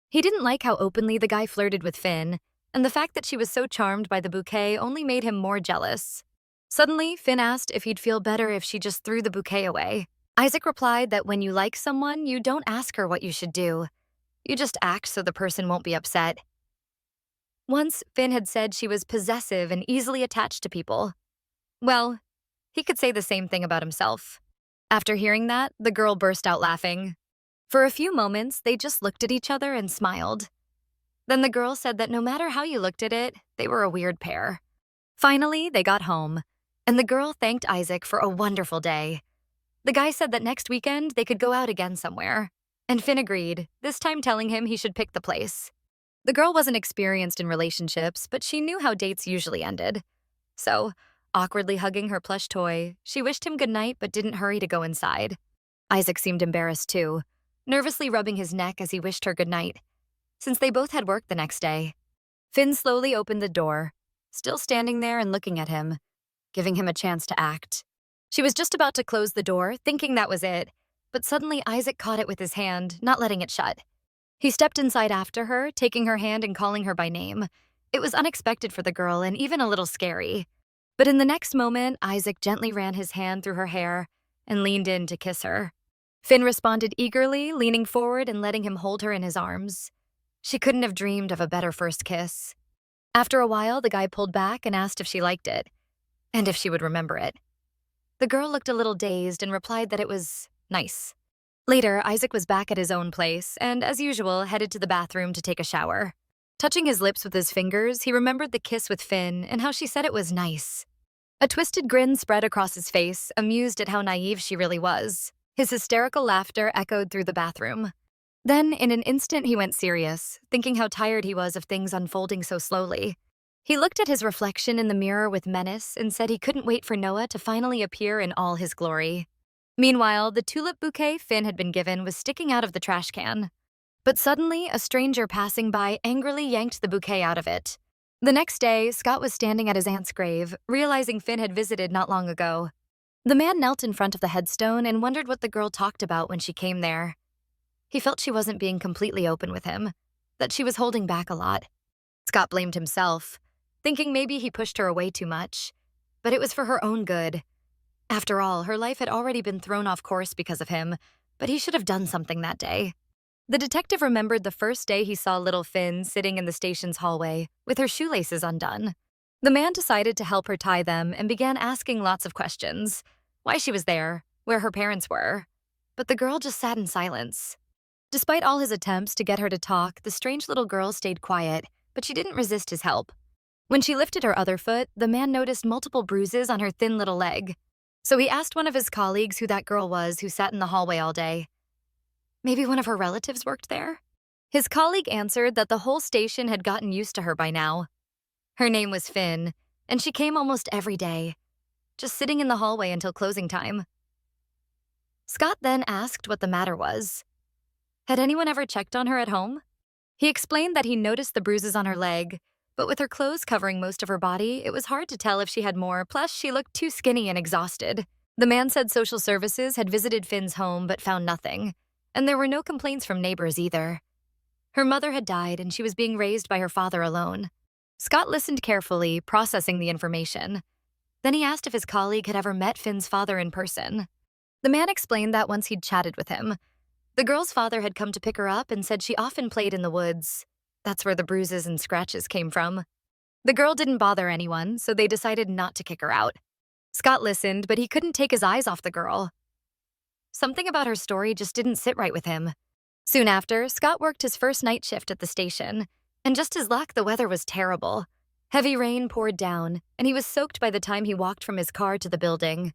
He didn't like how openly the guy flirted with Finn, and the fact that she was so charmed by the bouquet only made him more jealous. Suddenly, Finn asked if he'd feel better if she just threw the bouquet away. Isaac replied that when you like someone, you don't ask her what you should do. You just act so the person won't be upset. Once, Finn had said she was possessive and easily attached to people. Well, he could say the same thing about himself. After hearing that, the girl burst out laughing. For a few moments, they just looked at each other and smiled. Then the girl said that no matter how you looked at it, they were a weird pair. Finally, they got home, and the girl thanked Isaac for a wonderful day. The guy said that next weekend they could go out again somewhere, and Finn agreed, this time telling him he should pick the place. The girl wasn't experienced in relationships, but she knew how dates usually ended. So, awkwardly hugging her plush toy, she wished him goodnight but didn't hurry to go inside. Isaac seemed embarrassed too, nervously rubbing his neck as he wished her goodnight, since they both had work the next day. Finn slowly opened the door, still standing there and looking at him, giving him a chance to act. She was just about to close the door, thinking that was it, but suddenly Isaac caught it with his hand, not letting it shut. He stepped inside after her, taking her hand and calling her by name. It was unexpected for the girl and even a little scary. But in the next moment, Isaac gently ran his hand through her hair and leaned in to kiss her. Finn responded eagerly, leaning forward and letting him hold her in his arms. She couldn't have dreamed of a better first kiss. After a while, the guy pulled back and asked if she liked it, and if she would remember it. The girl looked a little dazed and replied that it was nice. Later, Isaac was back at his own place and, as usual, headed to the bathroom to take a shower. Touching his lips with his fingers, he remembered the kiss with Finn and how she said it was nice. A twisted grin spread across his face, amused at how naive she really was. His hysterical laughter echoed through the bathroom. Then, in an instant, he went serious, thinking how tired he was of things unfolding so slowly. He looked at his reflection in the mirror with menace and said he couldn't wait for Noah to finally appear in all his glory. Meanwhile, the tulip bouquet Finn had been given was sticking out of the trash can. But suddenly, a stranger passing by angrily yanked the bouquet out of it. The next day, Scott was standing at his aunt's grave, realizing Finn had visited not long ago. The man knelt in front of the headstone and wondered what the girl talked about when she came there. He felt she wasn't being completely open with him, that she was holding back a lot. Scott blamed himself, thinking maybe he pushed her away too much, but it was for her own good. After all, her life had already been thrown off course because of him, but he should have done something that day. The detective remembered the first day he saw little Finn sitting in the station's hallway with her shoelaces undone. The man decided to help her tie them and began asking lots of questions. Why she was there, where her parents were. But the girl just sat in silence. Despite all his attempts to get her to talk, the strange little girl stayed quiet, but she didn't resist his help. When she lifted her other foot, the man noticed multiple bruises on her thin little leg. So he asked one of his colleagues who that girl was who sat in the hallway all day. Maybe one of her relatives worked there? His colleague answered that the whole station had gotten used to her by now. Her name was Finn, and she came almost every day, just sitting in the hallway until closing time. Scott then asked what the matter was. Had anyone ever checked on her at home? He explained that he noticed the bruises on her leg, but with her clothes covering most of her body, it was hard to tell if she had more, plus she looked too skinny and exhausted. The man said social services had visited Finn's home but found nothing, and there were no complaints from neighbors either. Her mother had died and she was being raised by her father alone. Scott listened carefully, processing the information. Then he asked if his colleague had ever met Finn's father in person. The man explained that once he'd chatted with him, the girl's father had come to pick her up and said she often played in the woods. That's where the bruises and scratches came from. The girl didn't bother anyone, so they decided not to kick her out. Scott listened, but he couldn't take his eyes off the girl. Something about her story just didn't sit right with him. Soon after, Scott worked his first night shift at the station, and just his luck, the weather was terrible. Heavy rain poured down, and he was soaked by the time he walked from his car to the building.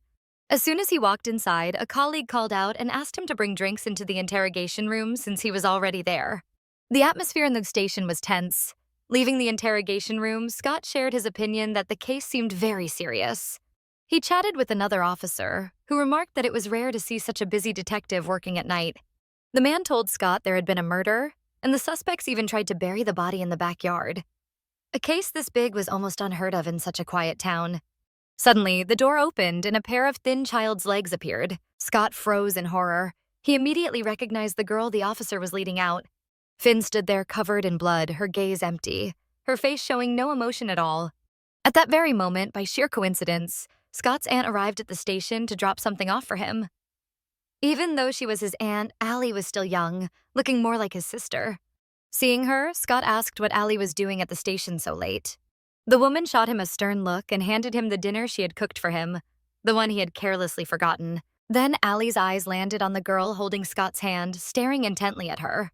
As soon as he walked inside, a colleague called out and asked him to bring drinks into the interrogation room since he was already there. The atmosphere in the station was tense. Leaving the interrogation room, Scott shared his opinion that the case seemed very serious. He chatted with another officer, who remarked that it was rare to see such a busy detective working at night. The man told Scott there had been a murder, and the suspects even tried to bury the body in the backyard. A case this big was almost unheard of in such a quiet town. Suddenly, the door opened and a pair of thin child's legs appeared. Scott froze in horror. He immediately recognized the girl the officer was leading out. Finn stood there covered in blood, her gaze empty, her face showing no emotion at all. At that very moment, by sheer coincidence, Scott's aunt arrived at the station to drop something off for him. Even though she was his aunt, Allie was still young, looking more like his sister. Seeing her, Scott asked what Allie was doing at the station so late. The woman shot him a stern look and handed him the dinner she had cooked for him, the one he had carelessly forgotten. Then Allie's eyes landed on the girl holding Scott's hand, staring intently at her.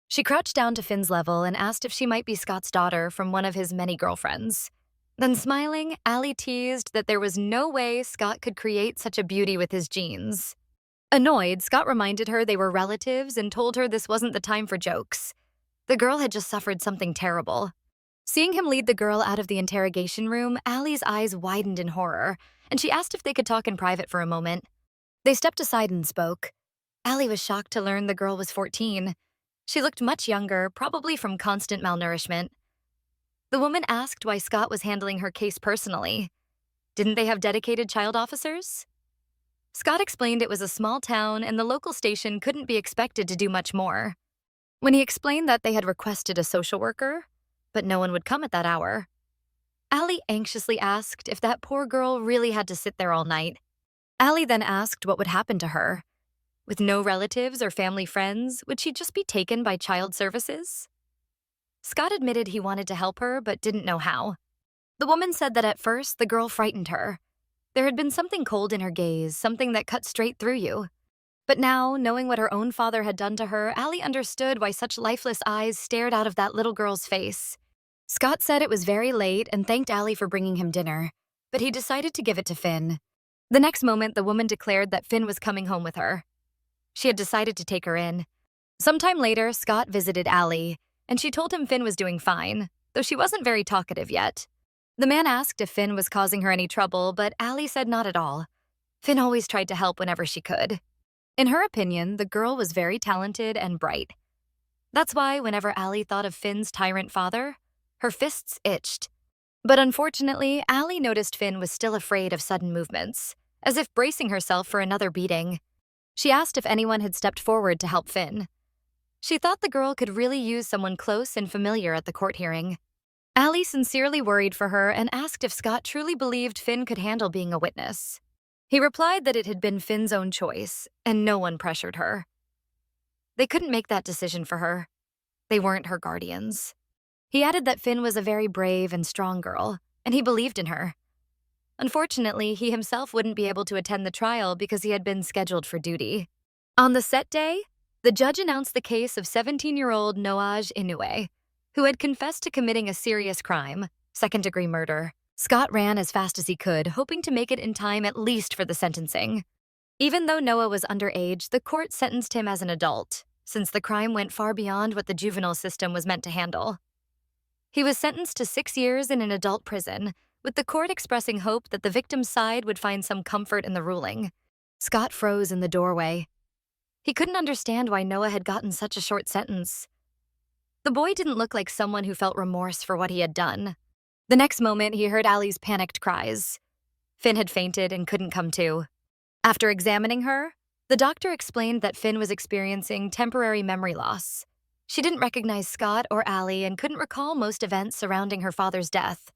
She crouched down to Finn's level and asked if she might be Scott's daughter from one of his many girlfriends. Then smiling, Allie teased that there was no way Scott could create such a beauty with his genes. Annoyed, Scott reminded her they were relatives and told her this wasn't the time for jokes. The girl had just suffered something terrible. Seeing him lead the girl out of the interrogation room, Allie's eyes widened in horror, and she asked if they could talk in private for a moment. They stepped aside and spoke. Allie was shocked to learn the girl was 14. She looked much younger, probably from constant malnourishment. The woman asked why Scott was handling her case personally. Didn't they have dedicated child officers? Scott explained it was a small town and the local station couldn't be expected to do much more. When he explained that they had requested a social worker, but no one would come at that hour, Allie anxiously asked if that poor girl really had to sit there all night. Allie then asked what would happen to her. With no relatives or family friends, would she just be taken by child services? Scott admitted he wanted to help her, but didn't know how. The woman said that at first, the girl frightened her. There had been something cold in her gaze, something that cut straight through you. But now, knowing what her own father had done to her, Allie understood why such lifeless eyes stared out of that little girl's face. Scott said it was very late and thanked Allie for bringing him dinner, but he decided to give it to Finn. The next moment, the woman declared that Finn was coming home with her. She had decided to take her in. Sometime later, Scott visited Allie, and she told him Finn was doing fine, though she wasn't very talkative yet. The man asked if Finn was causing her any trouble, but Allie said not at all. Finn always tried to help whenever she could. In her opinion, the girl was very talented and bright. That's why whenever Allie thought of Finn's tyrant father, her fists itched. But unfortunately, Allie noticed Finn was still afraid of sudden movements, as if bracing herself for another beating. She asked if anyone had stepped forward to help Finn. She thought the girl could really use someone close and familiar at the court hearing. Allie sincerely worried for her and asked if Scott truly believed Finn could handle being a witness. He replied that it had been Finn's own choice, and no one pressured her. They couldn't make that decision for her. They weren't her guardians. He added that Finn was a very brave and strong girl, and he believed in her. Unfortunately, he himself wouldn't be able to attend the trial because he had been scheduled for duty. On the set day, The judge announced the case of 17-year-old Noaj Inoue, who had confessed to committing a serious crime, second-degree murder. Scott ran as fast as he could, hoping to make it in time at least for the sentencing. Even though Noah was underage, the court sentenced him as an adult, since the crime went far beyond what the juvenile system was meant to handle. He was sentenced to 6 years in an adult prison, with the court expressing hope that the victim's side would find some comfort in the ruling. Scott froze in the doorway. He couldn't understand why Noah had gotten such a short sentence. The boy didn't look like someone who felt remorse for what he had done. The next moment, he heard Allie's panicked cries. Finn had fainted and couldn't come to. After examining her, the doctor explained that Finn was experiencing temporary memory loss. She didn't recognize Scott or Allie and couldn't recall most events surrounding her father's death.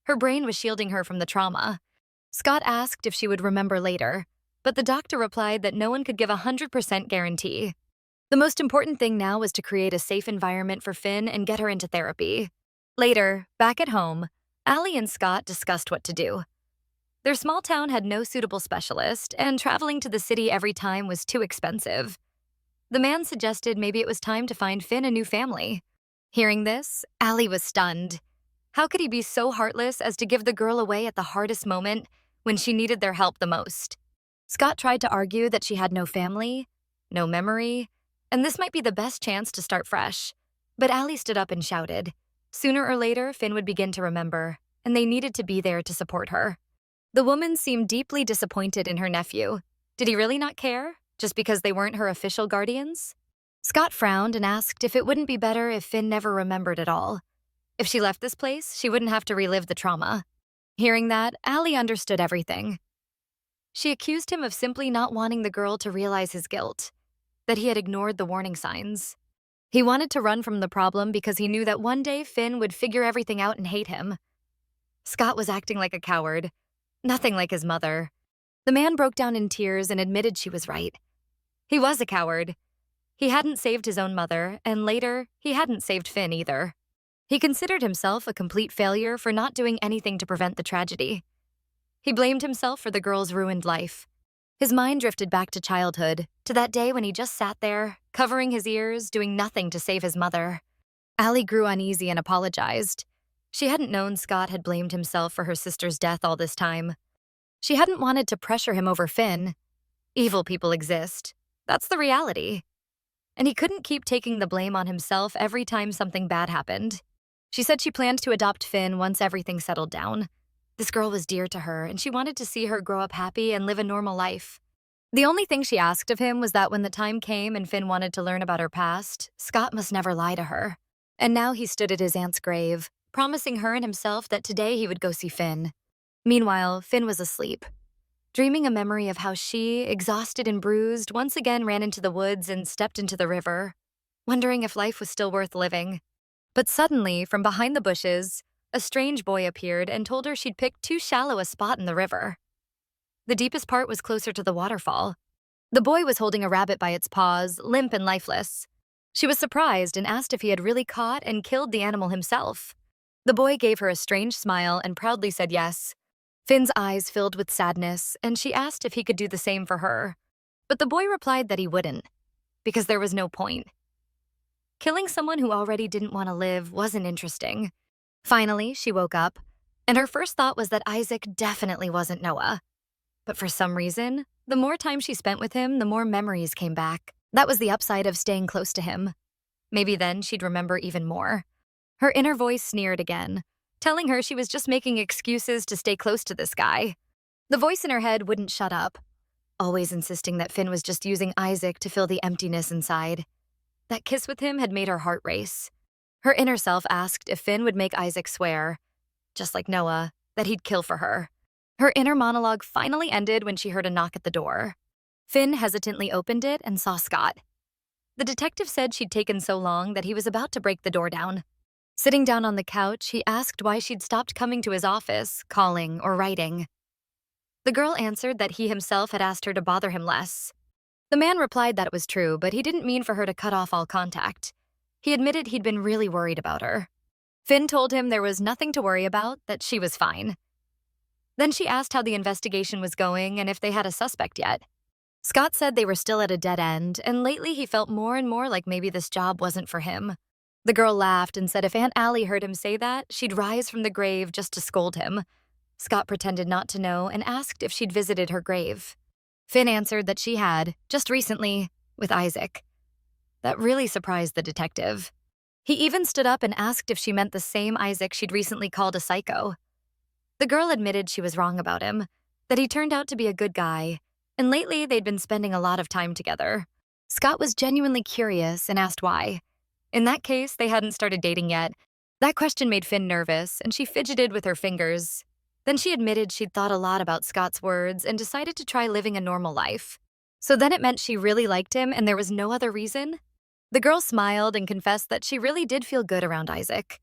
Her brain was shielding her from the trauma. Scott asked if she would remember later, but the doctor replied that no one could give a 100% guarantee. The most important thing now was to create a safe environment for Finn and get her into therapy. Later, back at home, Allie and Scott discussed what to do. Their small town had no suitable specialist, and traveling to the city every time was too expensive. The man suggested maybe it was time to find Finn a new family. Hearing this, Allie was stunned. How could he be so heartless as to give the girl away at the hardest moment when she needed their help the most? Scott tried to argue that she had no family, no memory, and this might be the best chance to start fresh. But Allie stood up and shouted. Sooner or later, Finn would begin to remember, and they needed to be there to support her. The woman seemed deeply disappointed in her nephew. Did he really not care, just because they weren't her official guardians? Scott frowned and asked if it wouldn't be better if Finn never remembered at all. If she left this place, she wouldn't have to relive the trauma. Hearing that, Allie understood everything. She accused him of simply not wanting the girl to realize his guilt, that he had ignored the warning signs. He wanted to run from the problem because he knew that one day Finn would figure everything out and hate him. Scott was acting like a coward, nothing like his mother. The man broke down in tears and admitted she was right. He was a coward. He hadn't saved his own mother, and later, he hadn't saved Finn either. He considered himself a complete failure for not doing anything to prevent the tragedy. He blamed himself for the girl's ruined life. His mind drifted back to childhood, to that day when he just sat there, covering his ears, doing nothing to save his mother. Allie grew uneasy and apologized. She hadn't known Scott had blamed himself for her sister's death all this time. She hadn't wanted to pressure him over Finn. Evil people exist. That's the reality. And he couldn't keep taking the blame on himself every time something bad happened. She said she planned to adopt Finn once everything settled down. This girl was dear to her, and she wanted to see her grow up happy and live a normal life. The only thing she asked of him was that when the time came and Finn wanted to learn about her past, Scott must never lie to her. And now he stood at his aunt's grave, promising her and himself that today he would go see Finn. Meanwhile, Finn was asleep, dreaming a memory of how she, exhausted and bruised, once again ran into the woods and stepped into the river, wondering if life was still worth living. But suddenly, from behind the bushes, a strange boy appeared and told her she'd picked too shallow a spot in the river. The deepest part was closer to the waterfall. The boy was holding a rabbit by its paws, limp and lifeless. She was surprised and asked if he had really caught and killed the animal himself. The boy gave her a strange smile and proudly said yes. Finn's eyes filled with sadness, and she asked if he could do the same for her. But the boy replied that he wouldn't, because there was no point. Killing someone who already didn't want to live wasn't interesting. Finally, she woke up, and her first thought was that Isaac definitely wasn't Noah. But for some reason, the more time she spent with him, the more memories came back. That was the upside of staying close to him. Maybe then she'd remember even more. Her inner voice sneered again, telling her she was just making excuses to stay close to this guy. The voice in her head wouldn't shut up, always insisting that Finn was just using Isaac to fill the emptiness inside. That kiss with him had made her heart race. Her inner self asked if Finn would make Isaac swear, just like Noah, that he'd kill for her. Her inner monologue finally ended when she heard a knock at the door. Finn hesitantly opened it and saw Scott. The detective said she'd taken so long that he was about to break the door down. Sitting down on the couch, he asked why she'd stopped coming to his office, calling, or writing. The girl answered that he himself had asked her to bother him less. The man replied that it was true, but he didn't mean for her to cut off all contact. He admitted he'd been really worried about her. Finn told him there was nothing to worry about, that she was fine. Then she asked how the investigation was going and if they had a suspect yet. Scott said they were still at a dead end, and lately he felt more and more like maybe this job wasn't for him. The girl laughed and said if Aunt Allie heard him say that, she'd rise from the grave just to scold him. Scott pretended not to know and asked if she'd visited her grave. Finn answered that she had, just recently, with Isaac. That really surprised the detective. He even stood up and asked if she meant the same Isaac she'd recently called a psycho. The girl admitted she was wrong about him, that he turned out to be a good guy, and lately they'd been spending a lot of time together. Scott was genuinely curious and asked why. In that case, they hadn't started dating yet. That question made Finn nervous, and she fidgeted with her fingers. Then she admitted she'd thought a lot about Scott's words and decided to try living a normal life. So then it meant she really liked him and there was no other reason? The girl smiled and confessed that she really did feel good around Isaac.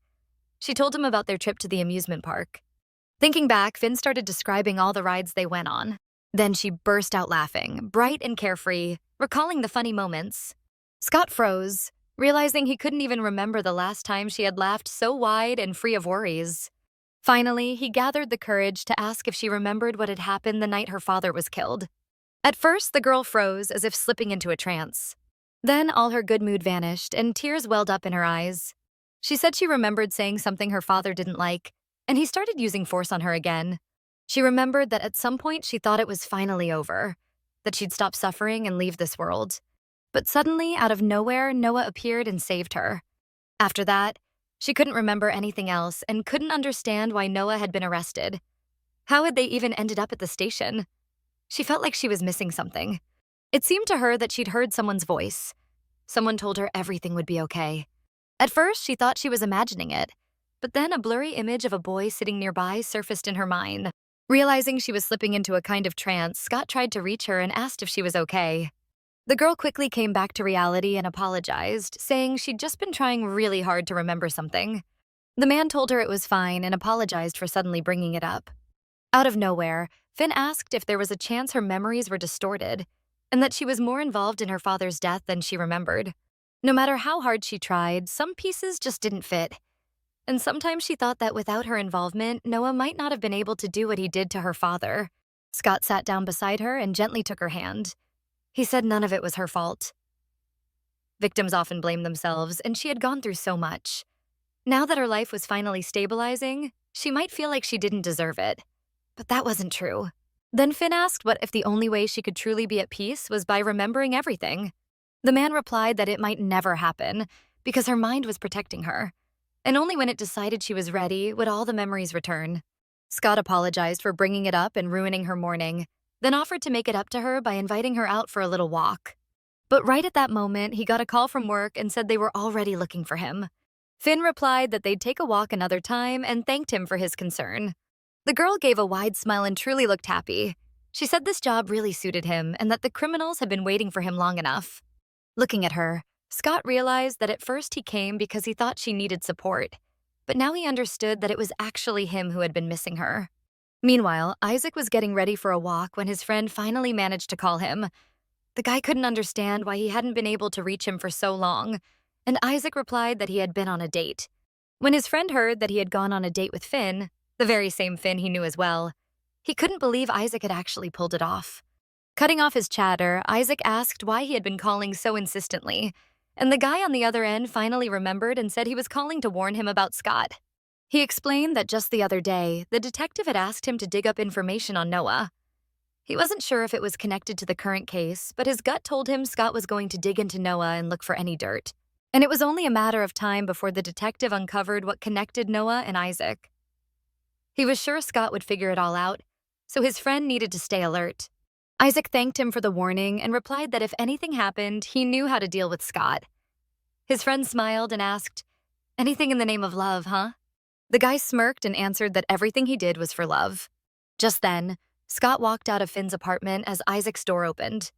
She told him about their trip to the amusement park. Thinking back, Finn started describing all the rides they went on. Then she burst out laughing, bright and carefree, recalling the funny moments. Scott froze, realizing he couldn't even remember the last time she had laughed so wide and free of worries. Finally, he gathered the courage to ask if she remembered what had happened the night her father was killed. At first, the girl froze as if slipping into a trance. Then all her good mood vanished and tears welled up in her eyes. She said she remembered saying something her father didn't like, and he started using force on her again. She remembered that at some point she thought it was finally over, that she'd stop suffering and leave this world. But suddenly, out of nowhere, Noah appeared and saved her. After that, she couldn't remember anything else and couldn't understand why Noah had been arrested. How had they even ended up at the station? She felt like she was missing something. It seemed to her that she'd heard someone's voice. Someone told her everything would be okay. At first, she thought she was imagining it, but then a blurry image of a boy sitting nearby surfaced in her mind. Realizing she was slipping into a kind of trance, Scott tried to reach her and asked if she was okay. The girl quickly came back to reality and apologized, saying she'd just been trying really hard to remember something. The man told her it was fine and apologized for suddenly bringing it up. Out of nowhere, Finn asked if there was a chance her memories were distorted, and that she was more involved in her father's death than she remembered. No matter how hard she tried, some pieces just didn't fit. And sometimes she thought that without her involvement, Noah might not have been able to do what he did to her father. Scott sat down beside her and gently took her hand. He said none of it was her fault. Victims often blame themselves, and she had gone through so much. Now that her life was finally stabilizing, she might feel like she didn't deserve it. But that wasn't true. Then Finn asked what if the only way she could truly be at peace was by remembering everything. The man replied that it might never happen, because her mind was protecting her. And only when it decided she was ready would all the memories return. Scott apologized for bringing it up and ruining her morning, then offered to make it up to her by inviting her out for a little walk. But right at that moment, he got a call from work and said they were already looking for him. Finn replied that they'd take a walk another time and thanked him for his concern. The girl gave a wide smile and truly looked happy. She said this job really suited him and that the criminals had been waiting for him long enough. Looking at her, Scott realized that at first he came because he thought she needed support, but now he understood that it was actually him who had been missing her. Meanwhile, Isaac was getting ready for a walk when his friend finally managed to call him. The guy couldn't understand why he hadn't been able to reach him for so long, and Isaac replied that he had been on a date. When his friend heard that he had gone on a date with Finn, the very same Finn he knew as well, he couldn't believe Isaac had actually pulled it off. Cutting off his chatter, Isaac asked why he had been calling so insistently, and the guy on the other end finally remembered and said he was calling to warn him about Scott. He explained that just the other day, the detective had asked him to dig up information on Noah. He wasn't sure if it was connected to the current case, but his gut told him Scott was going to dig into Noah and look for any dirt. And it was only a matter of time before the detective uncovered what connected Noah and Isaac. He was sure Scott would figure it all out, so his friend needed to stay alert. Isaac thanked him for the warning and replied that if anything happened, he knew how to deal with Scott. His friend smiled and asked, "Anything in the name of love, huh?" The guy smirked and answered that everything he did was for love. Just then, Scott walked out of Finn's apartment as Isaac's door opened.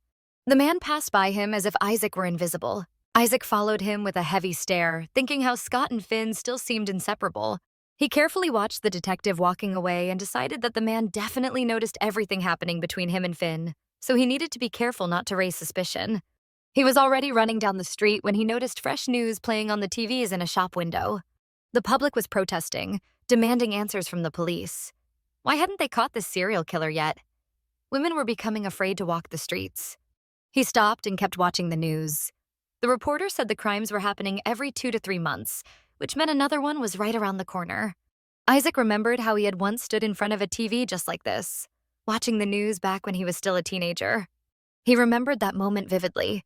The man passed by him as if Isaac were invisible. Isaac followed him with a heavy stare, thinking how Scott and Finn still seemed inseparable. He carefully watched the detective walking away and decided that the man definitely noticed everything happening between him and Finn, so he needed to be careful not to raise suspicion. He was already running down the street when he noticed fresh news playing on the TVs in a shop window. The public was protesting, demanding answers from the police. Why hadn't they caught this serial killer yet? Women were becoming afraid to walk the streets. He stopped and kept watching the news. The reporter said the crimes were happening every 2 to 3 months, which meant another one was right around the corner. Isaac remembered how he had once stood in front of a TV just like this, watching the news back when he was still a teenager. He remembered that moment vividly,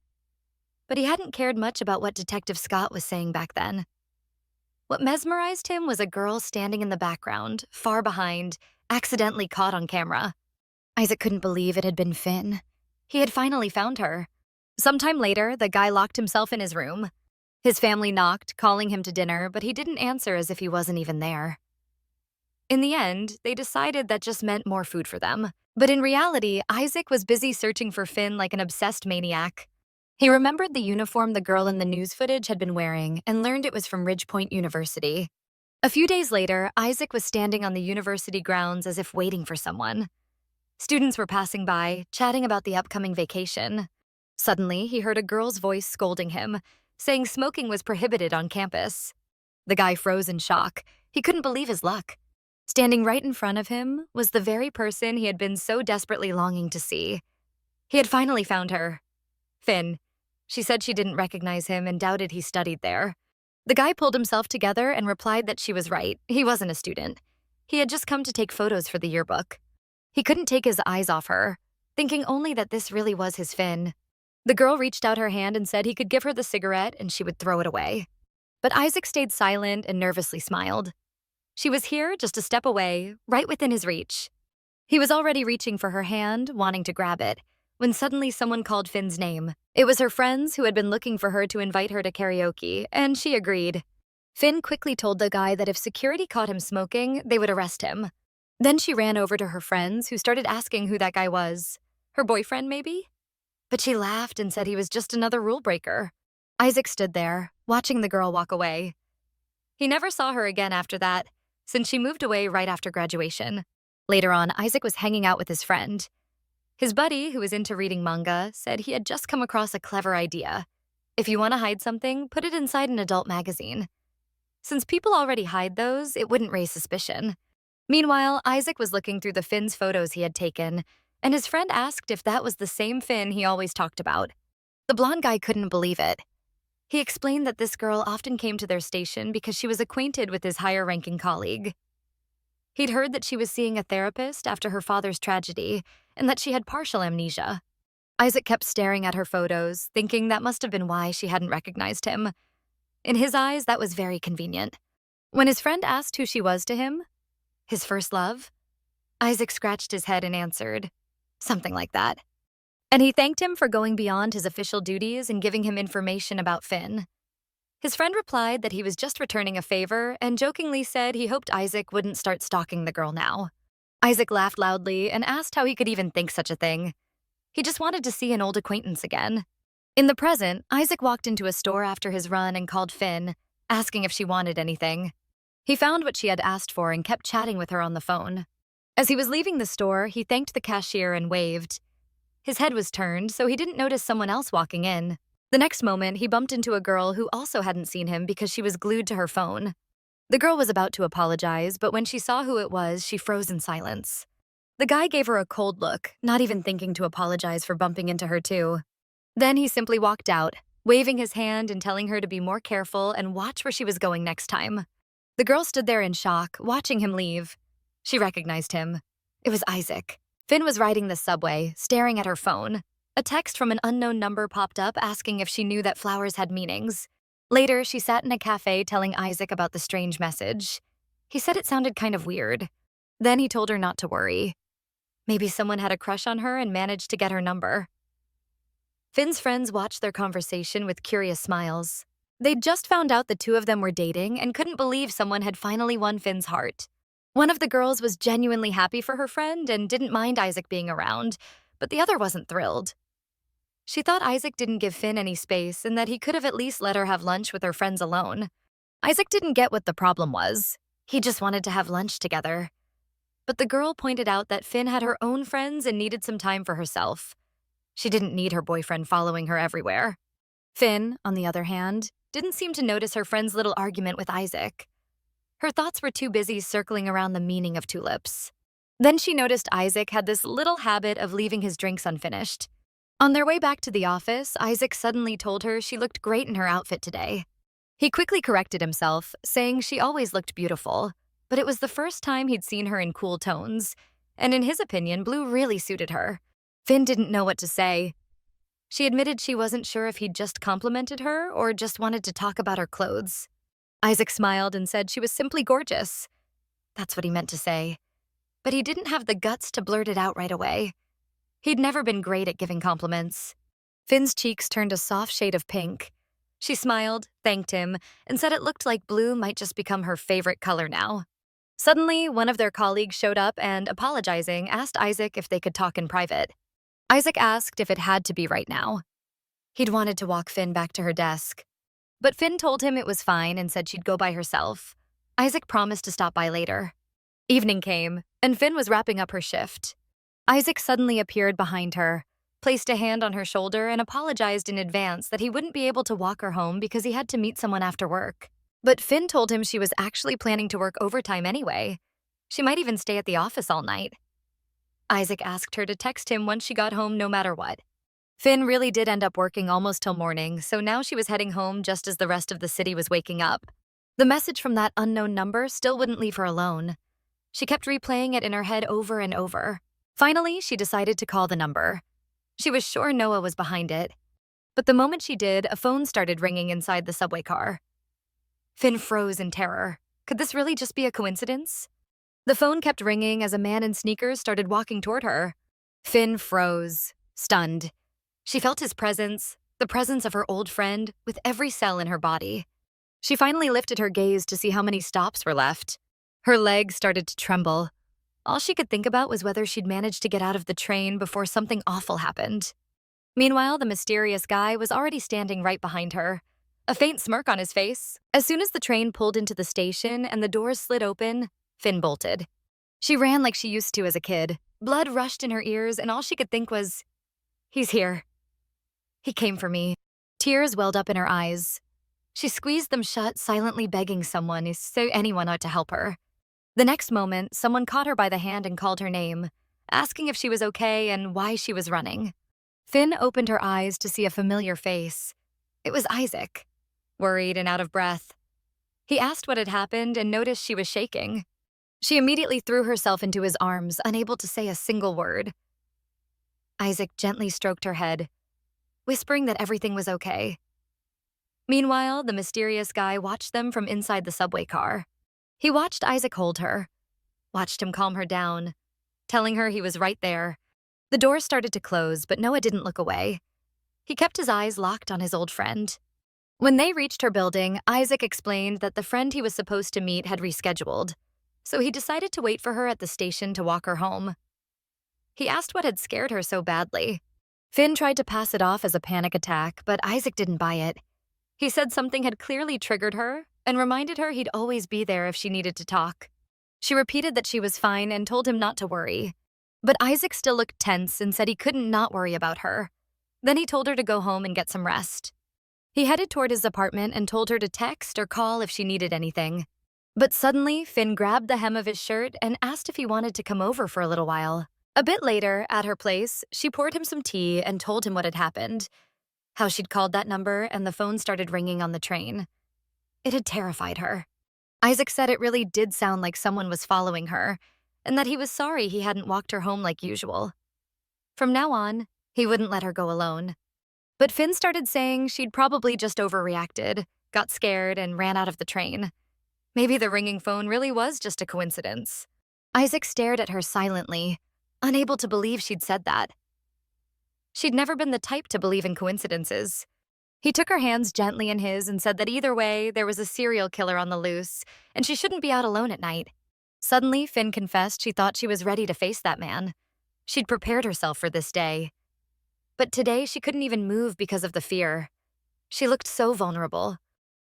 but he hadn't cared much about what Detective Scott was saying back then. What mesmerized him was a girl standing in the background, far behind, accidentally caught on camera. Isaac couldn't believe it had been Finn. He had finally found her. Sometime later, the guy locked himself in his room. His family knocked, calling him to dinner, but he didn't answer as if he wasn't even there. In the end, they decided that just meant more food for them. But in reality, Isaac was busy searching for Finn like an obsessed maniac. He remembered the uniform the girl in the news footage had been wearing and learned it was from Ridgepoint University. A few days later, Isaac was standing on the university grounds as if waiting for someone. Students were passing by, chatting about the upcoming vacation. Suddenly, he heard a girl's voice scolding him, saying smoking was prohibited on campus. The guy froze in shock. He couldn't believe his luck. Standing right in front of him was the very person he had been so desperately longing to see. He had finally found her. Finn. She said she didn't recognize him and doubted he studied there. The guy pulled himself together and replied that she was right. He wasn't a student. He had just come to take photos for the yearbook. He couldn't take his eyes off her, thinking only that this really was his Finn. The girl reached out her hand and said he could give her the cigarette and she would throw it away. But Isaac stayed silent and nervously smiled. She was here, just a step away, right within his reach. He was already reaching for her hand, wanting to grab it, when suddenly someone called Finn's name. It was her friends who had been looking for her to invite her to karaoke, and she agreed. Finn quickly told the guy that if security caught him smoking, they would arrest him. Then she ran over to her friends, who started asking who that guy was. Her boyfriend, maybe? But she laughed and said he was just another rule breaker. Isaac stood there, watching the girl walk away. He never saw her again after that, since she moved away right after graduation. Later on, Isaac was hanging out with his friend. His buddy, who was into reading manga, said he had just come across a clever idea. If you want to hide something, put it inside an adult magazine. Since people already hide those, it wouldn't raise suspicion. Meanwhile, Isaac was looking through the Finn's photos he had taken, and his friend asked if that was the same Finn he always talked about. The blonde guy couldn't believe it. He explained that this girl often came to their station because she was acquainted with his higher-ranking colleague. He'd heard that she was seeing a therapist after her father's tragedy, and that she had partial amnesia. Isaac kept staring at her photos, thinking that must have been why she hadn't recognized him. In his eyes, that was very convenient. When his friend asked who she was to him, his first love, Isaac scratched his head and answered, something like that. And he thanked him for going beyond his official duties and giving him information about Finn. His friend replied that he was just returning a favor and jokingly said he hoped Isaac wouldn't start stalking the girl now. Isaac laughed loudly and asked how he could even think such a thing. He just wanted to see an old acquaintance again. In the present, Isaac walked into a store after his run and called Finn, asking if she wanted anything. He found what she had asked for and kept chatting with her on the phone. As he was leaving the store, he thanked the cashier and waved. His head was turned, so he didn't notice someone else walking in. The next moment, he bumped into a girl who also hadn't seen him because she was glued to her phone. The girl was about to apologize, but when she saw who it was, she froze in silence. The guy gave her a cold look, not even thinking to apologize for bumping into her too. Then he simply walked out, waving his hand and telling her to be more careful and watch where she was going next time. The girl stood there in shock, watching him leave. She recognized him. It was Isaac. Finn was riding the subway, staring at her phone. A text from an unknown number popped up asking if she knew that flowers had meanings. Later, she sat in a cafe telling Isaac about the strange message. He said it sounded kind of weird. Then he told her not to worry. Maybe someone had a crush on her and managed to get her number. Finn's friends watched their conversation with curious smiles. They'd just found out the two of them were dating and couldn't believe someone had finally won Finn's heart. One of the girls was genuinely happy for her friend and didn't mind Isaac being around, but the other wasn't thrilled. She thought Isaac didn't give Finn any space and that he could have at least let her have lunch with her friends alone. Isaac didn't get what the problem was. He just wanted to have lunch together. But the girl pointed out that Finn had her own friends and needed some time for herself. She didn't need her boyfriend following her everywhere. Finn, on the other hand, didn't seem to notice her friend's little argument with Isaac. Her thoughts were too busy circling around the meaning of tulips. Then she noticed Isaac had this little habit of leaving his drinks unfinished. On their way back to the office, Isaac suddenly told her she looked great in her outfit today. He quickly corrected himself, saying she always looked beautiful, but it was the first time he'd seen her in cool tones, and in his opinion, blue really suited her. Finn didn't know what to say. She admitted she wasn't sure if he'd just complimented her or just wanted to talk about her clothes. Isaac smiled and said she was simply gorgeous. That's what he meant to say. But he didn't have the guts to blurt it out right away. He'd never been great at giving compliments. Finn's cheeks turned a soft shade of pink. She smiled, thanked him, and said it looked like blue might just become her favorite color now. Suddenly, one of their colleagues showed up and, apologizing, asked Isaac if they could talk in private. Isaac asked if it had to be right now. He'd wanted to walk Finn back to her desk. But Finn told him it was fine and said she'd go by herself. Isaac promised to stop by later. Evening came, and Finn was wrapping up her shift. Isaac suddenly appeared behind her, placed a hand on her shoulder, and apologized in advance that he wouldn't be able to walk her home because he had to meet someone after work. But Finn told him she was actually planning to work overtime anyway. She might even stay at the office all night. Isaac asked her to text him once she got home no matter what. Finn really did end up working almost till morning, so now she was heading home just as the rest of the city was waking up. The message from that unknown number still wouldn't leave her alone. She kept replaying it in her head over and over. Finally, she decided to call the number. She was sure Noah was behind it. But the moment she did, a phone started ringing inside the subway car. Finn froze in terror. Could this really just be a coincidence? The phone kept ringing as a man in sneakers started walking toward her. Finn froze, stunned. She felt his presence, the presence of her old friend, with every cell in her body. She finally lifted her gaze to see how many stops were left. Her legs started to tremble. All she could think about was whether she'd managed to get out of the train before something awful happened. Meanwhile, the mysterious guy was already standing right behind her, a faint smirk on his face. As soon as the train pulled into the station and the doors slid open, Finn bolted. She ran like she used to as a kid. Blood rushed in her ears, and all she could think was, "He's here. He came for me." Tears welled up in her eyes. She squeezed them shut, silently begging anyone out to help her. The next moment, someone caught her by the hand and called her name, asking if she was okay and why she was running. Finn opened her eyes to see a familiar face. It was Isaac, worried and out of breath. He asked what had happened and noticed she was shaking. She immediately threw herself into his arms, unable to say a single word. Isaac gently stroked her head, whispering that everything was okay. Meanwhile, the mysterious guy watched them from inside the subway car. He watched Isaac hold her, watched him calm her down, telling her he was right there. The doors started to close, but Noah didn't look away. He kept his eyes locked on his old friend. When they reached her building, Isaac explained that the friend he was supposed to meet had rescheduled, so he decided to wait for her at the station to walk her home. He asked what had scared her so badly. Finn tried to pass it off as a panic attack, but Isaac didn't buy it. He said something had clearly triggered her and reminded her he'd always be there if she needed to talk. She repeated that she was fine and told him not to worry. But Isaac still looked tense and said he couldn't not worry about her. Then he told her to go home and get some rest. He headed toward his apartment and told her to text or call if she needed anything. But suddenly, Finn grabbed the hem of his shirt and asked if he wanted to come over for a little while. A bit later, at her place, she poured him some tea and told him what had happened, how she'd called that number and the phone started ringing on the train. It had terrified her. Isaac said it really did sound like someone was following her, and that he was sorry he hadn't walked her home like usual. From now on, he wouldn't let her go alone. But Finn started saying she'd probably just overreacted, got scared, and ran out of the train. Maybe the ringing phone really was just a coincidence. Isaac stared at her silently, unable to believe she'd said that. She'd never been the type to believe in coincidences. He took her hands gently in his and said that either way, there was a serial killer on the loose, and she shouldn't be out alone at night. Suddenly, Finn confessed she thought she was ready to face that man. She'd prepared herself for this day. But today, she couldn't even move because of the fear. She looked so vulnerable.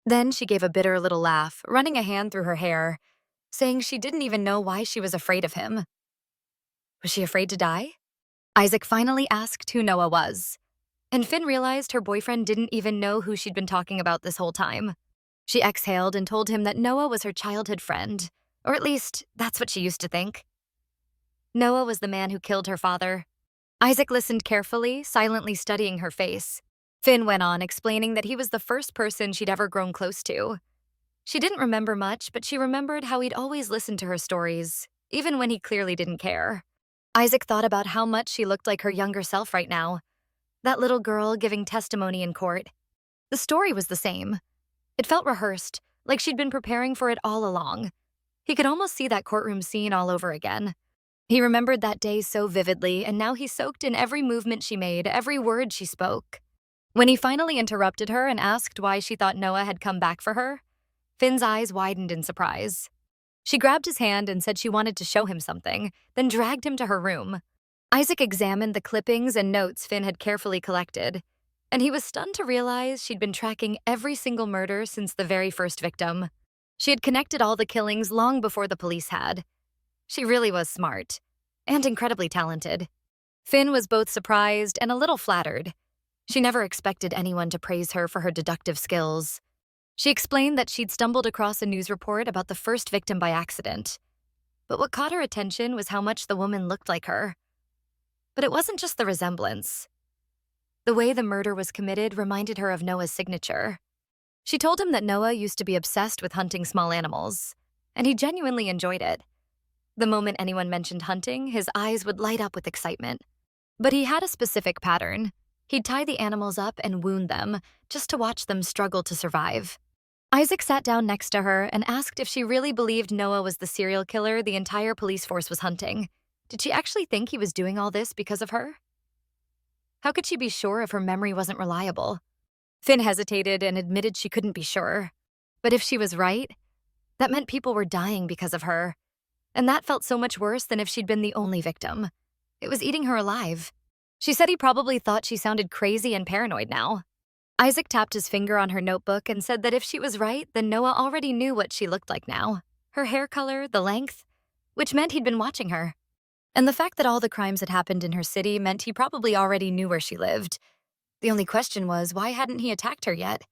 Then she gave a bitter little laugh, running a hand through her hair, saying she didn't even know why she was afraid of him. Was she afraid to die? Isaac finally asked who Noah was, and Finn realized her boyfriend didn't even know who she'd been talking about this whole time. She exhaled and told him that Noah was her childhood friend, or at least, that's what she used to think. Noah was the man who killed her father. Isaac listened carefully, silently studying her face. Finn went on, explaining that he was the first person she'd ever grown close to. She didn't remember much, but she remembered how he'd always listened to her stories, even when he clearly didn't care. Isaac thought about how much she looked like her younger self right now. That little girl giving testimony in court. The story was the same. It felt rehearsed, like she'd been preparing for it all along. He could almost see that courtroom scene all over again. He remembered that day so vividly, and now he soaked in every movement she made, every word she spoke. When he finally interrupted her and asked why she thought Noah had come back for her, Finn's eyes widened in surprise. She grabbed his hand and said she wanted to show him something, then dragged him to her room. Isaac examined the clippings and notes Finn had carefully collected, and he was stunned to realize she'd been tracking every single murder since the very first victim. She had connected all the killings long before the police had. She really was smart, and incredibly talented. Finn was both surprised and a little flattered. She never expected anyone to praise her for her deductive skills. She explained that she'd stumbled across a news report about the first victim by accident. But what caught her attention was how much the woman looked like her. But it wasn't just the resemblance. The way the murder was committed reminded her of Noah's signature. She told him that Noah used to be obsessed with hunting small animals, and he genuinely enjoyed it. The moment anyone mentioned hunting, his eyes would light up with excitement. But he had a specific pattern. He'd tie the animals up and wound them, just to watch them struggle to survive. Isaac sat down next to her and asked if she really believed Noah was the serial killer the entire police force was hunting. Did she actually think he was doing all this because of her? How could she be sure if her memory wasn't reliable? Finn hesitated and admitted she couldn't be sure. But if she was right, that meant people were dying because of her. And that felt so much worse than if she'd been the only victim. It was eating her alive. She said he probably thought she sounded crazy and paranoid now. Isaac tapped his finger on her notebook and said that if she was right, then Noah already knew what she looked like now. Her hair color, the length, which meant he'd been watching her. And the fact that all the crimes had happened in her city meant he probably already knew where she lived. The only question was, why hadn't he attacked her yet?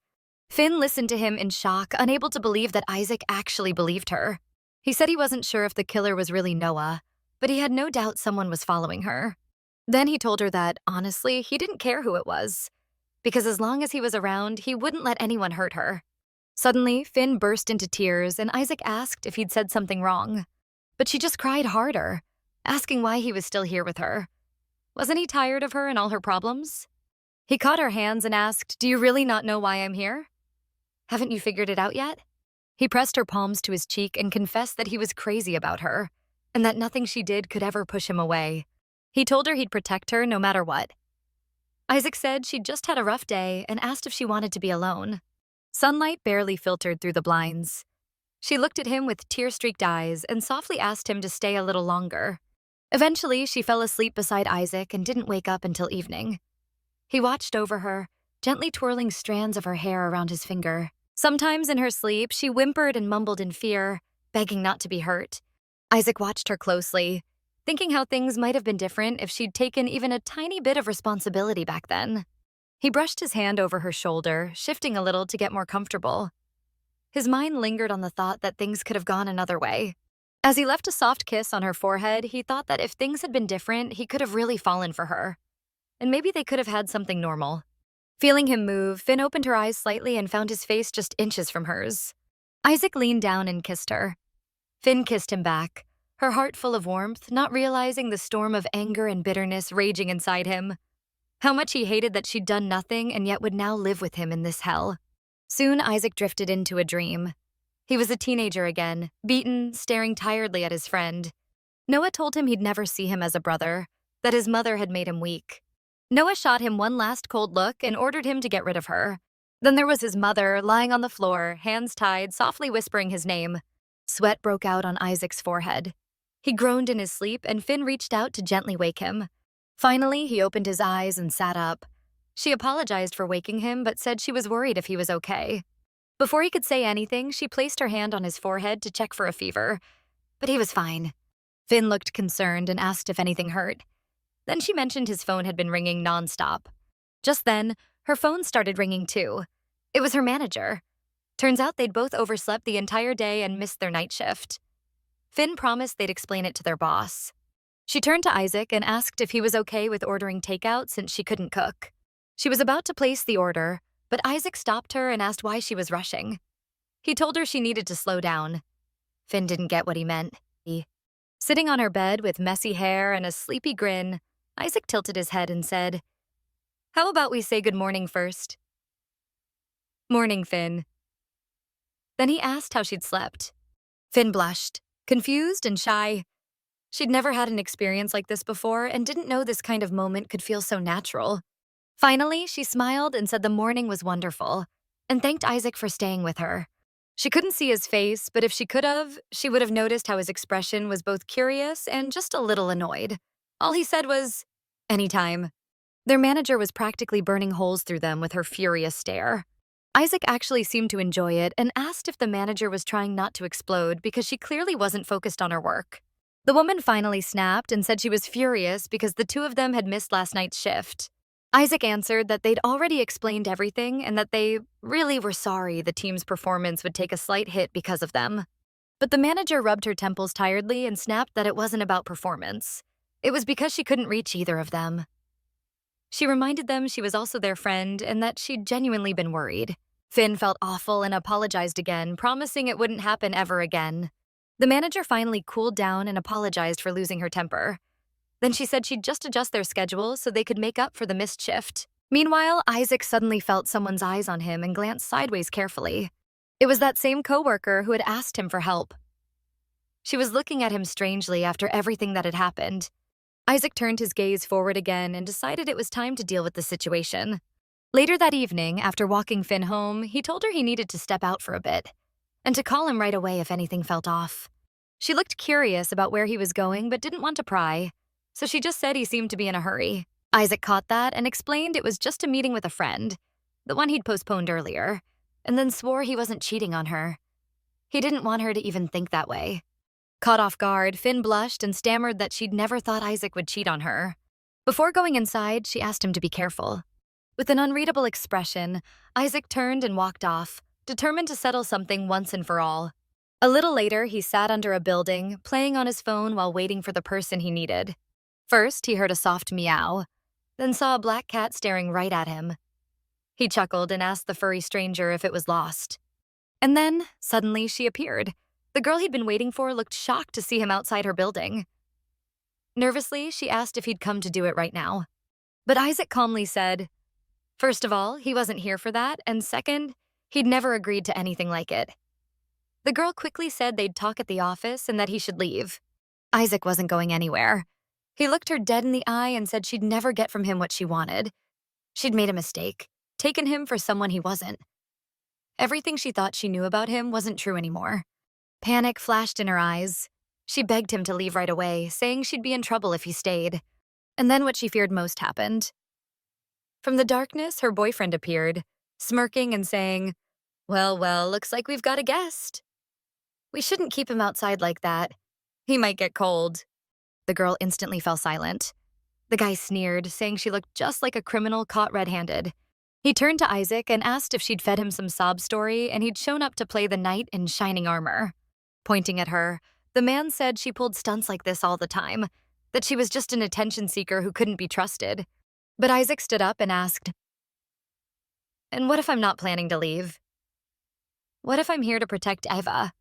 Finn listened to him in shock, unable to believe that Isaac actually believed her. He said he wasn't sure if the killer was really Noah, but he had no doubt someone was following her. Then he told her that, honestly, he didn't care who it was, because as long as he was around, he wouldn't let anyone hurt her. Suddenly, Finn burst into tears, and Isaac asked if he'd said something wrong. But she just cried harder, asking why he was still here with her. Wasn't he tired of her and all her problems? He caught her hands and asked, "Do you really not know why I'm here? Haven't you figured it out yet?" He pressed her palms to his cheek and confessed that he was crazy about her, and that nothing she did could ever push him away. He told her he'd protect her no matter what. Isaac said she'd just had a rough day and asked if she wanted to be alone. Sunlight barely filtered through the blinds. She looked at him with tear-streaked eyes and softly asked him to stay a little longer. Eventually, she fell asleep beside Isaac and didn't wake up until evening. He watched over her, gently twirling strands of her hair around his finger. Sometimes in her sleep, she whimpered and mumbled in fear, begging not to be hurt. Isaac watched her closely, thinking how things might have been different if she'd taken even a tiny bit of responsibility back then. He brushed his hand over her shoulder, shifting a little to get more comfortable. His mind lingered on the thought that things could have gone another way. As he left a soft kiss on her forehead, he thought that if things had been different, he could have really fallen for her. And maybe they could have had something normal. Feeling him move, Finn opened her eyes slightly and found his face just inches from hers. Isaac leaned down and kissed her. Finn kissed him back, her heart full of warmth, not realizing the storm of anger and bitterness raging inside him. How much he hated that she'd done nothing and yet would now live with him in this hell. Soon, Isaac drifted into a dream. He was a teenager again, beaten, staring tiredly at his friend. Noah told him he'd never see him as a brother, that his mother had made him weak. Noah shot him one last cold look and ordered him to get rid of her. Then there was his mother, lying on the floor, hands tied, softly whispering his name. Sweat broke out on Isaac's forehead. He groaned in his sleep, and Finn reached out to gently wake him. Finally, he opened his eyes and sat up. She apologized for waking him, but said she was worried if he was okay. Before he could say anything, she placed her hand on his forehead to check for a fever. But he was fine. Finn looked concerned and asked if anything hurt. Then she mentioned his phone had been ringing nonstop. Just then, her phone started ringing too. It was her manager. Turns out they'd both overslept the entire day and missed their night shift. Finn promised they'd explain it to their boss. She turned to Isaac and asked if he was okay with ordering takeout since she couldn't cook. She was about to place the order, but Isaac stopped her and asked why she was rushing. He told her she needed to slow down. Finn didn't get what he meant. Sitting on her bed with messy hair and a sleepy grin, Isaac tilted his head and said, "How about we say good morning first?" "Morning, Finn." Then he asked how she'd slept. Finn blushed, confused and shy. She'd never had an experience like this before and didn't know this kind of moment could feel so natural. Finally, she smiled and said the morning was wonderful, and thanked Isaac for staying with her. She couldn't see his face, but if she could have, she would have noticed how his expression was both curious and just a little annoyed. All he said was, "Anytime." Their manager was practically burning holes through them with her furious stare. Isaac actually seemed to enjoy it and asked if the manager was trying not to explode because she clearly wasn't focused on her work. The woman finally snapped and said she was furious because the two of them had missed last night's shift. Isaac answered that they'd already explained everything and that they really were sorry the team's performance would take a slight hit because of them. But the manager rubbed her temples tiredly and snapped that it wasn't about performance. It was because she couldn't reach either of them. She reminded them she was also their friend and that she'd genuinely been worried. Finn felt awful and apologized again, promising it wouldn't happen ever again. The manager finally cooled down and apologized for losing her temper. Then she said she'd just adjust their schedule so they could make up for the missed shift. Meanwhile, Isaac suddenly felt someone's eyes on him and glanced sideways carefully. It was that same coworker who had asked him for help. She was looking at him strangely after everything that had happened. Isaac turned his gaze forward again and decided it was time to deal with the situation. Later that evening, after walking Finn home, he told her he needed to step out for a bit, and to call him right away if anything felt off. She looked curious about where he was going but didn't want to pry, so she just said he seemed to be in a hurry. Isaac caught that and explained it was just a meeting with a friend, the one he'd postponed earlier, and then swore he wasn't cheating on her. He didn't want her to even think that way. Caught off guard, Finn blushed and stammered that she'd never thought Isaac would cheat on her. Before going inside, she asked him to be careful. With an unreadable expression, Isaac turned and walked off, determined to settle something once and for all. A little later, he sat under a building, playing on his phone while waiting for the person he needed. First, he heard a soft meow, then saw a black cat staring right at him. He chuckled and asked the furry stranger if it was lost. And then, suddenly, she appeared. The girl he'd been waiting for looked shocked to see him outside her building. Nervously, she asked if he'd come to do it right now. But Isaac calmly said, first of all, he wasn't here for that, and second, he'd never agreed to anything like it. The girl quickly said they'd talk at the office and that he should leave. Isaac wasn't going anywhere. He looked her dead in the eye and said she'd never get from him what she wanted. She'd made a mistake, taken him for someone he wasn't. Everything she thought she knew about him wasn't true anymore. Panic flashed in her eyes. She begged him to leave right away, saying she'd be in trouble if he stayed. And then what she feared most happened. From the darkness, her boyfriend appeared, smirking and saying, well, looks like we've got a guest. We shouldn't keep him outside like that. He might get cold. The girl instantly fell silent. The guy sneered, saying she looked just like a criminal caught red-handed. He turned to Isaac and asked if she'd fed him some sob story and he'd shown up to play the knight in shining armor. Pointing at her, the man said she pulled stunts like this all the time, that she was just an attention seeker who couldn't be trusted. But Isaac stood up and asked, and what if I'm not planning to leave? What if I'm here to protect Eva?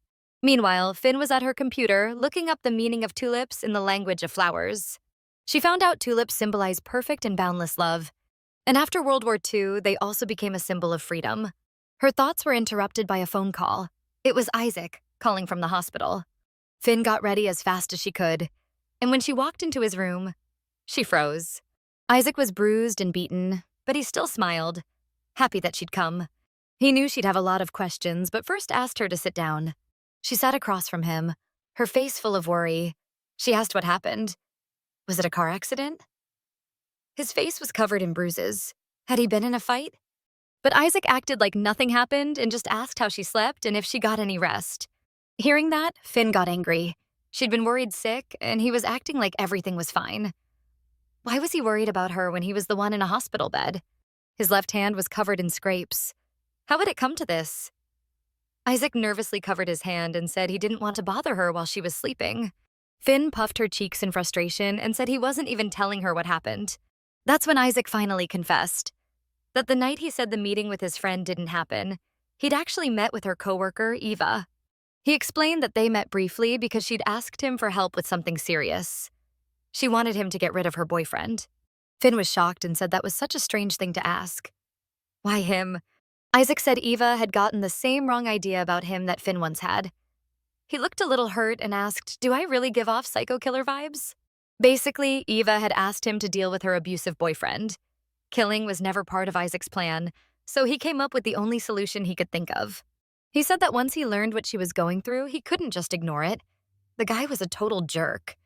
Meanwhile, Finn was at her computer looking up the meaning of tulips in the language of flowers. She found out tulips symbolize perfect and boundless love. And after World War II, they also became a symbol of freedom. Her thoughts were interrupted by a phone call. It was Isaac, calling from the hospital. Finn got ready as fast as she could, and when she walked into his room, she froze. Isaac was bruised and beaten, but he still smiled, happy that she'd come. He knew she'd have a lot of questions, but first asked her to sit down. She sat across from him, her face full of worry. She asked what happened. Was it a car accident? His face was covered in bruises. Had he been in a fight? But Isaac acted like nothing happened and just asked how she slept and if she got any rest. Hearing that, Finn got angry. She'd been worried sick, and he was acting like everything was fine. Why was he worried about her when he was the one in a hospital bed? His left hand was covered in scrapes. How had it come to this? Isaac nervously covered his hand and said he didn't want to bother her while she was sleeping. Finn puffed her cheeks in frustration and said he wasn't even telling her what happened. That's when Isaac finally confessed that the night he said the meeting with his friend didn't happen, he'd actually met with her coworker, Eva. He explained that they met briefly because she'd asked him for help with something serious. She wanted him to get rid of her boyfriend. Finn was shocked and said that was such a strange thing to ask. Why him? Isaac said Eva had gotten the same wrong idea about him that Finn once had. He looked a little hurt and asked, "Do I really give off psycho killer vibes?" Basically, Eva had asked him to deal with her abusive boyfriend. Killing was never part of Isaac's plan, so he came up with the only solution he could think of. He said that once he learned what she was going through, he couldn't just ignore it. The guy was a total jerk.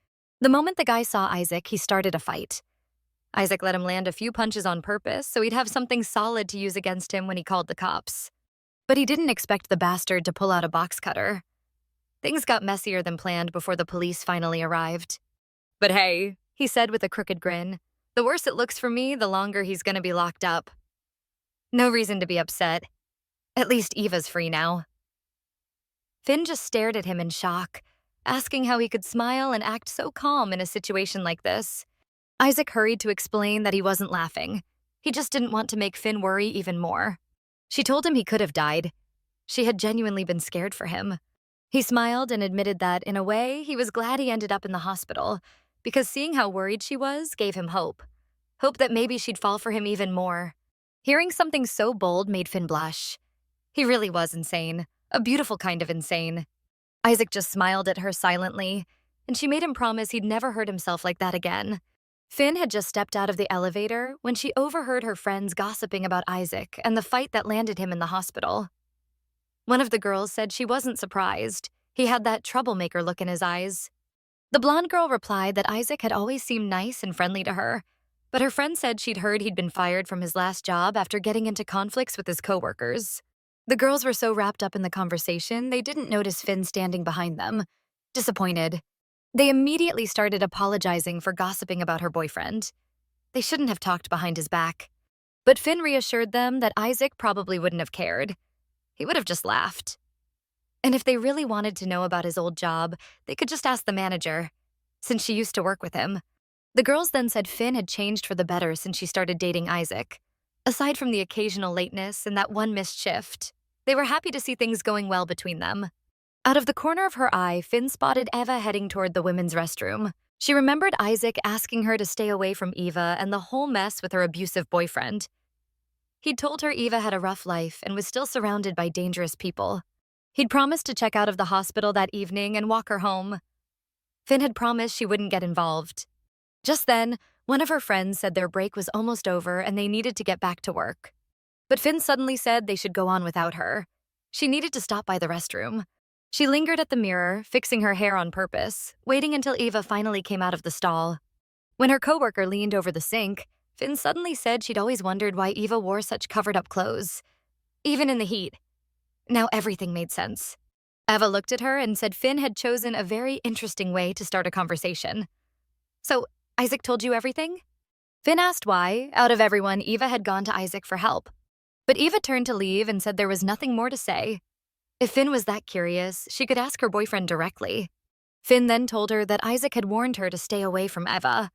The moment the guy saw Isaac, he started a fight. Isaac let him land a few punches on purpose so he'd have something solid to use against him when he called the cops. But he didn't expect the bastard to pull out a box cutter. Things got messier than planned before the police finally arrived. "But hey," he said with a crooked grin, "the worse it looks for me, the longer he's gonna be locked up." No reason to be upset. At least Eva's free now. Finn just stared at him in shock, asking how he could smile and act so calm in a situation like this. Isaac hurried to explain that he wasn't laughing. He just didn't want to make Finn worry even more. She told him he could have died. She had genuinely been scared for him. He smiled and admitted that, in a way, he was glad he ended up in the hospital, because seeing how worried she was gave him hope. Hope that maybe she'd fall for him even more. Hearing something so bold made Finn blush. He really was insane, a beautiful kind of insane. Isaac just smiled at her silently, and she made him promise he'd never hurt himself like that again. Finn had just stepped out of the elevator when she overheard her friends gossiping about Isaac and the fight that landed him in the hospital. One of the girls said she wasn't surprised. He had that troublemaker look in his eyes. The blonde girl replied that Isaac had always seemed nice and friendly to her, but her friend said she'd heard he'd been fired from his last job after getting into conflicts with his coworkers. The girls were so wrapped up in the conversation, they didn't notice Finn standing behind them. Disappointed, they immediately started apologizing for gossiping about her boyfriend. They shouldn't have talked behind his back. But Finn reassured them that Isaac probably wouldn't have cared. He would have just laughed. And if they really wanted to know about his old job, they could just ask the manager, since she used to work with him. The girls then said Finn had changed for the better since she started dating Isaac. Aside from the occasional lateness and that one missed shift, they were happy to see things going well between them. Out of the corner of her eye, Finn spotted Eva heading toward the women's restroom. She remembered Isaac asking her to stay away from Eva and the whole mess with her abusive boyfriend. He'd told her Eva had a rough life and was still surrounded by dangerous people. He'd promised to check out of the hospital that evening and walk her home. Finn had promised she wouldn't get involved. Just then, one of her friends said their break was almost over and they needed to get back to work. But Finn suddenly said they should go on without her. She needed to stop by the restroom. She lingered at the mirror, fixing her hair on purpose, waiting until Eva finally came out of the stall. When her coworker leaned over the sink, Finn suddenly said she'd always wondered why Eva wore such covered-up clothes, even in the heat. Now everything made sense. Eva looked at her and said Finn had chosen a very interesting way to start a conversation. "So, Isaac told you everything?" Finn asked why, out of everyone, Eva had gone to Isaac for help. But Eva turned to leave and said there was nothing more to say. If Finn was that curious, she could ask her boyfriend directly. Finn then told her that Isaac had warned her to stay away from Eva.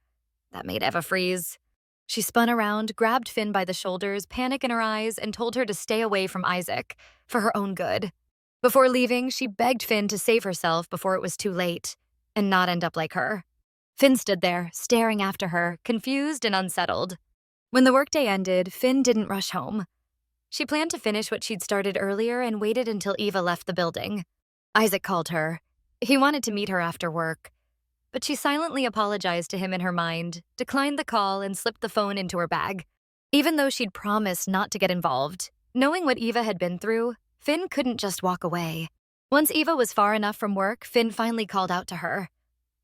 That made Eva freeze. She spun around, grabbed Finn by the shoulders, panic in her eyes, and told her to stay away from Isaac, for her own good. Before leaving, she begged Finn to save herself before it was too late, and not end up like her. Finn stood there, staring after her, confused and unsettled. When the workday ended, Finn didn't rush home. She planned to finish what she'd started earlier and waited until Eva left the building. Isaac called her. He wanted to meet her after work. But she silently apologized to him in her mind, declined the call, and slipped the phone into her bag. Even though she'd promised not to get involved, knowing what Eva had been through, Finn couldn't just walk away. Once Eva was far enough from work, Finn finally called out to her.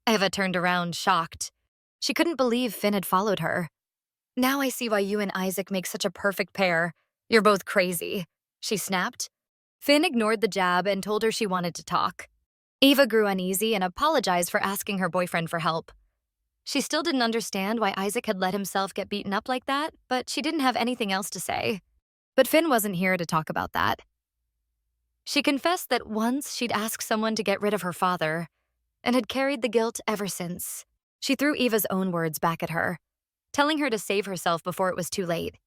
Eva turned around, shocked. She couldn't believe Finn had followed her. "Now I see why you and Isaac make such a perfect pair. You're both crazy," she snapped. Finn ignored the jab and told her she wanted to talk. Eva grew uneasy and apologized for asking her boyfriend for help. She still didn't understand why Isaac had let himself get beaten up like that, but she didn't have anything else to say. But Finn wasn't here to talk about that. She confessed that once she'd asked someone to get rid of her father, and had carried the guilt ever since. She threw Eva's own words back at her, telling her to save herself before it was too late.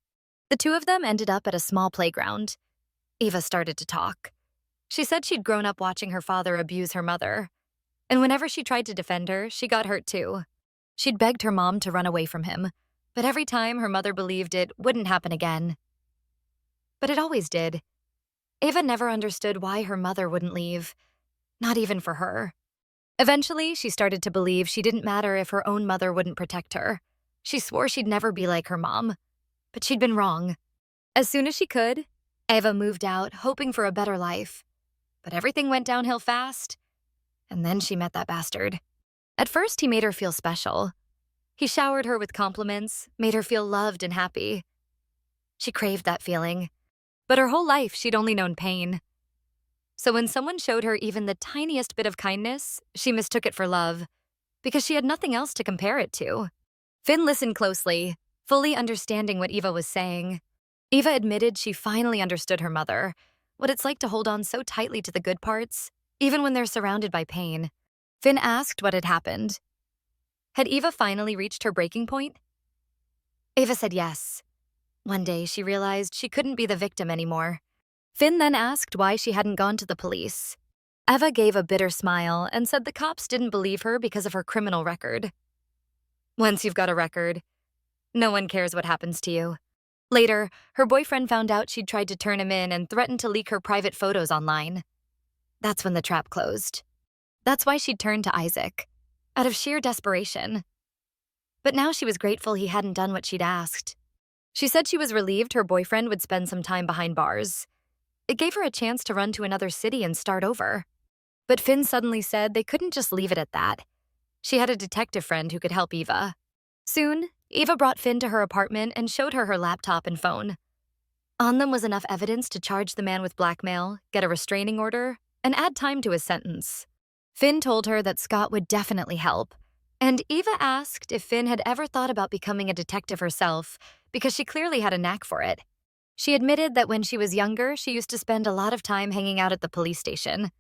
The two of them ended up at a small playground. Eva started to talk. She said she'd grown up watching her father abuse her mother, and whenever she tried to defend her, she got hurt too. She'd begged her mom to run away from him, but every time her mother believed it wouldn't happen again. But it always did. Eva never understood why her mother wouldn't leave, not even for her. Eventually, she started to believe she didn't matter if her own mother wouldn't protect her. She swore she'd never be like her mom, but she'd been wrong. As soon as she could, Eva moved out, hoping for a better life. But everything went downhill fast, and then she met that bastard. At first, he made her feel special. He showered her with compliments, made her feel loved and happy. She craved that feeling, but her whole life she'd only known pain. So when someone showed her even the tiniest bit of kindness, she mistook it for love, because she had nothing else to compare it to. Finn listened closely, fully understanding what Eva was saying. Eva admitted she finally understood her mother, what it's like to hold on so tightly to the good parts, even when they're surrounded by pain. Finn asked what had happened. Had Eva finally reached her breaking point? Eva said yes. One day, she realized she couldn't be the victim anymore. Finn then asked why she hadn't gone to the police. Eva gave a bitter smile and said the cops didn't believe her because of her criminal record. Once you've got a record, no one cares what happens to you. Later, her boyfriend found out she'd tried to turn him in and threatened to leak her private photos online. That's when the trap closed. That's why she'd turned to Isaac, out of sheer desperation. But now she was grateful he hadn't done what she'd asked. She said she was relieved her boyfriend would spend some time behind bars. It gave her a chance to run to another city and start over. But Finn suddenly said they couldn't just leave it at that. She had a detective friend who could help Eva. Soon, Eva brought Finn to her apartment and showed her laptop and phone. On them was enough evidence to charge the man with blackmail, get a restraining order, and add time to his sentence. Finn told her that Scott would definitely help, and Eva asked if Finn had ever thought about becoming a detective herself, because she clearly had a knack for it. She admitted that when she was younger, she used to spend a lot of time hanging out at the police station,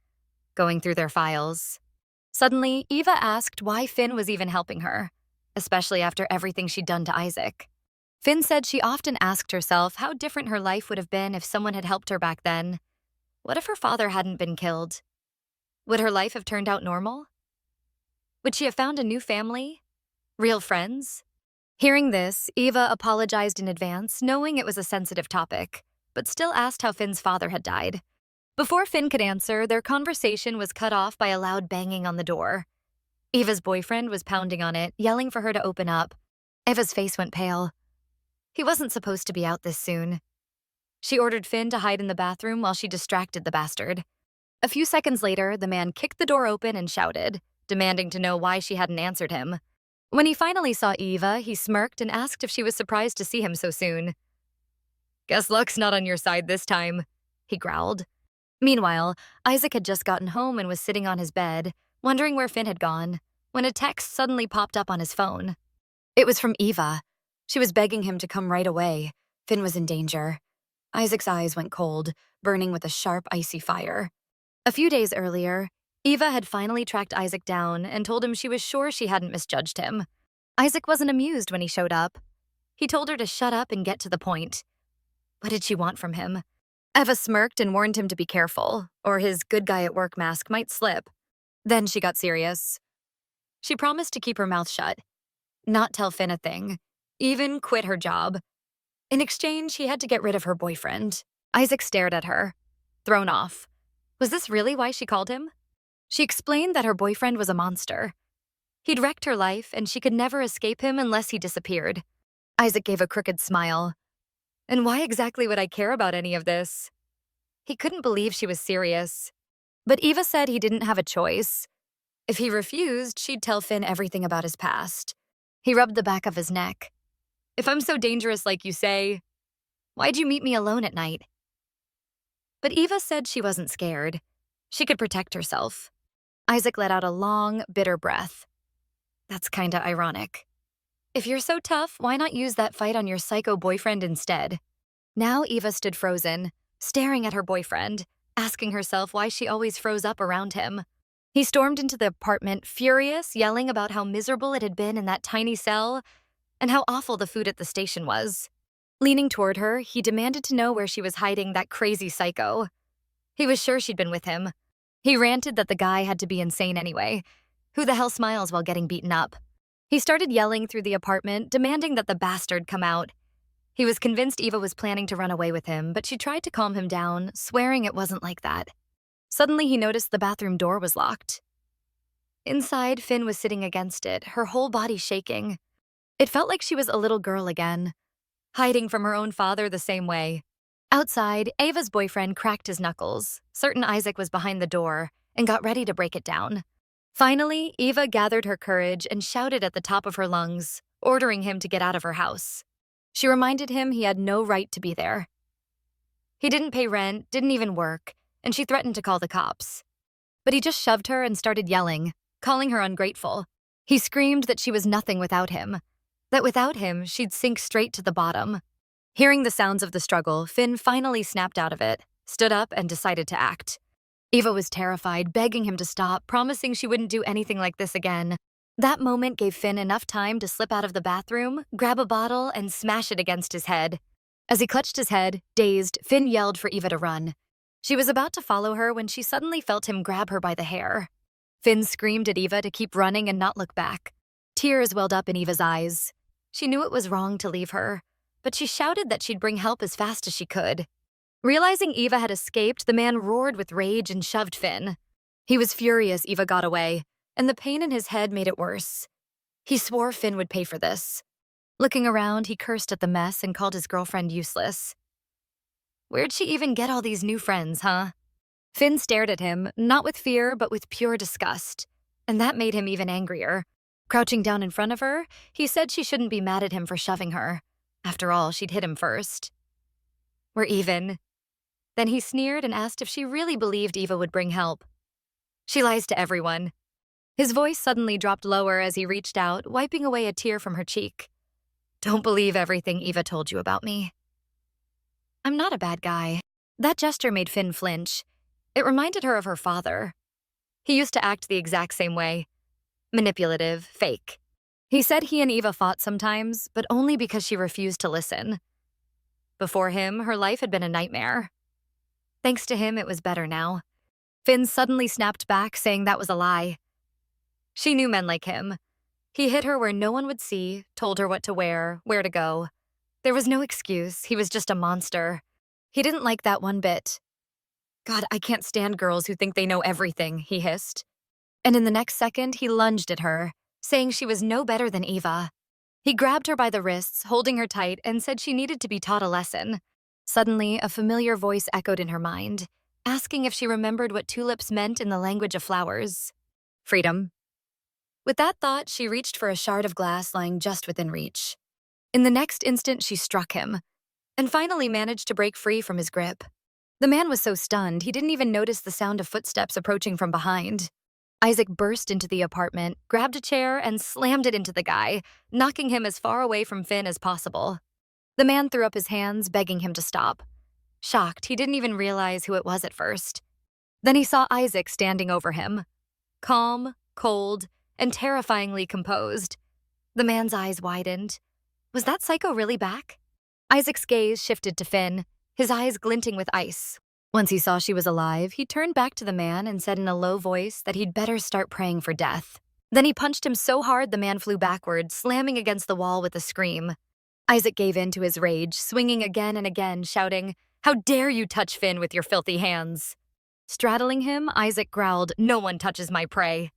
going through their files. Suddenly, Eva asked why Finn was even helping her, especially after everything she'd done to Isaac. Finn said she often asked herself how different her life would have been if someone had helped her back then. What if her father hadn't been killed? Would her life have turned out normal? Would she have found a new family? Real friends? Hearing this, Eva apologized in advance, knowing it was a sensitive topic, but still asked how Finn's father had died. Before Finn could answer, their conversation was cut off by a loud banging on the door. Eva's boyfriend was pounding on it, yelling for her to open up. Eva's face went pale. He wasn't supposed to be out this soon. She ordered Finn to hide in the bathroom while she distracted the bastard. A few seconds later, the man kicked the door open and shouted, demanding to know why she hadn't answered him. When he finally saw Eva, he smirked and asked if she was surprised to see him so soon. "Guess luck's not on your side this time," he growled. Meanwhile, Isaac had just gotten home and was sitting on his bed, wondering where Finn had gone, when a text suddenly popped up on his phone. It was from Eva. She was begging him to come right away. Finn was in danger. Isaac's eyes went cold, burning with a sharp, icy fire. A few days earlier, Eva had finally tracked Isaac down and told him she was sure she hadn't misjudged him. Isaac wasn't amused when he showed up. He told her to shut up and get to the point. What did she want from him? Eva smirked and warned him to be careful, or his good guy at work mask might slip. Then she got serious. She promised to keep her mouth shut, not tell Finn a thing, even quit her job. In exchange, he had to get rid of her boyfriend. Isaac stared at her, thrown off. Was this really why she called him? She explained that her boyfriend was a monster. He'd wrecked her life, and she could never escape him unless he disappeared. Isaac gave a crooked smile. And why exactly would I care about any of this? He couldn't believe she was serious. But Eva said he didn't have a choice. If he refused, she'd tell Finn everything about his past. He rubbed the back of his neck. "If I'm so dangerous like you say, why'd you meet me alone at night?" But Eva said she wasn't scared. She could protect herself. Isaac let out a long, bitter breath. That's kinda ironic. If you're so tough, why not use that fight on your psycho boyfriend instead? Now Eva stood frozen, staring at her boyfriend, asking herself why she always froze up around him. He stormed into the apartment, furious, yelling about how miserable it had been in that tiny cell and how awful the food at the station was. Leaning toward her, he demanded to know where she was hiding that crazy psycho. He was sure she'd been with him. He ranted that the guy had to be insane anyway. Who the hell smiles while getting beaten up? He started yelling through the apartment, demanding that the bastard come out. He was convinced Eva was planning to run away with him, but she tried to calm him down, swearing it wasn't like that. Suddenly, he noticed the bathroom door was locked. Inside, Finn was sitting against it, her whole body shaking. It felt like she was a little girl again, hiding from her own father the same way. Outside, Ava's boyfriend cracked his knuckles, certain Isaac was behind the door, and got ready to break it down. Finally, Eva gathered her courage and shouted at the top of her lungs, ordering him to get out of her house. She reminded him he had no right to be there. He didn't pay rent, didn't even work, and she threatened to call the cops. But he just shoved her and started yelling, calling her ungrateful. He screamed that she was nothing without him, that without him, she'd sink straight to the bottom. Hearing the sounds of the struggle, Finn finally snapped out of it, stood up, and decided to act. Eva was terrified, begging him to stop, promising she wouldn't do anything like this again. That moment gave Finn enough time to slip out of the bathroom, grab a bottle, and smash it against his head. As he clutched his head, dazed, Finn yelled for Eva to run. She was about to follow her when she suddenly felt him grab her by the hair. Finn screamed at Eva to keep running and not look back. Tears welled up in Eva's eyes. She knew it was wrong to leave her, but she shouted that she'd bring help as fast as she could. Realizing Eva had escaped, the man roared with rage and shoved Finn. He was furious Eva got away, and the pain in his head made it worse. He swore Finn would pay for this. Looking around, he cursed at the mess and called his girlfriend useless. Where'd she even get all these new friends, huh? Finn stared at him, not with fear, but with pure disgust, and that made him even angrier. Crouching down in front of her, he said she shouldn't be mad at him for shoving her. After all, she'd hit him first. We're even. Then he sneered and asked if she really believed Eva would bring help. She lies to everyone. His voice suddenly dropped lower as he reached out, wiping away a tear from her cheek. Don't believe everything Eva told you about me. I'm not a bad guy. That gesture made Finn flinch. It reminded her of her father. He used to act the exact same way. Manipulative, fake. He said he and Eva fought sometimes, but only because she refused to listen. Before him, her life had been a nightmare. Thanks to him, it was better now. Finn suddenly snapped back, saying that was a lie. She knew men like him. He hit her where no one would see, told her what to wear, where to go. There was no excuse, he was just a monster. He didn't like that one bit. God, I can't stand girls who think they know everything, he hissed. And in the next second, he lunged at her, saying she was no better than Eva. He grabbed her by the wrists, holding her tight, and said she needed to be taught a lesson. Suddenly, a familiar voice echoed in her mind, asking if she remembered what tulips meant in the language of flowers. Freedom. With that thought, she reached for a shard of glass lying just within reach. In the next instant, she struck him, and finally managed to break free from his grip. The man was so stunned, he didn't even notice the sound of footsteps approaching from behind. Isaac burst into the apartment, grabbed a chair, and slammed it into the guy, knocking him as far away from Finn as possible. The man threw up his hands, begging him to stop. Shocked, he didn't even realize who it was at first. Then he saw Isaac standing over him. Calm, cold, and terrifyingly composed. The man's eyes widened. Was that psycho really back? Isaac's gaze shifted to Finn, his eyes glinting with ice. Once he saw she was alive, he turned back to the man and said in a low voice that he'd better start praying for death. Then he punched him so hard the man flew backward, slamming against the wall with a scream. Isaac gave in to his rage, swinging again and again, shouting, "How dare you touch Finn with your filthy hands?" Straddling him, Isaac growled, "No one touches my prey."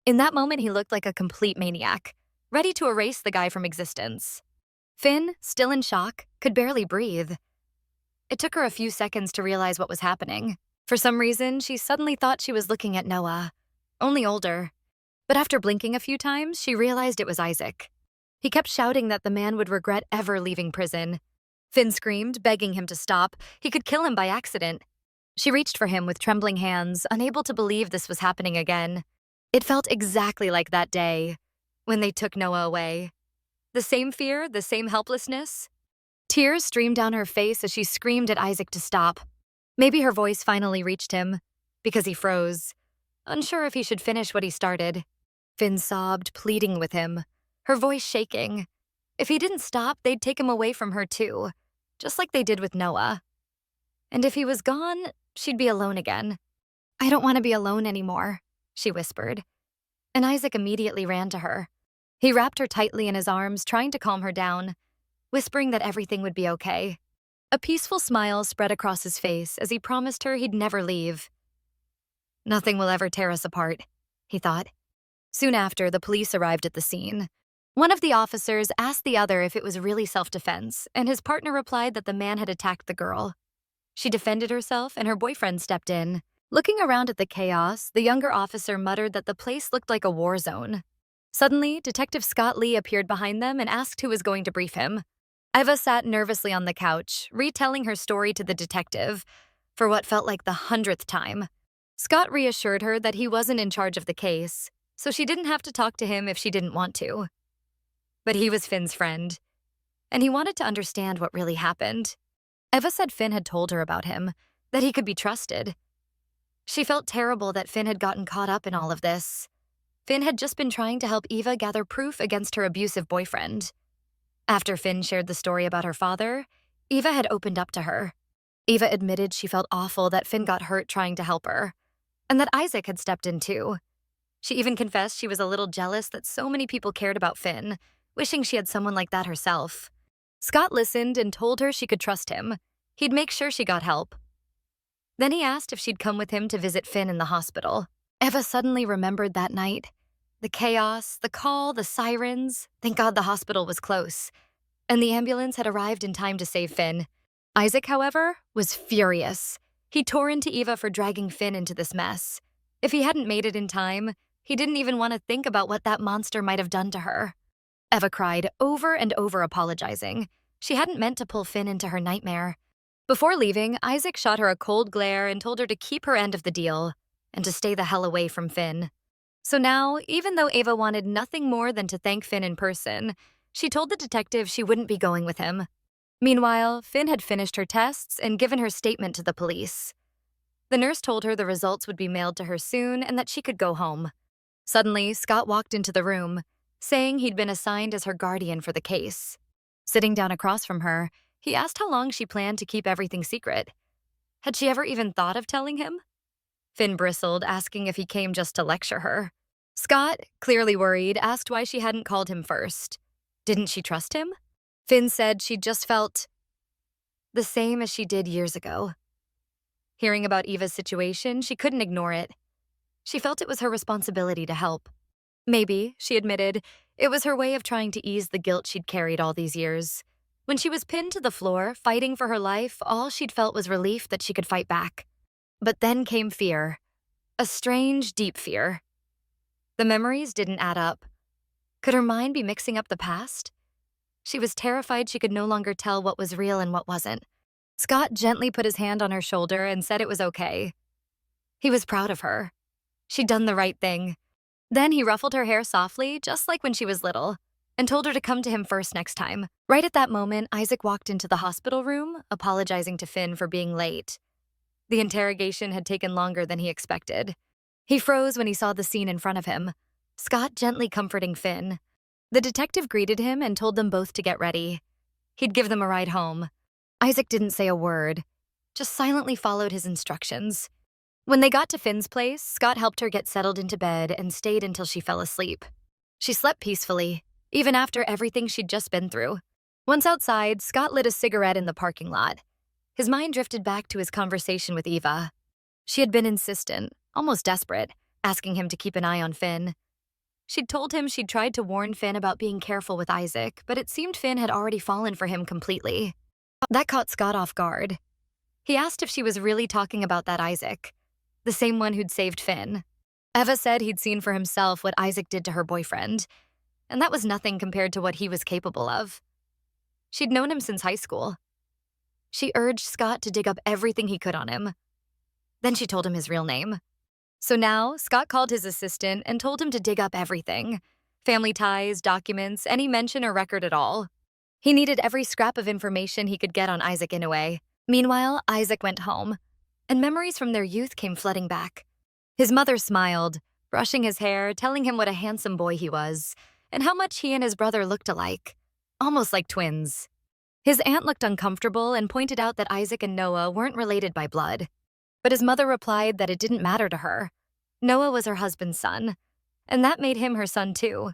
In that moment, he looked like a complete maniac, ready to erase the guy from existence. Finn, still in shock, could barely breathe. It took her a few seconds to realize what was happening. For some reason, she suddenly thought she was looking at Noah, only older. But after blinking a few times, she realized it was Isaac. He kept shouting that the man would regret ever leaving prison. Finn screamed, begging him to stop. He could kill him by accident. She reached for him with trembling hands, unable to believe this was happening again. It felt exactly like that day, when they took Noah away. The same fear, the same helplessness. Tears streamed down her face as she screamed at Isaac to stop. Maybe her voice finally reached him, because he froze. unsure if he should finish what he started. Finn sobbed, pleading with him, her voice shaking. If he didn't stop, they'd take him away from her too, just like they did with Noah. And if he was gone, she'd be alone again. "I don't want to be alone anymore," she whispered. And Isaac immediately ran to her. He wrapped her tightly in his arms, trying to calm her down, whispering that everything would be okay. A peaceful smile spread across his face as he promised her he'd never leave. "Nothing will ever tear us apart," he thought. Soon after, the police arrived at the scene. One of the officers asked the other if it was really self-defense, and his partner replied that the man had attacked the girl. She defended herself, and her boyfriend stepped in. Looking around at the chaos, the younger officer muttered that the place looked like a war zone. Suddenly, Detective Scott Lee appeared behind them and asked who was going to brief him. Eva sat nervously on the couch, retelling her story to the detective for what felt like the 100th time. Scott reassured her that he wasn't in charge of the case, so she didn't have to talk to him if she didn't want to. But he was Finn's friend, and he wanted to understand what really happened. Eva said Finn had told her about him, that he could be trusted. She felt terrible that Finn had gotten caught up in all of this. Finn had just been trying to help Eva gather proof against her abusive boyfriend. After Finn shared the story about her father, Eva had opened up to her. Eva admitted she felt awful that Finn got hurt trying to help her, and that Isaac had stepped in too. She even confessed she was a little jealous that so many people cared about Finn, wishing she had someone like that herself. Scott listened and told her she could trust him. He'd make sure she got help. Then he asked if she'd come with him to visit Finn in the hospital. Eva suddenly remembered that night. The chaos, the call, the sirens. Thank God the hospital was close. And the ambulance had arrived in time to save Finn. Isaac, however, was furious. He tore into Eva for dragging Finn into this mess. If he hadn't made it in time, he didn't even want to think about what that monster might have done to her. Eva cried over and over, apologizing. She hadn't meant to pull Finn into her nightmare. Before leaving, Isaac shot her a cold glare and told her to keep her end of the deal and to stay the hell away from Finn. So now, even though Eva wanted nothing more than to thank Finn in person, she told the detective she wouldn't be going with him. Meanwhile, Finn had finished her tests and given her statement to the police. The nurse told her the results would be mailed to her soon and that she could go home. Suddenly, Scott walked into the room, saying he'd been assigned as her guardian for the case. Sitting down across from her, he asked how long she planned to keep everything secret. Had she ever even thought of telling him? Finn bristled, asking if he came just to lecture her. Scott, clearly worried, asked why she hadn't called him first. Didn't she trust him? Finn said she just felt the same as she did years ago. Hearing about Eva's situation, she couldn't ignore it. She felt it was her responsibility to help. Maybe, she admitted, it was her way of trying to ease the guilt she'd carried all these years. When she was pinned to the floor, fighting for her life, all she'd felt was relief that she could fight back. But then came fear. A strange, deep fear. The memories didn't add up. Could her mind be mixing up the past? She was terrified she could no longer tell what was real and what wasn't. Scott gently put his hand on her shoulder and said it was okay. He was proud of her. She'd done the right thing. Then he ruffled her hair softly, just like when she was little, and told her to come to him first next time. Right at that moment, Isaac walked into the hospital room, apologizing to Finn for being late. The interrogation had taken longer than he expected. He froze when he saw the scene in front of him, Scott gently comforting Finn. The detective greeted him and told them both to get ready. He'd give them a ride home. Isaac didn't say a word, just silently followed his instructions. When they got to Finn's place, Scott helped her get settled into bed and stayed until she fell asleep. She slept peacefully, even after everything she'd just been through. Once outside, Scott lit a cigarette in the parking lot. His mind drifted back to his conversation with Eva. She had been insistent, almost desperate, asking him to keep an eye on Finn. She'd told him she'd tried to warn Finn about being careful with Isaac, but it seemed Finn had already fallen for him completely. That caught Scott off guard. He asked if she was really talking about that Isaac, the same one who'd saved Finn. Eva said he'd seen for himself what Isaac did to her boyfriend, and that was nothing compared to what he was capable of. She'd known him since high school. She urged Scott to dig up everything he could on him. Then she told him his real name. So now, Scott called his assistant and told him to dig up everything. Family ties, documents, any mention or record at all. He needed every scrap of information he could get on Isaac Inoue. Meanwhile, Isaac went home, and memories from their youth came flooding back. His mother smiled, brushing his hair, telling him what a handsome boy he was, and how much he and his brother looked alike, almost like twins. His aunt looked uncomfortable and pointed out that Isaac and Noah weren't related by blood. But his mother replied that it didn't matter to her. Noah was her husband's son, and that made him her son too.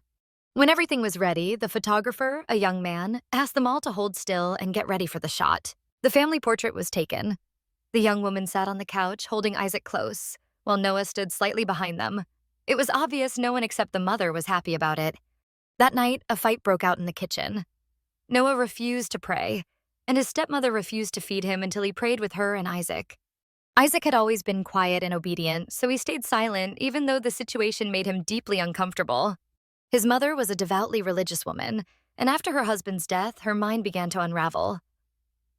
When everything was ready, the photographer, a young man, asked them all to hold still and get ready for the shot. The family portrait was taken. The young woman sat on the couch, holding Isaac close, while Noah stood slightly behind them. It was obvious no one except the mother was happy about it. That night, a fight broke out in the kitchen. Noah refused to pray, and his stepmother refused to feed him until he prayed with her and Isaac. Isaac had always been quiet and obedient, so he stayed silent even though the situation made him deeply uncomfortable. His mother was a devoutly religious woman, and after her husband's death, her mind began to unravel.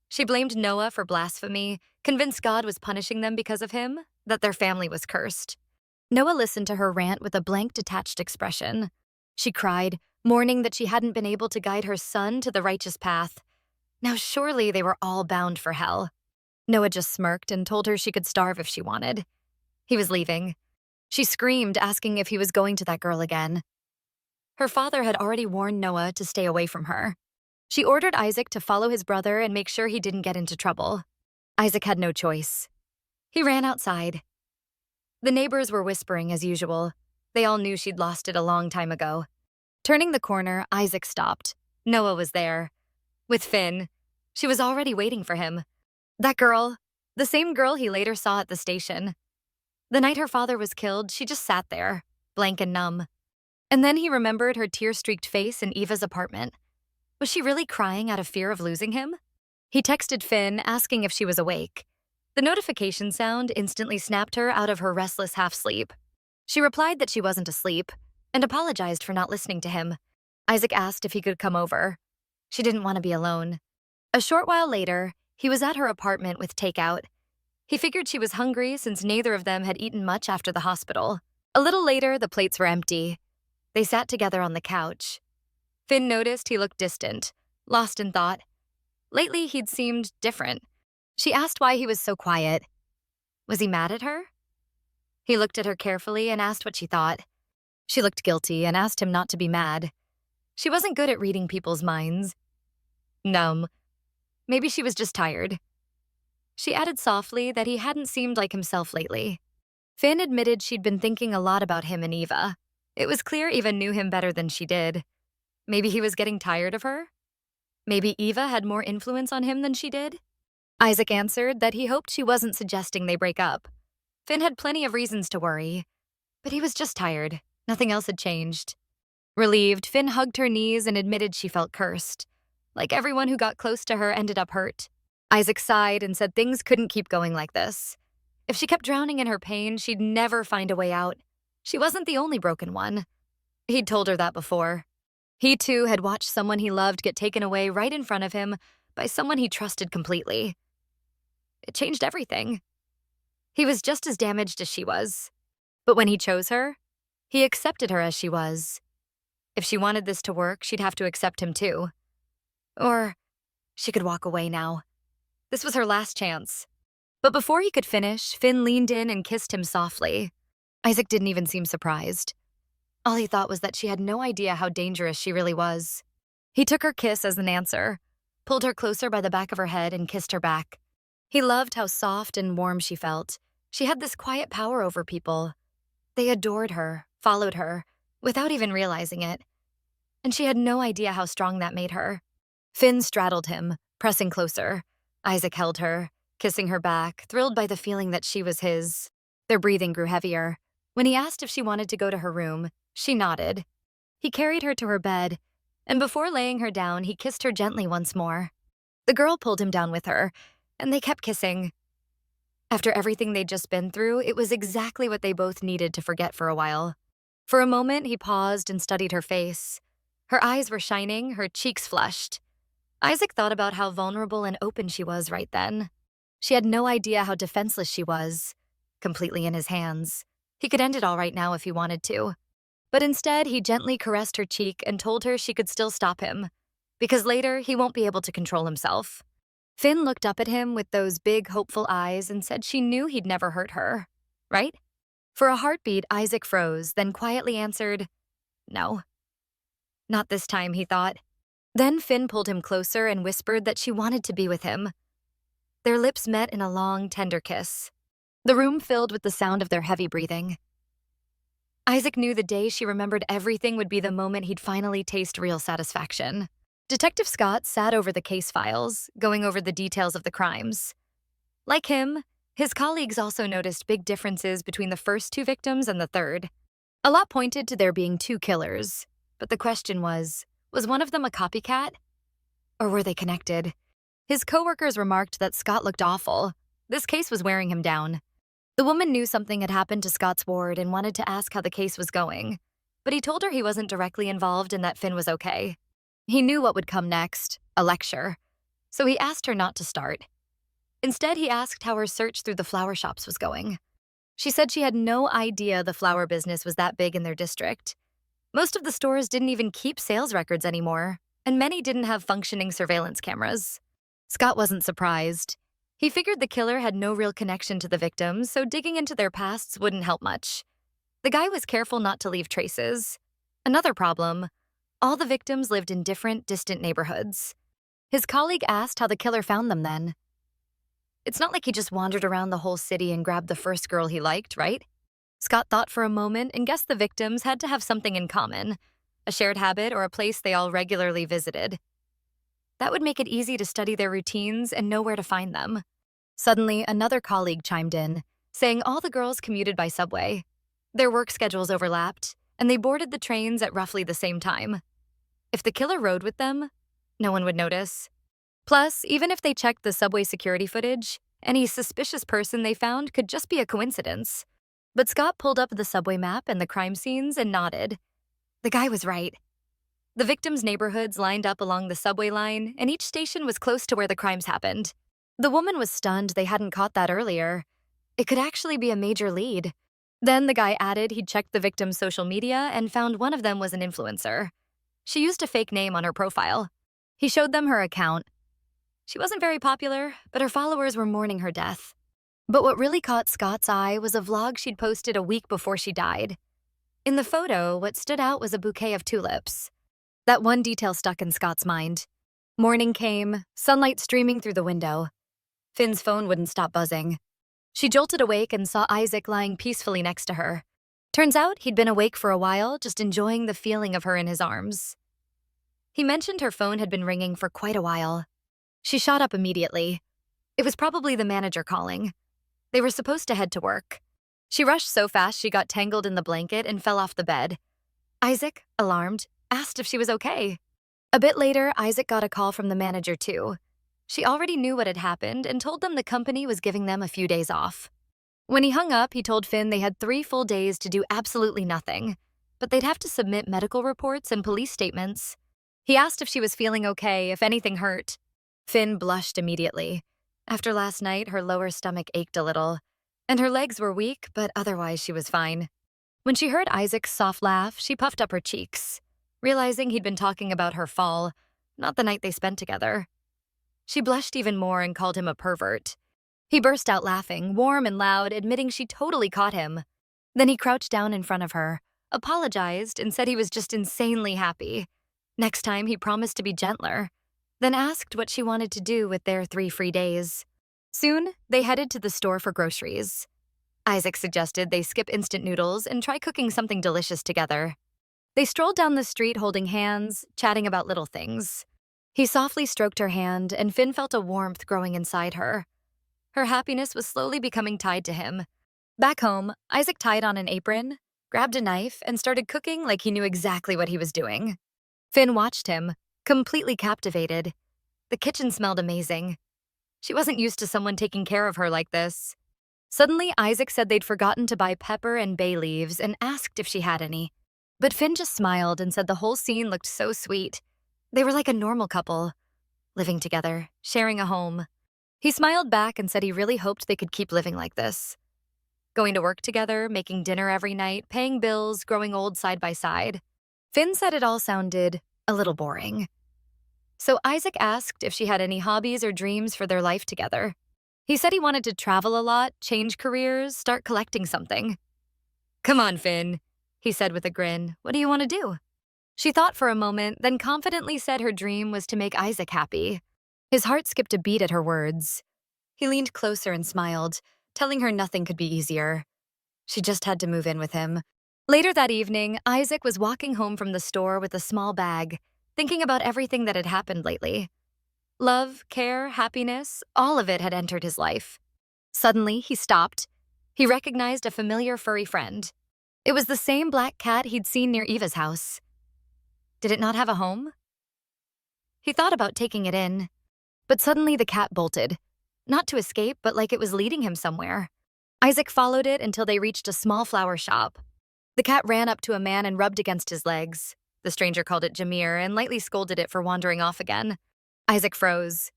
She blamed Noah for blasphemy, convinced God was punishing them because of him, that their family was cursed. Noah listened to her rant with a blank, detached expression. She cried, mourning that she hadn't been able to guide her son to the righteous path. Now surely they were all bound for hell. Noah just smirked and told her she could starve if she wanted. He was leaving. She screamed, asking if he was going to that girl again. Her father had already warned Noah to stay away from her. She ordered Isaac to follow his brother and make sure he didn't get into trouble. Isaac had no choice. He ran outside. The neighbors were whispering as usual. They all knew she'd lost it a long time ago. Turning the corner, Isaac stopped. Noah was there. With Finn. She was already waiting for him. That girl, the same girl he later saw at the station. The night her father was killed, she just sat there, blank and numb. And then he remembered her tear-streaked face in Eva's apartment. Was she really crying out of fear of losing him? He texted Finn, asking if she was awake. The notification sound instantly snapped her out of her restless half-sleep. She replied that she wasn't asleep, and apologized for not listening to him. Isaac asked if he could come over. She didn't want to be alone. A short while later, he was at her apartment with takeout. He figured she was hungry since neither of them had eaten much after the hospital. A little later, the plates were empty. They sat together on the couch. Finn noticed he looked distant, lost in thought. Lately, he'd seemed different. She asked why he was so quiet. Was he mad at her? He looked at her carefully and asked what she thought. She looked guilty and asked him not to be mad. She wasn't good at reading people's minds. Numb. Maybe she was just tired. She added softly that he hadn't seemed like himself lately. Finn admitted she'd been thinking a lot about him and Eva. It was clear Eva knew him better than she did. Maybe he was getting tired of her? Maybe Eva had more influence on him than she did? Isaac answered that he hoped she wasn't suggesting they break up. Finn had plenty of reasons to worry, but he was just tired. Nothing else had changed. Relieved, Finn hugged her knees and admitted she felt cursed. Like everyone who got close to her ended up hurt. Isaac sighed and said things couldn't keep going like this. If she kept drowning in her pain, she'd never find a way out. She wasn't the only broken one. He'd told her that before. He too had watched someone he loved get taken away right in front of him by someone he trusted completely. It changed everything. He was just as damaged as she was. But when he chose her, he accepted her as she was. If she wanted this to work, she'd have to accept him too. Or she could walk away now. This was her last chance. But before he could finish, Finn leaned in and kissed him softly. Isaac didn't even seem surprised. All he thought was that she had no idea how dangerous she really was. He took her kiss as an answer, pulled her closer by the back of her head and kissed her back. He loved how soft and warm she felt. She had this quiet power over people. They adored her, followed her, without even realizing it. And she had no idea how strong that made her. Finn straddled him, pressing closer. Isaac held her, kissing her back, thrilled by the feeling that she was his. Their breathing grew heavier. When he asked if she wanted to go to her room, she nodded. He carried her to her bed, and before laying her down, he kissed her gently once more. The girl pulled him down with her, and they kept kissing. After everything they'd just been through, it was exactly what they both needed to forget for a while. For a moment, he paused and studied her face. Her eyes were shining, her cheeks flushed. Isaac thought about how vulnerable and open she was right then. She had no idea how defenseless she was, completely in his hands. He could end it all right now if he wanted to. But instead, he gently caressed her cheek and told her she could still stop him, because later he won't be able to control himself. Finn looked up at him with those big, hopeful eyes and said she knew he'd never hurt her, right? For a heartbeat, Isaac froze, then quietly answered, "No." Not this time, he thought. Then Finn pulled him closer and whispered that she wanted to be with him. Their lips met in a long, tender kiss. The room filled with the sound of their heavy breathing. Isaac knew the day she remembered everything would be the moment he'd finally taste real satisfaction. Detective Scott sat over the case files, going over the details of the crimes. Like him, his colleagues also noticed big differences between the first two victims and the third. A lot pointed to there being two killers, but the question was one of them a copycat? Or were they connected? His coworkers remarked that Scott looked awful. This case was wearing him down. The woman knew something had happened to Scott's ward and wanted to ask how the case was going, but he told her he wasn't directly involved and that Finn was okay. He knew what would come next, a lecture, so he asked her not to start. Instead, he asked how her search through the flower shops was going. She said she had no idea the flower business was that big in their district. Most of the stores didn't even keep sales records anymore, and many didn't have functioning surveillance cameras. Scott wasn't surprised. He figured the killer had no real connection to the victims, so digging into their pasts wouldn't help much. The guy was careful not to leave traces. Another problem, all the victims lived in different, distant neighborhoods. His colleague asked how the killer found them then. It's not like he just wandered around the whole city and grabbed the first girl he liked, right? Scott thought for a moment and guessed the victims had to have something in common, a shared habit or a place they all regularly visited. That would make it easy to study their routines and know where to find them. Suddenly, another colleague chimed in, saying all the girls commuted by subway. Their work schedules overlapped, and they boarded the trains at roughly the same time. If the killer rode with them, no one would notice. Plus, even if they checked the subway security footage, any suspicious person they found could just be a coincidence. But Scott pulled up the subway map and the crime scenes and nodded. The guy was right. The victims' neighborhoods lined up along the subway line, and each station was close to where the crimes happened. The woman was stunned they hadn't caught that earlier. It could actually be a major lead. Then the guy added he'd checked the victims' social media and found one of them was an influencer. She used a fake name on her profile. He showed them her account. She wasn't very popular, but her followers were mourning her death. But what really caught Scott's eye was a vlog she'd posted a week before she died. In the photo, what stood out was a bouquet of tulips. That one detail stuck in Scott's mind. Morning came, sunlight streaming through the window. Finn's phone wouldn't stop buzzing. She jolted awake and saw Isaac lying peacefully next to her. Turns out he'd been awake for a while, just enjoying the feeling of her in his arms. He mentioned her phone had been ringing for quite a while. She shot up immediately. It was probably the manager calling. They were supposed to head to work. She rushed so fast she got tangled in the blanket and fell off the bed. Isaac, alarmed, asked if she was okay. A bit later, Isaac got a call from the manager too. She already knew what had happened and told them the company was giving them a few days off. When he hung up, he told Finn they had 3 full days to do absolutely nothing, but they'd have to submit medical reports and police statements. He asked if she was feeling okay, if anything hurt. Finn blushed immediately. After last night, her lower stomach ached a little, and her legs were weak, but otherwise she was fine. When she heard Isaac's soft laugh, she puffed up her cheeks, realizing he'd been talking about her fall, not the night they spent together. She blushed even more and called him a pervert. He burst out laughing, warm and loud, admitting she totally caught him. Then he crouched down in front of her, apologized, and said he was just insanely happy. Next time, he promised to be gentler, then asked what she wanted to do with their 3 free days. Soon, they headed to the store for groceries. Isaac suggested they skip instant noodles and try cooking something delicious together. They strolled down the street holding hands, chatting about little things. He softly stroked her hand, and Finn felt a warmth growing inside her. Her happiness was slowly becoming tied to him. Back home, Isaac tied on an apron, grabbed a knife, and started cooking like he knew exactly what he was doing. Finn watched him, completely captivated. The kitchen smelled amazing. She wasn't used to someone taking care of her like this. Suddenly, Isaac said they'd forgotten to buy pepper and bay leaves and asked if she had any. But Finn just smiled and said the whole scene looked so sweet. They were like a normal couple, living together, sharing a home. He smiled back and said he really hoped they could keep living like this. Going to work together, making dinner every night, paying bills, growing old side by side. Finn said it all sounded a little boring. So Isaac asked if she had any hobbies or dreams for their life together. He said he wanted to travel a lot, change careers, start collecting something. "Come on, Finn," he said with a grin. "What do you want to do?" She thought for a moment, then confidently said her dream was to make Isaac happy. His heart skipped a beat at her words. He leaned closer and smiled, telling her nothing could be easier. She just had to move in with him. Later that evening, Isaac was walking home from the store with a small bag, thinking about everything that had happened lately. Love, care, happiness, all of it had entered his life. Suddenly, he stopped. He recognized a familiar furry friend. It was the same black cat he'd seen near Eva's house. Did it not have a home? He thought about taking it in, but suddenly the cat bolted. Not to escape, but like it was leading him somewhere. Isaac followed it until they reached a small flower shop. The cat ran up to a man and rubbed against his legs. The stranger called it Jameer and lightly scolded it for wandering off again. Isaac froze.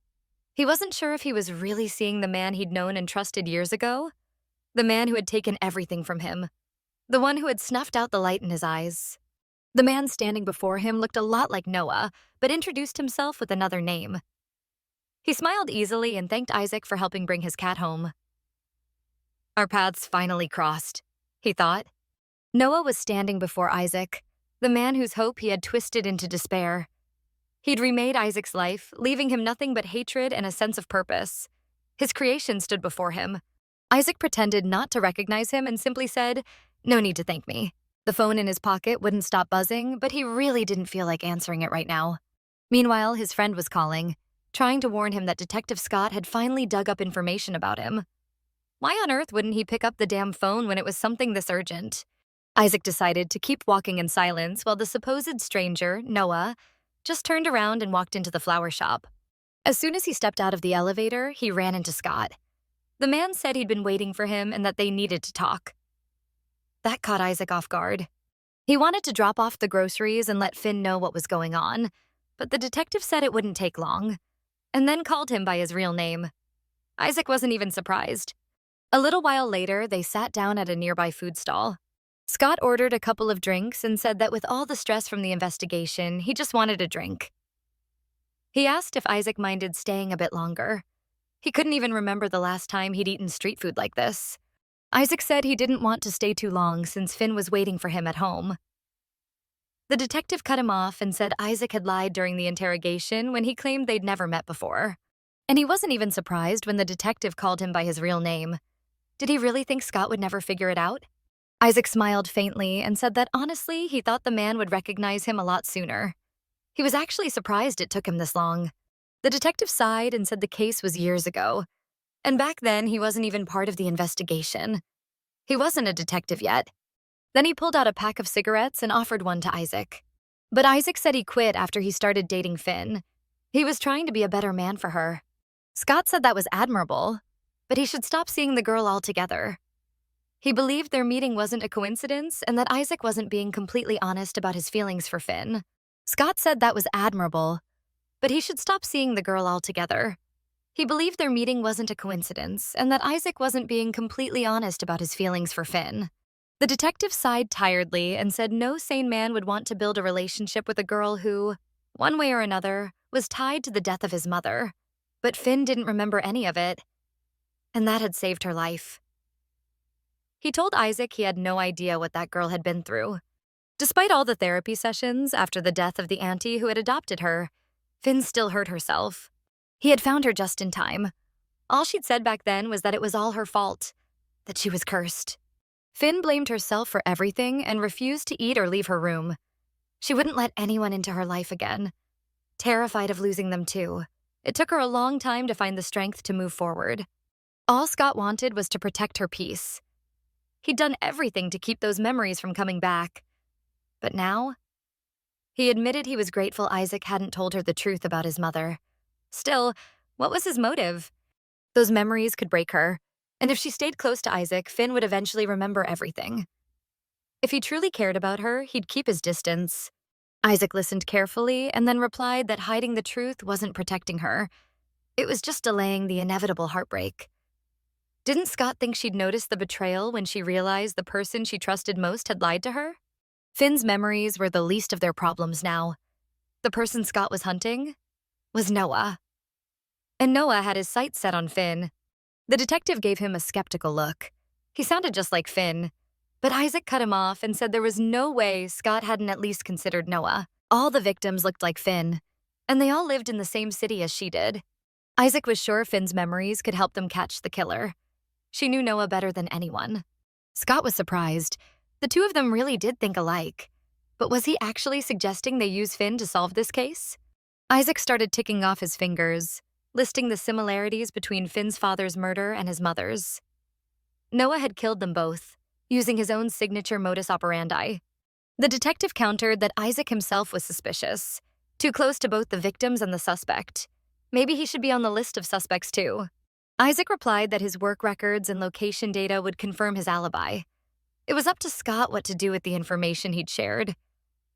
He wasn't sure if he was really seeing the man he'd known and trusted years ago. The man who had taken everything from him. The one who had snuffed out the light in his eyes. The man standing before him looked a lot like Noah, but introduced himself with another name. He smiled easily and thanked Isaac for helping bring his cat home. Our paths finally crossed, he thought. Noah was standing before Isaac, the man whose hope he had twisted into despair. He'd remade Isaac's life, leaving him nothing but hatred and a sense of purpose. His creation stood before him. Isaac pretended not to recognize him and simply said, "No need to thank me." The phone in his pocket wouldn't stop buzzing, but he really didn't feel like answering it right now. Meanwhile, his friend was calling, trying to warn him that Detective Scott had finally dug up information about him. Why on earth wouldn't he pick up the damn phone when it was something this urgent? Isaac decided to keep walking in silence while the supposed stranger, Noah, just turned around and walked into the flower shop. As soon as he stepped out of the elevator, he ran into Scott. The man said he'd been waiting for him and that they needed to talk. That caught Isaac off guard. He wanted to drop off the groceries and let Finn know what was going on, but the detective said it wouldn't take long, and then called him by his real name. Isaac wasn't even surprised. A little while later, they sat down at a nearby food stall. Scott ordered a couple of drinks and said that with all the stress from the investigation, he just wanted a drink. He asked if Isaac minded staying a bit longer. He couldn't even remember the last time he'd eaten street food like this. Isaac said he didn't want to stay too long since Finn was waiting for him at home. The detective cut him off and said Isaac had lied during the interrogation when he claimed they'd never met before. And he wasn't even surprised when the detective called him by his real name. Did he really think Scott would never figure it out? Isaac smiled faintly and said that honestly, he thought the man would recognize him a lot sooner. He was actually surprised it took him this long. The detective sighed and said the case was years ago. And back then, he wasn't even part of the investigation. He wasn't a detective yet. Then he pulled out a pack of cigarettes and offered one to Isaac. But Isaac said he quit after he started dating Finn. He was trying to be a better man for her. Scott said that was admirable, but he should stop seeing the girl altogether. He believed their meeting wasn't a coincidence and that Isaac wasn't being completely honest about his feelings for Finn. Scott said that was admirable, but he should stop seeing the girl altogether. He believed their meeting wasn't a coincidence and that Isaac wasn't being completely honest about his feelings for Finn. The detective sighed tiredly and said no sane man would want to build a relationship with a girl who, one way or another, was tied to the death of his mother. But Finn didn't remember any of it, and that had saved her life. He told Isaac he had no idea what that girl had been through. Despite all the therapy sessions after the death of the auntie who had adopted her, Finn still hurt herself. He had found her just in time. All she'd said back then was that it was all her fault, that she was cursed. Finn blamed herself for everything and refused to eat or leave her room. She wouldn't let anyone into her life again, terrified of losing them too. It took her a long time to find the strength to move forward. All Scott wanted was to protect her peace. He'd done everything to keep those memories from coming back. But now, he admitted he was grateful Isaac hadn't told her the truth about his mother. Still, what was his motive? Those memories could break her, and if she stayed close to Isaac, Finn would eventually remember everything. If he truly cared about her, he'd keep his distance. Isaac listened carefully and then replied that hiding the truth wasn't protecting her. It was just delaying the inevitable heartbreak. Didn't Scott think she'd noticed the betrayal when she realized the person she trusted most had lied to her? Finn's memories were the least of their problems now. The person Scott was hunting was Noah. And Noah had his sights set on Finn. The detective gave him a skeptical look. He sounded just like Finn, But Isaac cut him off and said there was no way Scott hadn't at least considered Noah. All the victims looked like Finn, and they all lived in the same city as she did. Isaac was sure Finn's memories could help them catch the killer. She knew Noah better than anyone. Scott was surprised. The two of them really did think alike. But was he actually suggesting they use Finn to solve this case? Isaac started ticking off his fingers, listing the similarities between Finn's father's murder and his mother's. Noah had killed them both, using his own signature modus operandi. The detective countered that Isaac himself was suspicious, too close to both the victims and the suspect. Maybe he should be on the list of suspects too. Isaac replied that his work records and location data would confirm his alibi. It was up to Scott what to do with the information he'd shared.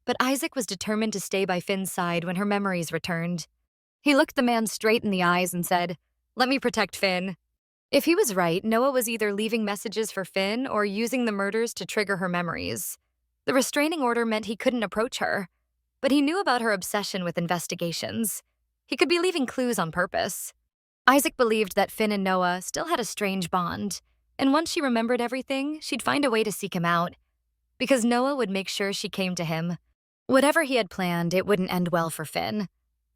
But Isaac was determined to stay by Finn's side when her memories returned. He looked the man straight in the eyes and said, "Let me protect Finn." If he was right, Noah was either leaving messages for Finn or using the murders to trigger her memories. The restraining order meant he couldn't approach her, but he knew about her obsession with investigations. He could be leaving clues on purpose. Isaac believed that Finn and Noah still had a strange bond, and once she remembered everything, she'd find a way to seek him out, because Noah would make sure she came to him. Whatever he had planned, it wouldn't end well for Finn.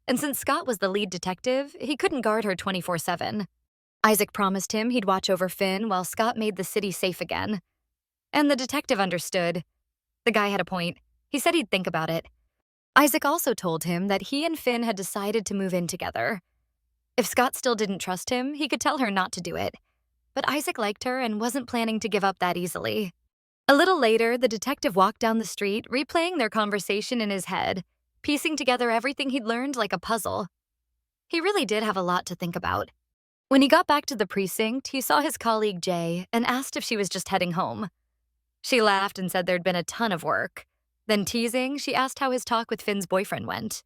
And since Scott was the lead detective, he couldn't guard her 24/7. Isaac promised him he'd watch over Finn while Scott made the city safe again. And the detective understood. The guy had a point. He said he'd think about it. Isaac also told him that he and Finn had decided to move in together. If Scott still didn't trust him, he could tell her not to do it. But Isaac liked her and wasn't planning to give up that easily. A little later, the detective walked down the street, replaying their conversation in his head, piecing together everything he'd learned like a puzzle. He really did have a lot to think about. When he got back to the precinct, he saw his colleague Jay and asked if she was just heading home. She laughed and said there'd been a ton of work. Then teasing, she asked how his talk with Finn's boyfriend went.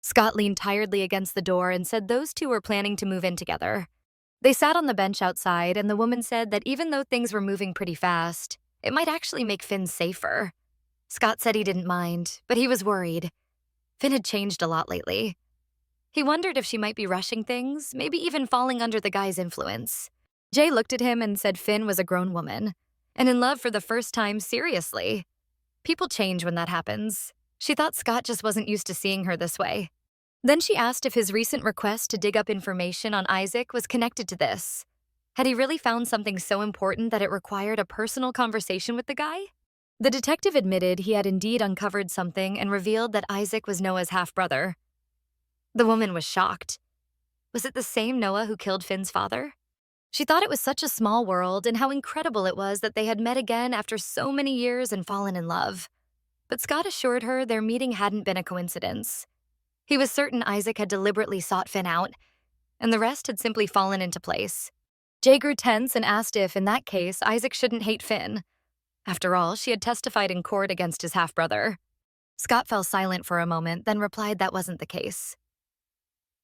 Scott leaned tiredly against the door and said those two were planning to move in together. They sat on the bench outside, and the woman said that even though things were moving pretty fast, it might actually make Finn safer. Scott said he didn't mind, but he was worried. Finn had changed a lot lately. He wondered if she might be rushing things, maybe even falling under the guy's influence. Jay looked at him and said Finn was a grown woman, and in love for the first time seriously. People change when that happens. She thought Scott just wasn't used to seeing her this way. Then she asked if his recent request to dig up information on Isaac was connected to this. Had he really found something so important that it required a personal conversation with the guy? The detective admitted he had indeed uncovered something and revealed that Isaac was Noah's half-brother. The woman was shocked. Was it the same Noah who killed Finn's father? She thought it was such a small world and how incredible it was that they had met again after so many years and fallen in love. But Scott assured her their meeting hadn't been a coincidence. He was certain Isaac had deliberately sought Finn out, and the rest had simply fallen into place. Jay grew tense and asked if, in that case, Isaac shouldn't hate Finn. After all, she had testified in court against his half-brother. Scott fell silent for a moment, then replied that wasn't the case.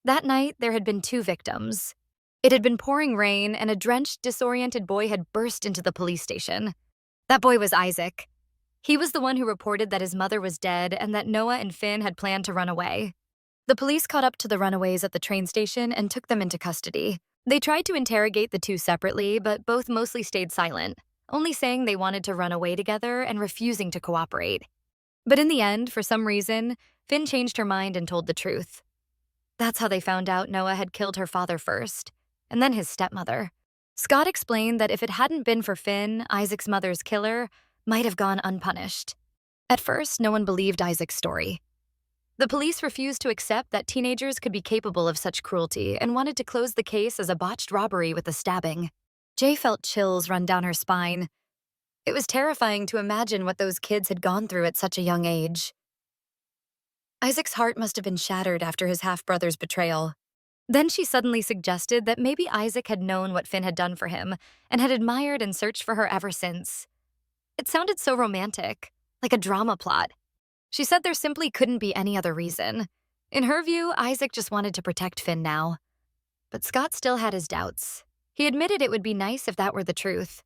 That night, there had been 2 victims. It had been pouring rain, and a drenched, disoriented boy had burst into the police station. That boy was Isaac. He was the one who reported that his mother was dead and that Noah and Finn had planned to run away. The police caught up to the runaways at the train station and took them into custody. They tried to interrogate the 2 separately, but both mostly stayed silent, only saying they wanted to run away together and refusing to cooperate. But in the end, for some reason, Finn changed her mind and told the truth. That's how they found out Noah had killed her father first, and then his stepmother. Scott explained that if it hadn't been for Finn, Isaac's mother's killer might have gone unpunished. At first, no one believed Isaac's story. The police refused to accept that teenagers could be capable of such cruelty and wanted to close the case as a botched robbery with a stabbing. Jay felt chills run down her spine. It was terrifying to imagine what those kids had gone through at such a young age. Isaac's heart must have been shattered after his half-brother's betrayal. Then she suddenly suggested that maybe Isaac had known what Finn had done for him and had admired and searched for her ever since. It sounded so romantic, like a drama plot. She said there simply couldn't be any other reason. In her view, Isaac just wanted to protect Finn now. But Scott still had his doubts. He admitted it would be nice if that were the truth.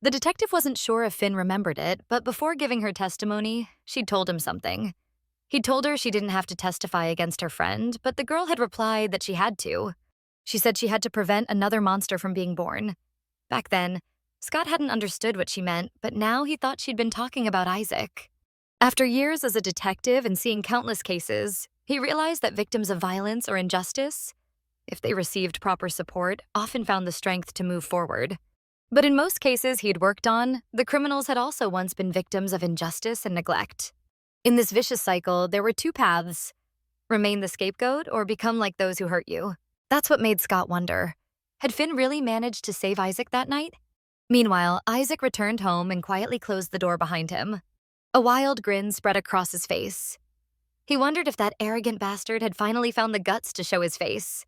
The detective wasn't sure if Finn remembered it, but before giving her testimony, she'd told him something. He'd told her she didn't have to testify against her friend, but the girl had replied that she had to. She said she had to prevent another monster from being born. Back then, Scott hadn't understood what she meant, but now he thought she'd been talking about Isaac. After years as a detective and seeing countless cases, he realized that victims of violence or injustice, if they received proper support, often found the strength to move forward. But in most cases he'd worked on, the criminals had also once been victims of injustice and neglect. In this vicious cycle, there were two paths: remain the scapegoat or become like those who hurt you. That's what made Scott wonder. Had Finn really managed to save Isaac that night? Meanwhile, Isaac returned home and quietly closed the door behind him. A wild grin spread across his face. He wondered if that arrogant bastard had finally found the guts to show his face.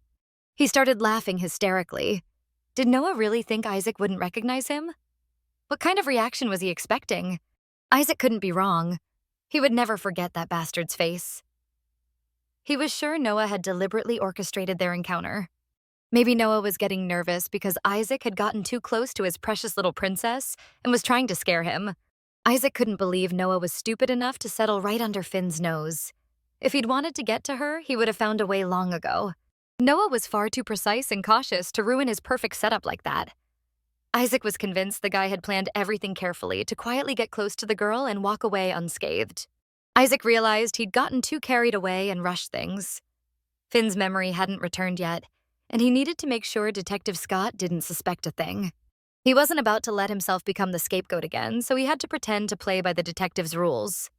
He started laughing hysterically. Did Noah really think Isaac wouldn't recognize him? What kind of reaction was he expecting? Isaac couldn't be wrong. He would never forget that bastard's face. He was sure Noah had deliberately orchestrated their encounter. Maybe Noah was getting nervous because Isaac had gotten too close to his precious little princess and was trying to scare him. Isaac couldn't believe Noah was stupid enough to settle right under Finn's nose. If he'd wanted to get to her, he would have found a way long ago. Noah was far too precise and cautious to ruin his perfect setup like that. Isaac was convinced the guy had planned everything carefully to quietly get close to the girl and walk away unscathed. Isaac realized he'd gotten too carried away and rushed things. Finn's memory hadn't returned yet, and he needed to make sure Detective Scott didn't suspect a thing. He wasn't about to let himself become the scapegoat again, so he had to pretend to play by the detective's rules.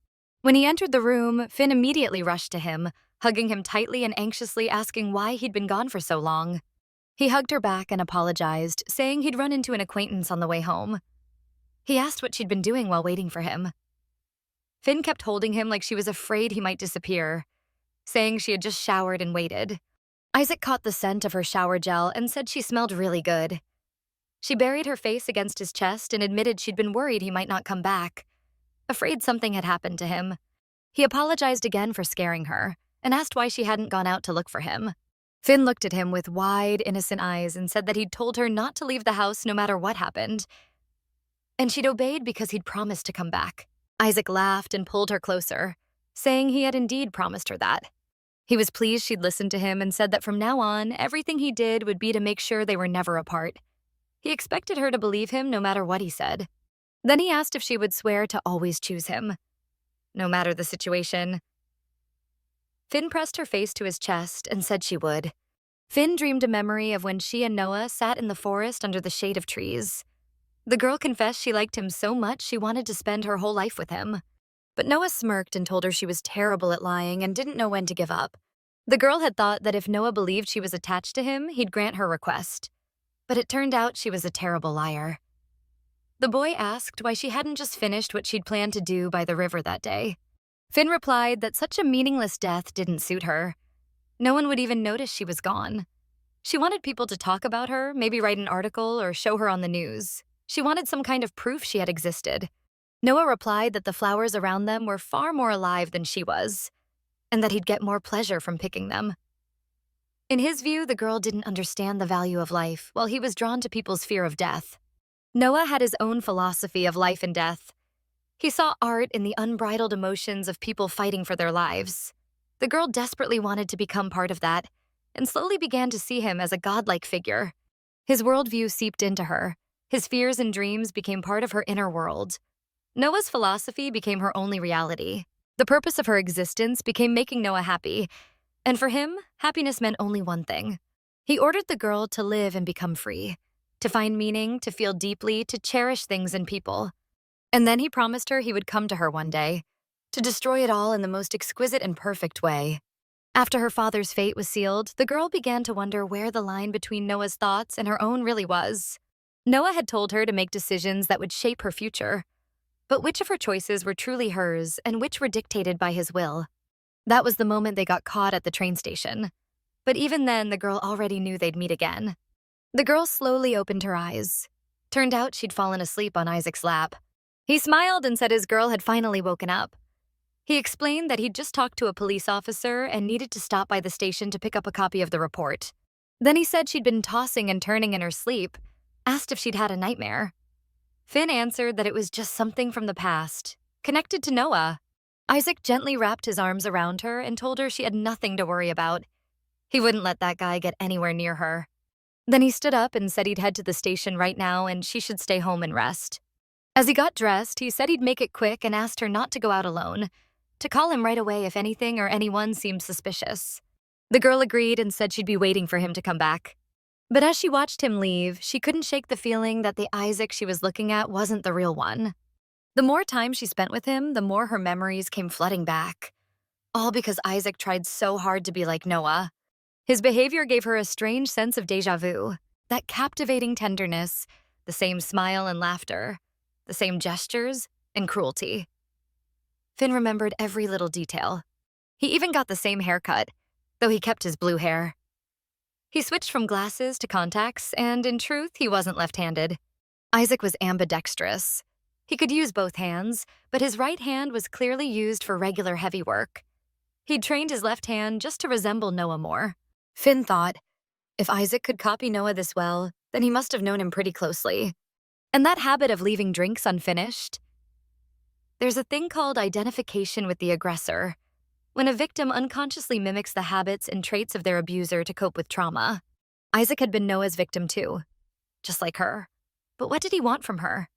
When he entered the room, Finn immediately rushed to him, hugging him tightly and anxiously asking why he'd been gone for so long. He hugged her back and apologized, saying he'd run into an acquaintance on the way home. He asked what she'd been doing while waiting for him. Finn kept holding him like she was afraid he might disappear, saying she had just showered and waited. Isaac caught the scent of her shower gel and said she smelled really good. She buried her face against his chest and admitted she'd been worried he might not come back, afraid something had happened to him. He apologized again for scaring her and asked why she hadn't gone out to look for him. Finn looked at him with wide, innocent eyes and said that he'd told her not to leave the house no matter what happened, and she'd obeyed because he'd promised to come back. Isaac laughed and pulled her closer, saying he had indeed promised her that. He was pleased she'd listened to him and said that from now on, everything he did would be to make sure they were never apart. He expected her to believe him no matter what he said. Then he asked if she would swear to always choose him, no matter the situation. Finn pressed her face to his chest and said she would. Finn dreamed a memory of when she and Noah sat in the forest under the shade of trees. The girl confessed she liked him so much she wanted to spend her whole life with him. But Noah smirked and told her she was terrible at lying and didn't know when to give up. The girl had thought that if Noah believed she was attached to him, he'd grant her request. But it turned out she was a terrible liar. The boy asked why she hadn't just finished what she'd planned to do by the river that day. Finn replied that such a meaningless death didn't suit her. No one would even notice she was gone. She wanted people to talk about her, maybe write an article or show her on the news. She wanted some kind of proof she had existed. Noah replied that the flowers around them were far more alive than she was, and that he'd get more pleasure from picking them. In his view, the girl didn't understand the value of life, while he was drawn to people's fear of death. Noah had his own philosophy of life and death. He saw art in the unbridled emotions of people fighting for their lives. The girl desperately wanted to become part of that, and slowly began to see him as a godlike figure. His worldview seeped into her. His fears and dreams became part of her inner world. Noah's philosophy became her only reality. The purpose of her existence became making Noah happy, and for him, happiness meant only one thing. He ordered the girl to live and become free, to find meaning, to feel deeply, to cherish things and people. And then he promised her he would come to her one day, to destroy it all in the most exquisite and perfect way. After her father's fate was sealed, the girl began to wonder where the line between Noah's thoughts and her own really was. Noah had told her to make decisions that would shape her future, but which of her choices were truly hers and which were dictated by his will? That was the moment they got caught at the train station. But even then, the girl already knew they'd meet again. The girl slowly opened her eyes. Turned out she'd fallen asleep on Isaac's lap. He smiled and said his girl had finally woken up. He explained that he'd just talked to a police officer and needed to stop by the station to pick up a copy of the report. Then he said she'd been tossing and turning in her sleep, asked if she'd had a nightmare. Finn answered that it was just something from the past, connected to Noah. Isaac gently wrapped his arms around her and told her she had nothing to worry about. He wouldn't let that guy get anywhere near her. Then he stood up and said he'd head to the station right now and she should stay home and rest. As he got dressed, he said he'd make it quick and asked her not to go out alone, to call him right away if anything or anyone seemed suspicious. The girl agreed and said she'd be waiting for him to come back. But as she watched him leave, she couldn't shake the feeling that the Isaac she was looking at wasn't the real one. The more time she spent with him, the more her memories came flooding back. All because Isaac tried so hard to be like Noah. His behavior gave her a strange sense of déjà vu, that captivating tenderness, the same smile and laughter, the same gestures and cruelty. Finn remembered every little detail. He even got the same haircut, though he kept his blue hair. He switched from glasses to contacts, and in truth, he wasn't left-handed. Isaac was ambidextrous. He could use both hands, but his right hand was clearly used for regular heavy work. He'd trained his left hand just to resemble Noah more. Finn thought, if Isaac could copy Noah this well, then he must have known him pretty closely. And that habit of leaving drinks unfinished? There's a thing called identification with the aggressor, when a victim unconsciously mimics the habits and traits of their abuser to cope with trauma. Isaac had been Noah's victim too, just like her. But what did he want from her?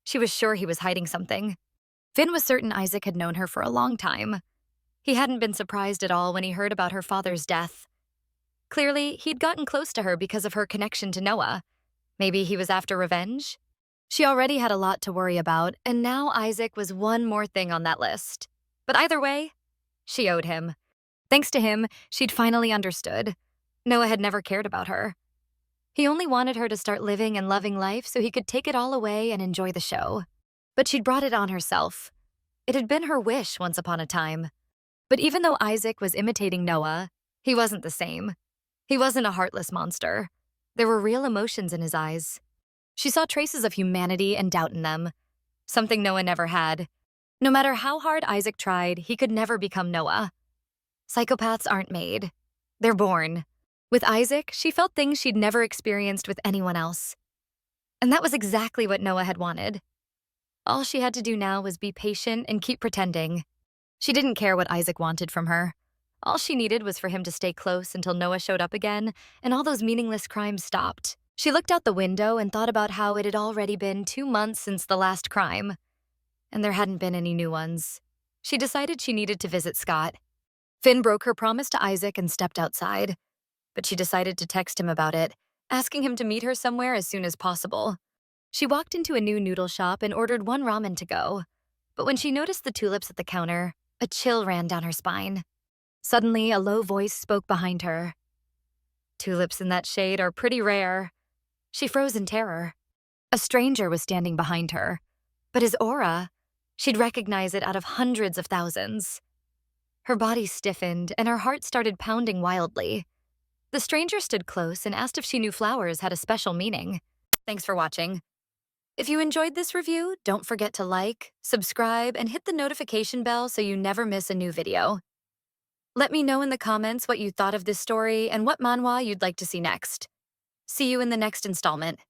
She was sure he was hiding something. Finn was certain Isaac had known her for a long time. He hadn't been surprised at all when he heard about her father's death. Clearly, he'd gotten close to her because of her connection to Noah. Maybe he was after revenge? She already had a lot to worry about, and now Isaac was one more thing on that list. But either way, she owed him. Thanks to him, she'd finally understood. Noah had never cared about her. He only wanted her to start living and loving life so he could take it all away and enjoy the show. But she'd brought it on herself. It had been her wish once upon a time. But even though Isaac was imitating Noah, he wasn't the same. He wasn't a heartless monster. There were real emotions in his eyes. She saw traces of humanity and doubt in them, something Noah never had. No matter how hard Isaac tried, he could never become Noah. Psychopaths aren't made. They're born. With Isaac, she felt things she'd never experienced with anyone else. And that was exactly what Noah had wanted. All she had to do now was be patient and keep pretending. She didn't care what Isaac wanted from her. All she needed was for him to stay close until Noah showed up again and all those meaningless crimes stopped. She looked out the window and thought about how it had already been 2 months since the last crime, and there hadn't been any new ones. She decided she needed to visit Scott. Finn broke her promise to Isaac and stepped outside, but she decided to text him about it, asking him to meet her somewhere as soon as possible. She walked into a new noodle shop and ordered 1 ramen to go, but when she noticed the tulips at the counter, a chill ran down her spine. Suddenly, a low voice spoke behind her. Tulips in that shade are pretty rare. She froze in terror. A stranger was standing behind her, but his aura, she'd recognize it out of hundreds of thousands. Her body stiffened and her heart started pounding wildly. The stranger stood close and asked if she knew flowers had a special meaning. Thanks for watching. If you enjoyed this review, don't forget to like, subscribe, and hit the notification bell so you never miss a new video. Let me know in the comments what you thought of this story and what manhwa you'd like to see next. See you in the next installment.